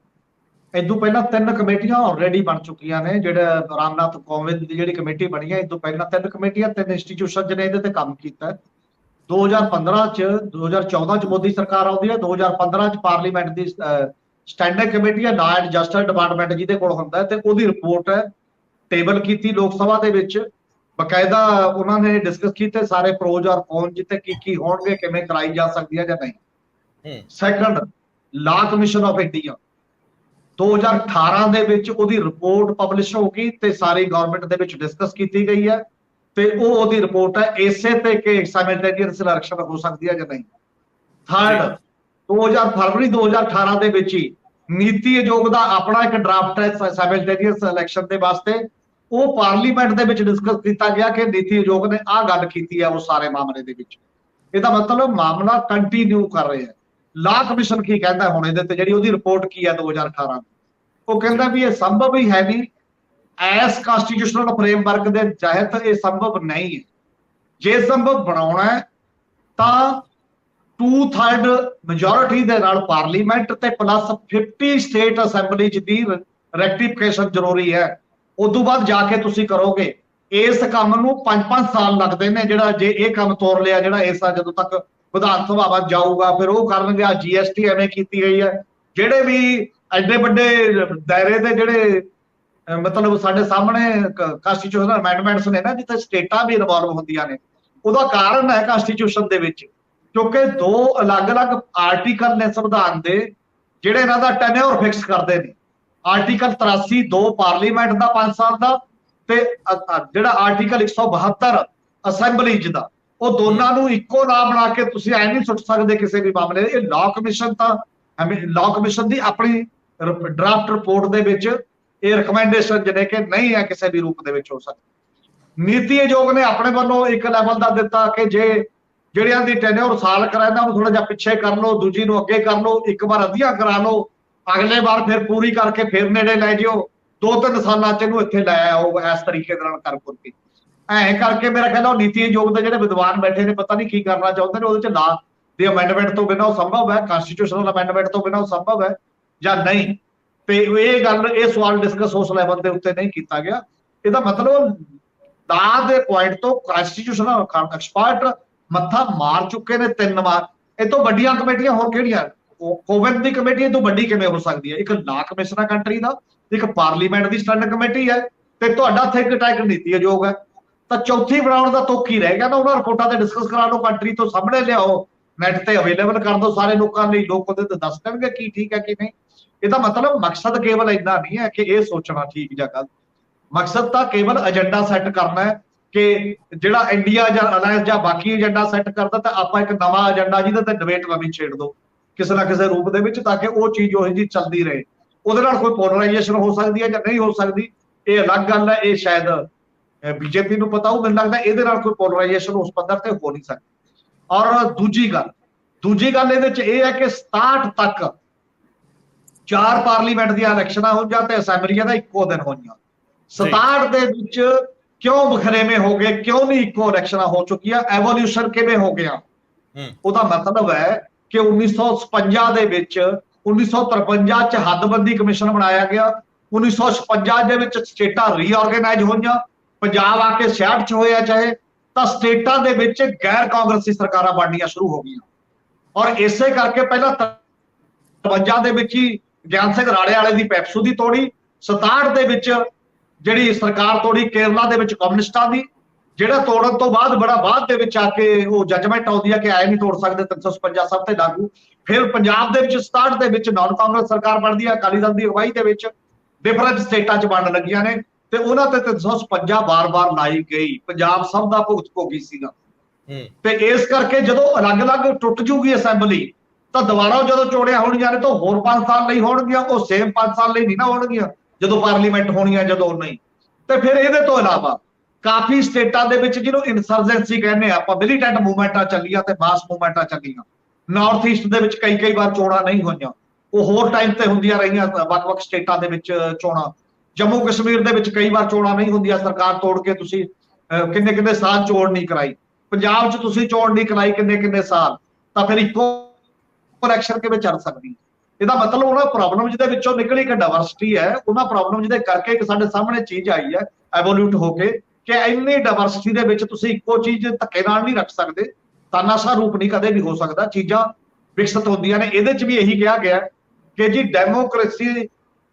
ਇਦੋਂ ਪਹਿਲਾਂ 3 ਕਮੇਟੀਆਂ ਆਲਰੇਡੀ ਬਣ ਚੁੱਕੀਆਂ ਨੇ। ਜਿਹੜਾ ਰਾਮਨਾਥ ਕੋਵਿੰਦ ਦੀ ਜਿਹੜੀ ਕਮੇਟੀ ਬਣੀ ਹੈ, ਇਦੋਂ ਪਹਿਲਾਂ 3 ਕਮੇਟੀਆਂ, 3 ਇੰਸਟੀਟਿਊਸ਼ਨ ਨੇ ਇਹਦੇ ਤੇ ਕੰਮ ਕੀਤਾ। 2015 ਚ 2014 ਚ ਮੋਦੀ ਸਰਕਾਰ ਆਉਂਦੀ ਹੈ, 2015 ਚ ਪਾਰਲੀਮੈਂਟ ਦੀ ਸਟੈਂਡਿੰਗ ਕਮੇਟੀ ਹੈ, ਲਾ ਐਂਡ ਜਸਟਿਸ ਡਿਪਾਰਟਮੈਂਟ ਜਿਹਦੇ ਕੋਲ ਹੁੰਦਾ ਤੇ ਉਹਦੀ ਰਿਪੋਰਟ ਹੈ ਟੇਬਲ ਕੀਤੀ ਲੋਕ ਸਭਾ ਦੇ ਵਿੱਚ। ਬਕਾਇਦਾ ਉਹਨਾਂ ਨੇ ਡਿਸਕਸ ਕੀਤੇ ਸਾਰੇ ਪ੍ਰੋਜ਼ ਔਰ ਕੌਨਸ, ਜਿੱਥੇ ਕੀ ਹੋਣਗੇ, ਕਿਵੇਂ ਕਰਾਈ ਜਾ ਸਕਦੀ ਹੈ ਜਾਂ ਨਹੀਂ। ਸੈਕੰਡ, ਲਾ ਕਮਿਸ਼ਨ ਆਫ ਇੰਡੀਆ 2018 ਦੇ ਵਿੱਚ ਉਹਦੀ ਰਿਪੋਰਟ ਪਬਲਿਸ਼ ਹੋ ਗਈ ਤੇ ਸਾਰੀ ਗਵਰਨਮੈਂਟ ਦੇ ਵਿੱਚ ਡਿਸਕਸ ਕੀਤੀ ਗਈ ਹੈ। ਤੇ ਉਹ ਉਹਦੀ ਰਿਪੋਰਟ ਹੈ ਇਸੇ ਤੇ ਕਿ ਸਾਈਮਲਟੇਨੀਅਸ ਇਲੈਕਸ਼ਨ ਹੋ ਸਕਦੀ ਹੈ ਜਾਂ ਨਹੀਂ। ਥਰਡ, 2000 ਫਰਵਰੀ 2018 ਦੇ ਵਿੱਚ ਹੀ ਨੀਤੀ ਆਯੋਗ ਦਾ ਆਪਣਾ ਇੱਕ ਡਰਾਫਟ ਹੈ ਸਾਈਮਲਟੇਨੀਅਸ ਇਲੈਕਸ਼ਨ ਦੇ ਵਾਸਤੇ, ਉਹ ਪਾਰਲੀਮੈਂਟ ਦੇ ਵਿੱਚ ਡਿਸਕਸ ਕੀਤਾ ਗਿਆ ਕਿ ਨੀਤੀ ਆਯੋਗ ਨੇ ਆਹ ਗੱਲ ਕੀਤੀ ਹੈ ਉਸ ਸਾਰੇ ਮਾਮਲੇ ਦੇ ਵਿੱਚ। ਇਹਦਾ ਮਤਲਬ ਮਾਮਲਾ ਕੰਟੀਨਿਊ ਕਰ ਰਿਹਾ ਹੈ। ਲਾ ਕਮਿਸ਼ਨ ਕੀ ਕਹਿੰਦਾ ਹੁਣ ਇਹਦੇ ਤੇ, ਜਿਹੜੀ ਉਹਦੀ ਰਿਪੋਰਟ ਕੀ ਹੈ 2018, ਉਹ ਕਹਿੰਦਾ ਵੀ ਇਹ ਸੰਭਵ ਹੀ ਹੈ ਨਹੀਂ, ਐਸ ਕਨਸਟੀਟਿਊਸ਼ਨਲ ਫਰੇਮਵਰਕ ਦੇ ਤਹਿਤ ਇਹ ਸੰਭਵ ਨਹੀਂ ਹੈ। ਜੇ ਸੰਭਵ ਬਣਾਉਣਾ ਹੈ ਤਾਂ 2/3 ਮੈਜੋਰਿਟੀ ਦੇ ਨਾਲ ਪਾਰਲੀਮੈਂਟ ਤੇ ਪਲੱਸ 50 ਸਟੇਟ ਅਸੈਂਬਲੀਜ਼ ਦੀ ਰੈਕਟੀਫਿਕੇਸ਼ਨ ਜ਼ਰੂਰੀ ਹੈ। ਉਦੋਂ ਬਾਅਦ ਜਾ ਕੇ ਤੁਸੀਂ ਕਰੋਗੇ। ਇਸ ਕੰਮ ਨੂੰ 5-5 ਸਾਲ ਲੱਗਦੇ ਨੇ, ਜਿਹੜਾ ਜੇ ਇਹ ਕੰਮ ਤੋੜ ਲਿਆ ਜਿਹੜਾ ਇਸ ਆ ਜਦੋਂ ਤੱਕ ਵਿਧਾਨ ਸਭਾ ਜਾਊਗਾ ਫਿਰ ਉਹ ਕਰਨਗੇ। ਆ GST ਐਵੇਂ ਕੀਤੀ ਗਈ ਹੈ, ਜਿਹੜੇ ਵੀ ਐਡੇ ਵੱਡੇ ਦਾਇਰੇ ਦੇ ਜਿਹੜੇ ਮਤਲਬ ਸਾਡੇ ਸਾਹਮਣੇ ਕਨਸਟੀਟਿਊਸ਼ਨਲ ਅਮੈਂਡਮੈਂਟਸ ਨੇ ਨਾ, ਜਿੱਥੇ ਸਟੇਟਾਂ ਵੀ ਇਨਵੋਲਵ ਹੁੰਦੀਆਂ ਨੇ, ਉਹਦਾ ਕਾਰਨ ਹੈ ਕਨਸਟੀਟਿਊਸ਼ਨ ਦੇ ਵਿੱਚ, ਕਿਉਂਕਿ 2 ਅਲੱਗ-ਅਲੱਗ ਆਰਟੀਕਲ ਨੇ ਸੰਵਿਧਾਨ ਦੇ ਜਿਹੜੇ ਇਹਨਾਂ ਦਾ ਟੈਨਿਓਰ ਫਿਕਸ ਕਰਦੇ ਨੇ। ਆਰਟੀਕਲ 83 2 ਪਾਰਲੀਮੈਂਟ ਦਾ 5 ਸਾਲ ਦਾ, ਤੇ ਜਿਹੜਾ ਆਰਟੀਕਲ 172 ਅਸੈਂਬਲੀਜ਼ ਦਾ, ਉਹ ਦੋਨਾਂ ਨੂੰ ਇੱਕੋ ਨਾ ਬਣਾ ਕੇ ਤੁਸੀਂ ਐ ਨਹੀਂ ਸੁੱਟ ਸਕਦੇ ਕਿਸੇ ਵੀ ਮਾਮਲੇ। ਇਹ ਲਾਅ ਕਮਿਸ਼ਨ ਤਾਂ ਲਾਅ ਕਮਿਸ਼ਨ ਦੀ ਆਪਣੀ ਡਰਾਫਟ ਰਿਪੋਰਟ ਦੇ ਵਿੱਚ ਇਹ ਰਿਕਮੈਂਡੇਸ਼ਨ ਜਿਹੜੇ ਕਿ ਨਹੀਂ ਹੈ ਕਿਸੇ ਵੀ ਰੂਪ ਦੇ ਵਿੱਚ ਹੋ ਸਕਦੀ। ਨੀਤੀ ਆਯੋਗ ਨੇ ਆਪਣੇ ਵੱਲੋਂ ਇੱਕ ਲੈਵਲ ਦਾ ਦਿੱਤਾ ਕਿ ਜੇ ਜਿਹੜਿਆਂ ਦੀ ਟੈਨਿਓਰ ਸਾਲ ਕਰਾਇਆ ਉਹਨੂੰ ਥੋੜਾ ਜਿਹਾ ਪਿੱਛੇ ਕਰ ਲਓ, ਦੂਜੀ ਨੂੰ ਅੱਗੇ ਕਰ ਲਓ, ਇੱਕ ਵਾਰ ਅੱਧੀਆਂ ਕਰਾ ਲਓ, ਅਗਲੇ ਵਾਰ ਫਿਰ ਪੂਰੀ ਕਰਕੇ ਫਿਰ ਨੇੜੇ ਲੈ ਜਿਓ, 2-3 ਸਾਲਾਂ ਚ ਇਹਨੂੰ ਇੱਥੇ ਲੈ ਆਓ। ਇਸ ਤਰੀਕੇ ਦੇ ਨਾਲ ਕਰ ਕੇ ਐਂ ਕਰਕੇ ਮੇਰਾ ਕਹਿੰਦਾ ਨੀਤੀ ਆਯੋਗ ਦੇ ਜਿਹੜੇ ਵਿਦਵਾਨ ਬੈਠੇ ਨੇ ਪਤਾ ਨਹੀਂ ਕੀ ਕਰਨਾ ਚਾਹੁੰਦੇ ਨੇ। ਉਹਦੇ ਚ ਲਾ ਦੀ ਅਮੈਂਡਮੈਂਟ ਤੋਂ ਬਿਨਾਂ ਉਹ ਸੰਭਵ ਹੈ, ਕਨਸਟੀਟਿਊਸ਼ਨਲ ਅਮੈਂਡਮੈਂਟ ਤੋਂ ਬਿਨਾਂ ਉਹ ਸੰਭਵ ਹੈ ਜਾਂ ਨਹੀਂ। ਤੇ ਇਹ ਗੱਲ, ਇਹ ਸਵਾਲ ਡਿਸਕਸ ਉਸ ਲੈਵਲ ਦੇ ਉੱਤੇ ਨਹੀਂ ਕੀਤਾ ਗਿਆ। ਇਹਦਾ ਮਤਲਬ ਦਾ ਦੇ ਪੁਆਇੰਟ ਤੋਂ ਕਨਸਟੀਟਿਊਸ਼ਨਲ ਐਕਸਪਰਟ ਮੱਥਾ ਮਾਰ ਚੁੱਕੇ ਨੇ 3 ਵਾਰ। ਇਹ ਤੋਂ ਵੱਡੀਆਂ ਕਮੇਟੀਆਂ ਹੋਰ ਕਿਹੜੀਆਂ? ਕੋਵਿਡ ਦੀ ਕਮੇਟੀ ਇਹ ਤੋਂ ਵੱਡੀ ਕਿਵੇਂ ਹੋ ਸਕਦੀ ਹੈ? ਇੱਕ ਲਾ ਕਮਿਸ਼ਨ ਕੰਟਰੀ ਦਾ, ਇੱਕ ਪਾਰਲੀਮੈਂਟ ਦੀ ਸਟੈਂਡਿੰਗ ਕਮੇਟੀ ਹੈ, ਤੇ ਤੁਹਾਡਾ ਥਿੰਕ ਟੈਂਕ ਨੀਤੀ ਆਯੋਗ ਹੈ। ਤਾਂ ਚੌਥੀ ਬਣਾਉਣ ਦਾ ਤੁੱਕ ਹੀ ਰਹਿ ਗਿਆ ਨਾ। ਉਹਨਾਂ ਰਿਪੋਰਟਾਂ ਤੇ ਡਿਸਕਸ ਕਰਾ ਲਓ, ਕੰਟਰੀ ਤੋਂ ਸਾਹਮਣੇ ਲਿਆਓ, ਨੈਟ ਤੇ ਅਵੇਲੇਬਲ ਕਰ ਦਿਓ ਸਾਰੇ ਲੋਕਾਂ ਲਈ, ਲੋਕ ਉਹਦੇ ਤੇ ਦੱਸ ਦੇਣਗੇ ਕੀ ਠੀਕ ਹੈ ਕੀ ਨਹੀਂ। ਇਹਦਾ ਮਤਲਬ ਮਕਸਦ ਕੇਵਲ ਇੰਨਾ ਨਹੀਂ ਹੈ ਕਿ ਇਹ ਸੋਚਣਾ ਠੀਕ ਜਾਂ ਗਲਤ, ਮਕਸਦ ਤਾਂ ਕੇਵਲ ਏਜੰਡਾ ਸੈੱਟ ਕਰਨਾ ਹੈ ਕਿ ਜਿਹੜਾ ਇੰਡੀਆ ਜਾਂ ਅਲਾਇੰਸ ਜਾਂ ਬਾਕੀ ਏਜੰਡਾ ਸੈੱਟ ਕਰਦਾ, ਤਾਂ ਆਪਾਂ ਇੱਕ ਨਵਾਂ ਏਜੰਡਾ ਜਿਹਦੇ ਤੇ ਡਿਬੇਟ ਨਵੀਂ ਛੇੜ ਦੋ ਕਿਸੇ ਨਾ ਕਿਸੇ ਰੂਪ ਦੇ ਵਿੱਚ, ਤਾਂ ਕਿ ਉਹ ਚੀਜ਼ ਉਹੀ ਜਿਹੀ ਚੱਲਦੀ ਰਹੇ। ਉਹਦੇ ਨਾਲ ਕੋਈ ਪੋਲਰਾਈਜੇਸ਼ਨ ਹੋ ਸਕਦੀ ਹੈ ਜਾਂ ਨਹੀਂ ਹੋ ਸਕਦੀ, ਇਹ ਅਲੱਗ ਗੱਲ ਹੈ। ਇਹ ਸ਼ਾਇਦ ਬੀਜੇਪੀ ਨੂੰ ਪਤਾ ਹੋ, ਮੈਨੂੰ ਲੱਗਦਾ ਇਹਦੇ ਨਾਲ ਕੋਈ ਪੋਲਰਾਈਜੇਸ਼ਨ ਉਸ ਪੱਧਰ ਤੇ ਹੋ ਨਹੀਂ ਸਕਦੀ। ਔਰ ਦੂਜੀ ਗੱਲ ਇਹਦੇ ਚ ਇਹ ਹੈ ਕਿ 67 ਤੱਕ 4 ਪਾਰਲੀਮੈਂਟ ਦੀਆਂ ਇਲੈਕਸ਼ਨਾਂ ਹੋਈਆਂ ਤੇ ਅਸੈਂਬਲੀਆਂ ਦਾ ਇੱਕੋ ਦਿਨ ਹੋਈਆਂ। 67 ਦੇ ਵਿੱਚ ਕਿਉਂ ਵਖਰੇਵੇਂ ਹੋ ਗਏ, ਕਿਉਂ ਨਹੀਂ ਇੱਕੋ ਇਲੈਕਸ਼ਨਾਂ ਹੋ ਚੁੱਕੀਆਂ, ਐਵੋਲੂਸ਼ਨ ਕਿਵੇਂ ਹੋ ਗਿਆ? ਉਹਦਾ ਮਤਲਬ ਹੈ ਕਿ 1957 ਦੇ ਵਿੱਚ 1953 ਚ ਹੱਦਬੰਦੀ ਕਮਿਸ਼ਨ ਬਣਾਇਆ ਗਿਆ, 1956 ਦੇ ਵਿੱਚ ਸਟੇਟਾਂ ਰੀਆਰਗੇਨਾਈਜ਼ ਹੋਈਆਂ, ਪੰਜਾਬ ਆ ਕੇ 66 ਚ ਹੋਇਆ ਚਾਹੇ, ਤਾਂ ਸਟੇਟਾਂ ਦੇ ਵਿੱਚ ਗੈਰ ਕਾਂਗਰਸੀ ਸਰਕਾਰਾਂ ਬਣਨੀਆਂ ਸ਼ੁਰੂ ਹੋ ਗਈਆਂ। ਔਰ ਇਸੇ ਕਰਕੇ ਪਹਿਲਾਂ 53 ਦੇ ਵਿੱਚ ਹੀ ਗਿਆਨ ਸਿੰਘ ਰਾੜੇ ਵਾਲੇ ਦੀ ਪੈਪਸੂ ਦੀ ਤੋੜੀ, 67 ਦੇ ਵਿੱਚ ਜਿਹੜੀ ਸਰਕਾਰ ਤੋੜੀ ਕੇਰਲਾ ਦੇ ਵਿੱਚ ਕਮਿਊਨਿਸਟਾਂ ਦੀ, ਜਿਹੜਾ ਤੋੜਨ ਤੋਂ ਬਾਅਦ ਬੜਾ ਬਾਅਦ ਦੇ ਵਿੱਚ ਆ ਕੇ ਉਹ ਜੱਜਮੈਂਟ ਆਉਂਦੀ ਹੈ ਕਿ ਆਏ ਨਹੀਂ ਤੋੜ ਸਕਦੇ, 356 ਸਭ ਤੇ ਲਾਗੂ। ਫਿਰ ਪੰਜਾਬ ਦੇ ਵਿੱਚ 67 ਦੇ ਵਿੱਚ ਨਾਨ ਕਾਂਗਰਸ ਸਰਕਾਰ ਬਣਦੀ ਹੈ ਅਕਾਲੀ ਦਲ ਦੀ ਅਗਵਾਈ ਦੇ ਵਿੱਚ, ਡਿਫਰੈਂਟ ਸਟੇਟਾਂ 'ਚ ਬਣਨ ਲੱਗੀਆਂ ਨੇ, ਤੇ ਉਹਨਾਂ ਤੇ 356 ਵਾਰ-ਵਾਰ ਲਾਈ ਗਈ। ਪੰਜਾਬ ਸਭ ਦਾ ਭੁਗਤ ਭੋਗੀ ਸੀਗਾ। ਤੇ ਇਸ ਕਰਕੇ ਜਦੋਂ ਅਲੱਗ-ਅਲੱਗ ਟੁੱਟ ਜੂਗੀ ਅਸੈਂਬਲੀ, ਤਾਂ ਦੁਬਾਰਾ ਜਦੋਂ ਚੋਣਾਂ ਹੋਣੀਆਂ ਨੇ ਤਾਂ ਹੋਰ 5 ਸਾਲ ਲਈ ਹੋਣਗੀਆਂ, ਉਹ ਸੇਮ 5 ਸਾਲ ਲਈ ਨਹੀਂ ਨਾ ਹੋਣਗੀਆਂ ਜਦੋਂ ਪਾਰਲੀਮੈਂਟ ਹੋਣੀ ਹੈ, ਜਦੋਂ ਨਹੀਂ। ਤੇ ਫਿਰ ਇਹਦੇ ਤੋਂ ਇਲਾਵਾ ਕਾਫੀ ਸਟੇਟਾਂ ਦੇ ਵਿੱਚ ਜਿਹਨੂੰ ਇਨਸਰਜੈਂਸੀ ਕਹਿੰਦੇ ਆਪਾਂ, ਮਿਲੀਟੈਂਟ ਮੂਵਮੈਂਟਾਂ ਚੱਲੀਆਂ ਤੇ ਮਾਸ ਮੂਵਮੈਂਟਾਂ ਚੱਲੀਆਂ। ਨਾਰਥ ਈਸਟ ਦੇ ਵਿੱਚ ਕਈ ਵਾਰ ਚੋਣਾਂ ਨਹੀਂ ਹੋਈਆਂ, ਉਹ ਹੋਰ ਟਾਈਮ ਤੇ ਹੁੰਦੀਆਂ ਰਹੀਆਂ ਵੱਖ-ਵੱਖ ਸਟੇਟਾਂ ਦੇ ਵਿੱਚ ਚੋਣਾਂ। ਜੰਮੂ ਕਸ਼ਮੀਰ ਦੇ ਵਿੱਚ ਕਈ ਵਾਰ ਚੋਣਾਂ ਨਹੀਂ ਹੁੰਦੀਆਂ, ਸਰਕਾਰ ਤੋੜ ਕੇ ਤੁਸੀਂ ਕਿੰਨੇ ਸਾਲ ਚੋਣ ਨਹੀਂ ਕਰਾਈ। ਪੰਜਾਬ 'ਚ ਤੁਸੀਂ ਚੋਣ ਨਹੀਂ ਕਰਾਈ ਕਿੰਨੇ ਸਾਲ, ਤਾਂ ਫਿਰ ਇੱਕੋ ਇਲੈਕਸ਼ਨ ਕਿਵੇਂ ਚੱਲ ਸਕਦੀ? ਇਹਦਾ ਮਤਲਬ ਉਹਨਾਂ ਪ੍ਰੋਬਲਮ ਜਿਹਦੇ ਵਿੱਚੋਂ ਨਿਕਲੀ ਇੱਕ ਡਾਇਵਰਸਿਟੀ ਹੈ, ਉਹਨਾਂ ਪ੍ਰੋਬਲਮ ਜਿਹਦੇ ਕਰਕੇ ਇੱਕ ਸਾਡੇ ਸਾਹਮਣੇ ਚੀਜ਼ ਆਈ ਹੈ ਐਵੋਲੂਟ ਹੋ ਕੇ, ਕਿ ਇੰਨੀ ਡਾਇਵਰਸਿਟੀ ਦੇ ਵਿੱਚ ਤੁਸੀਂ ਇੱਕੋ ਚੀਜ਼ ਧੱਕੇ ਨਾਲ ਨਹੀਂ ਰੱਖ ਸਕਦੇ, ਤਾਨਾਸ਼ਾਹ ਰੂਪ ਨਹੀਂ ਕਦੇ ਵੀ ਹੋ ਸਕਦਾ, ਚੀਜ਼ਾਂ ਵਿਕਸਿਤ ਹੁੰਦੀਆਂ ਨੇ। ਇਹਦੇ 'ਚ ਵੀ ਇਹੀ ਕਿਹਾ ਗਿਆ ਕਿ ਜੀ ਡੈਮੋਕ੍ਰੇਸੀ,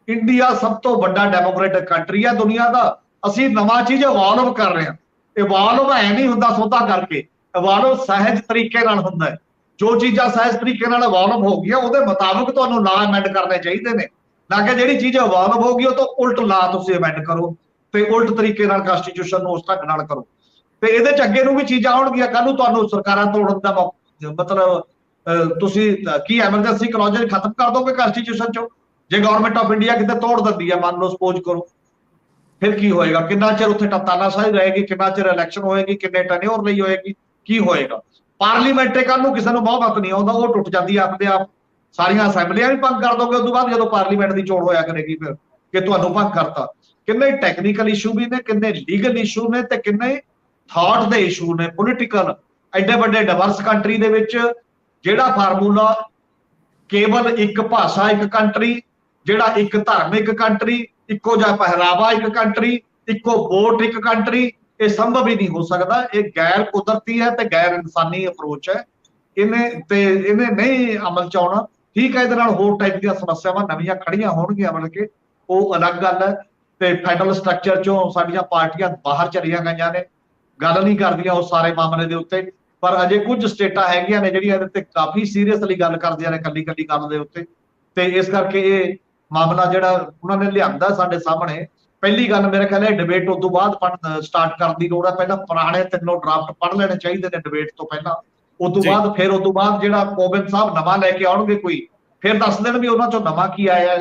ਇੰਡੀਆ ਸਭ ਤੋਂ ਵੱਡਾ ਡੈਮੋਕ੍ਰੇਟਿਕ ਕੰਟਰੀ ਹੈ ਦੁਨੀਆ ਦਾ, ਅਸੀਂ ਨਵਾਂ ਚੀਜ਼ ਇਵੋਲਵ ਕਰ ਰਹੇ ਹਾਂ। ਇਵੋਲਵ ਐ ਨਹੀਂ ਹੁੰਦਾ ਸੋਧਾ ਕਰਕੇ, ਇਵੋਲਵ ਸਹਿਜ ਤਰੀਕੇ ਨਾਲ ਹੁੰਦਾ ਹੈ। ਜੋ ਚੀਜ਼ਾਂ ਸਹਿਜ ਤਰੀਕੇ ਨਾਲ ਇਵੋਲਵ ਹੋ ਗਈਆਂ ਉਹਦੇ ਮੁਤਾਬਕ ਤੁਹਾਨੂੰ ਲਾ ਅਮੈਂਡ ਕਰਨੇ ਚਾਹੀਦੇ ਨੇ, ਨਾ ਕਿ ਜਿਹੜੀ ਚੀਜ਼ ਇਵੋਲਵ ਹੋ ਗਈ ਉਹ ਤੋਂ ਉਲਟ ਲਾ ਤੁਸੀਂ ਅਮੈਂਡ ਕਰੋ ਤੇ ਉਲਟ ਤਰੀਕੇ ਨਾਲ ਕਨਸਟੀਟਿਊਸ਼ਨ ਨੂੰ ਉਸ ਢੰਗ ਨਾਲ ਕਰੋ। ਤੇ ਇਹਦੇ ਚ ਅੱਗੇ ਨੂੰ ਵੀ ਚੀਜ਼ਾਂ ਆਉਣਗੀਆਂ। ਕੱਲ ਨੂੰ ਤੁਹਾਨੂੰ ਸਰਕਾਰਾਂ ਤੋੜਨ ਦਾ ਮਤਲਬ ਤੁਸੀਂ ਕੀ ਐਮਰਜੈਂਸੀ ਕਲੌਜ਼ ਖਤਮ ਕਰ ਦੋਗੇ ਕੰਸਟੀਟਿਊਸ਼ਨ ਚੋਂ? ਜੇ ਗਵਰਨਮੈਂਟ ਆਫ ਇੰਡੀਆ ਕਿਤੇ ਤੋੜ ਦਿੰਦੀ ਹੈ, ਮੰਨ ਲਓ ਸਪੋਜ਼ ਕਰੋ, ਫਿਰ ਕੀ ਹੋਏਗਾ? ਕਿੰਨਾ ਚਿਰ ਉੱਥੇ ਤਾਨਾਸ਼ਾਹੀ ਰਹੇਗੀ? ਕਿੰਨਾ ਚਿਰ ਇਲੈਕਸ਼ਨ ਹੋਏਗੀ? ਕਿੰਨੇ ਟੈਨਿਓਰ ਲਈ ਹੋਏਗੀ? ਕੀ ਹੋਏਗਾ? ਪਾਰਲੀਮੈਂਟ ਕੱਲ ਨੂੰ ਕਿਸੇ ਨੂੰ ਬਹੁਮਤ ਨਹੀਂ ਆਉਂਦਾ, ਉਹ ਟੁੱਟ ਜਾਂਦੀ ਹੈ ਆਪਣੇ ਆਪ। ਸਾਰੀਆਂ ਅਸੈਂਬਲੀਆਂ ਵੀ ਭੰਗ ਕਰ ਦੋਗੇ ਉਸ ਤੋਂ ਬਾਅਦ, ਜਦੋਂ ਪਾਰਲੀਮੈਂਟ ਦੀ ਚੋਣ ਹੋਇਆ ਕਰੇਗੀ, ਫਿਰ ਕਿ ਤੁਹਾਨੂੰ ਭੰਗ ਕਰਤਾ। ਕਿੰਨੇ ਟੈਕਨੀਕਲ ਇਸ਼ੂ ਵੀ ਨੇ, ਕਿੰਨੇ ਲੀਗਲ ਇਸ਼ੂ ਨੇ, ਤੇ ਕਿੰਨੇ ਥਾਟ ਦੇ ਇਸ਼ੂ ਨੇ, ਪੋਲੀਟੀਕਲ। ਐਡੇ ਵੱਡੇ ਡਿਵਰਸ ਕੰਟਰੀ ਦੇ ਵਿੱਚ ਜਿਹੜਾ ਫਾਰਮੂਲਾ ਕੇਵਲ ਇੱਕ ਭਾਸ਼ਾ ਇੱਕ ਕੰਟਰੀ, ਜਿਹੜਾ ਇੱਕ ਧਰਮ ਇੱਕ ਕੰਟਰੀ, ਇੱਕੋ ਜਿਹਾ ਪਹਿਰਾਵਾ ਇੱਕ ਕੰਟਰੀ, ਇੱਕੋ ਵੋਟ ਇੱਕ ਕੰਟਰੀ, ਇਹ ਸੰਭਵ ਹੀ ਨਹੀਂ ਹੋ ਸਕਦਾ। ਇਹ ਗੈਰ ਕੁਦਰਤੀ ਹੈ ਤੇ ਗੈਰ ਇਨਸਾਨੀ ਅਪਰੋਚ ਹੈ। ਇਹਨੇ ਨਹੀਂ ਅਮਲ ਚ ਆਉਣਾ। ਠੀਕ ਹੈ, ਇਹਦੇ ਨਾਲ ਹੋਰ ਟਾਈਪ ਦੀਆਂ ਸਮੱਸਿਆਵਾਂ ਨਵੀਆਂ ਖੜੀਆਂ ਹੋਣਗੀਆਂ, ਬਲਕਿ ਉਹ ਅਲੱਗ ਗੱਲ ਹੈ। ਤੇ ਫੈਡਰਲ ਸਟਰਕਚਰ ਚੋਂ ਸਾਡੀਆਂ ਪਾਰਟੀਆਂ ਬਾਹਰ ਚਲੀਆਂ ਗਈਆਂ ਨੇ, ਗੱਲ ਨਹੀਂ ਕਰਦੀਆਂ ਉਸ ਸਾਰੇ ਮਾਮਲੇ ਦੇ ਉੱਤੇ। ਪਰ ਅਜੇ ਕੁਝ ਸਟੇਟਾਂ ਹੈਗੀਆਂ ਨੇ ਜਿਹੜੀਆਂ ਇਹਦੇ ਤੇ ਕਾਫੀ ਸੀਰੀਅਸਲੀ ਗੱਲ ਕਰਦੀਆਂ ਨੇ, ਕੱਲੀ ਕੱਲੀ ਗੱਲ ਦੇ ਉੱਤੇ। ਤੇ ਇਸ ਕਰਕੇ ਇਹ ਮਾਮਲਾ ਜਿਹੜਾ ਉਹਨਾਂ ਨੇ ਲਿਆਂਦਾ ਸਾਡੇ ਸਾਹਮਣੇ, ਪਹਿਲੀ ਗੱਲ ਮੇਰੇ ਖਿਆਲ ਹੈ ਡਿਬੇਟ ਉਸ ਤੋਂ ਬਾਅਦ ਸਟਾਰਟ ਕਰਨ ਦੀ ਲੋੜ ਹੈ। ਪਹਿਲਾਂ ਪੁਰਾਣੇ ਤਿੰਨੋਂ ਡਰਾਫਟ ਪੜ੍ਹ ਲੈਣੇ ਚਾਹੀਦੇ ਨੇ ਡਿਬੇਟ ਤੋਂ ਪਹਿਲਾਂ। ਉਸ ਤੋਂ ਬਾਅਦ ਫਿਰ ਉਸ ਤੋਂ ਬਾਅਦ ਜਿਹੜਾ ਕੋਵਿੰਦ ਸਾਹਿਬ ਨਵਾਂ ਲੈ ਕੇ ਆਉਣਗੇ ਕੋਈ, ਫਿਰ ਦੱਸ ਦੇਣ ਵੀ ਉਹਨਾਂ ਚੋਂ ਨਵਾਂ ਕੀ ਆਇਆ।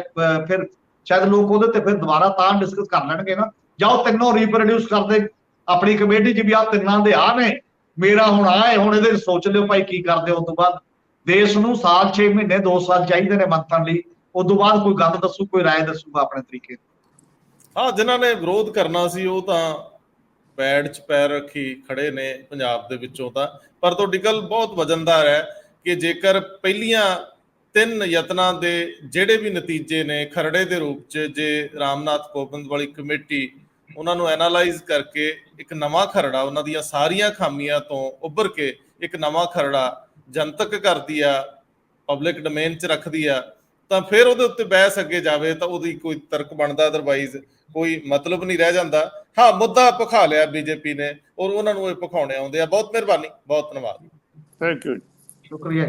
ਫਿਰ ਸ਼ਾਇਦ ਲੋਕ ਉਹਦੇ ਤੇ ਫਿਰ ਦੁਬਾਰਾ ਤਾਂ ਡਿਸਕਸ ਕਰ ਲੈਣਗੇ ਨਾ। ਜਾਂ ਉਹ ਤਿੰਨੋਂ ਰੀਪਰੋਡਿਊਸ ਕਰਦੇ ਆਪਣੀ ਕਮੇਟੀ 'ਚ ਵੀ ਆਹ ਤਿੰਨਾਂ ਦੇ ਆ ਨੇ, ਮੇਰਾ ਹੁਣ ਆ ਹੈ, ਹੁਣ ਇਹਦੇ ਸੋਚ ਲਿਓ ਭਾਈ ਕੀ ਕਰਦੇ। ਉਸ ਤੋਂ ਬਾਅਦ ਦੇਸ਼ ਨੂੰ ਸਾਲ 6 ਮਹੀਨੇ 2 ਸਾਲ ਚਾਹੀਦੇ ਨੇ ਮੰਥਨ ਲਈ। ਉਸ ਤੋਂ ਬਾਅਦ ਕੋਈ ਗੱਲ ਦੱਸੂ, ਕੋਈ ਰਾਏ ਦੱਸੂਗਾ ਆਪਣੇ ਤਰੀਕੇ। ਹਾਂ, ਜਿਨ੍ਹਾਂ ਨੇ ਵਿਰੋਧ ਕਰਨਾ ਸੀ ਉਹ ਤਾਂ ਪੈੜ 'ਚ ਪੈਰ ਰੱਖੀ ਖੜੇ ਨੇ ਪੰਜਾਬ ਦੇ ਵਿੱਚੋਂ ਤਾਂ। ਪਰ ਤੁਹਾਡੀ ਗੱਲ ਬਹੁਤ ਵਜਨਦਾਰ ਹੈ ਕਿ ਜੇਕਰ ਪਹਿਲੀਆਂ 3 ਯਤਨਾਂ ਦੇ ਜਿਹੜੇ ਵੀ ਨਤੀਜੇ ਨੇ ਖਰੜੇ ਦੇ ਰੂਪ 'ਚ, ਜੇ ਰਾਮਨਾਥ ਕੋਵਿੰਦ ਵਾਲੀ ਕਮੇਟੀ ਉਹਨਾਂ ਨੂੰ ਐਨਾਲਾਈਜ਼ ਕਰਕੇ ਇੱਕ ਨਵਾਂ ਖਰੜਾ, ਉਹਨਾਂ ਦੀਆਂ ਸਾਰੀਆਂ ਖਾਮੀਆਂ ਤੋਂ ਉੱਭਰ ਕੇ ਇੱਕ ਨਵਾਂ ਖਰੜਾ ਜਨਤਕ ਕਰਦੀ ਆ, ਪਬਲਿਕ ਡੋਮੇਨ 'ਚ ਰੱਖਦੀ ਆ, ਤਾਂ ਫਿਰ ਉਹਦੇ ਉੱਤੇ ਬਹਿਸ ਅੱਗੇ ਜਾਵੇ ਤਾਂ ਉਹਦੀ ਕੋਈ ਤਰਕ ਬਣਦਾ, ਅਦਰਵਾਈਜ਼ ਕੋਈ ਮਤਲਬ ਨਹੀਂ ਰਹਿ ਜਾਂਦਾ। ਹਾਂ, ਮੁੱਦਾ ਭਖਾ ਲਿਆ ਬੀਜੇਪੀ ਨੇ ਔਰ ਉਹਨਾਂ ਨੂੰ ਇਹ ਭਖਾਉਣੇ ਆਉਂਦੇ ਆ। ਬਹੁਤ ਮਿਹਰਬਾਨੀ, ਬਹੁਤ ਧੰਨਵਾਦ। ਥੈਂਕ ਯੂ, ਸ਼ੁਕਰੀਆ।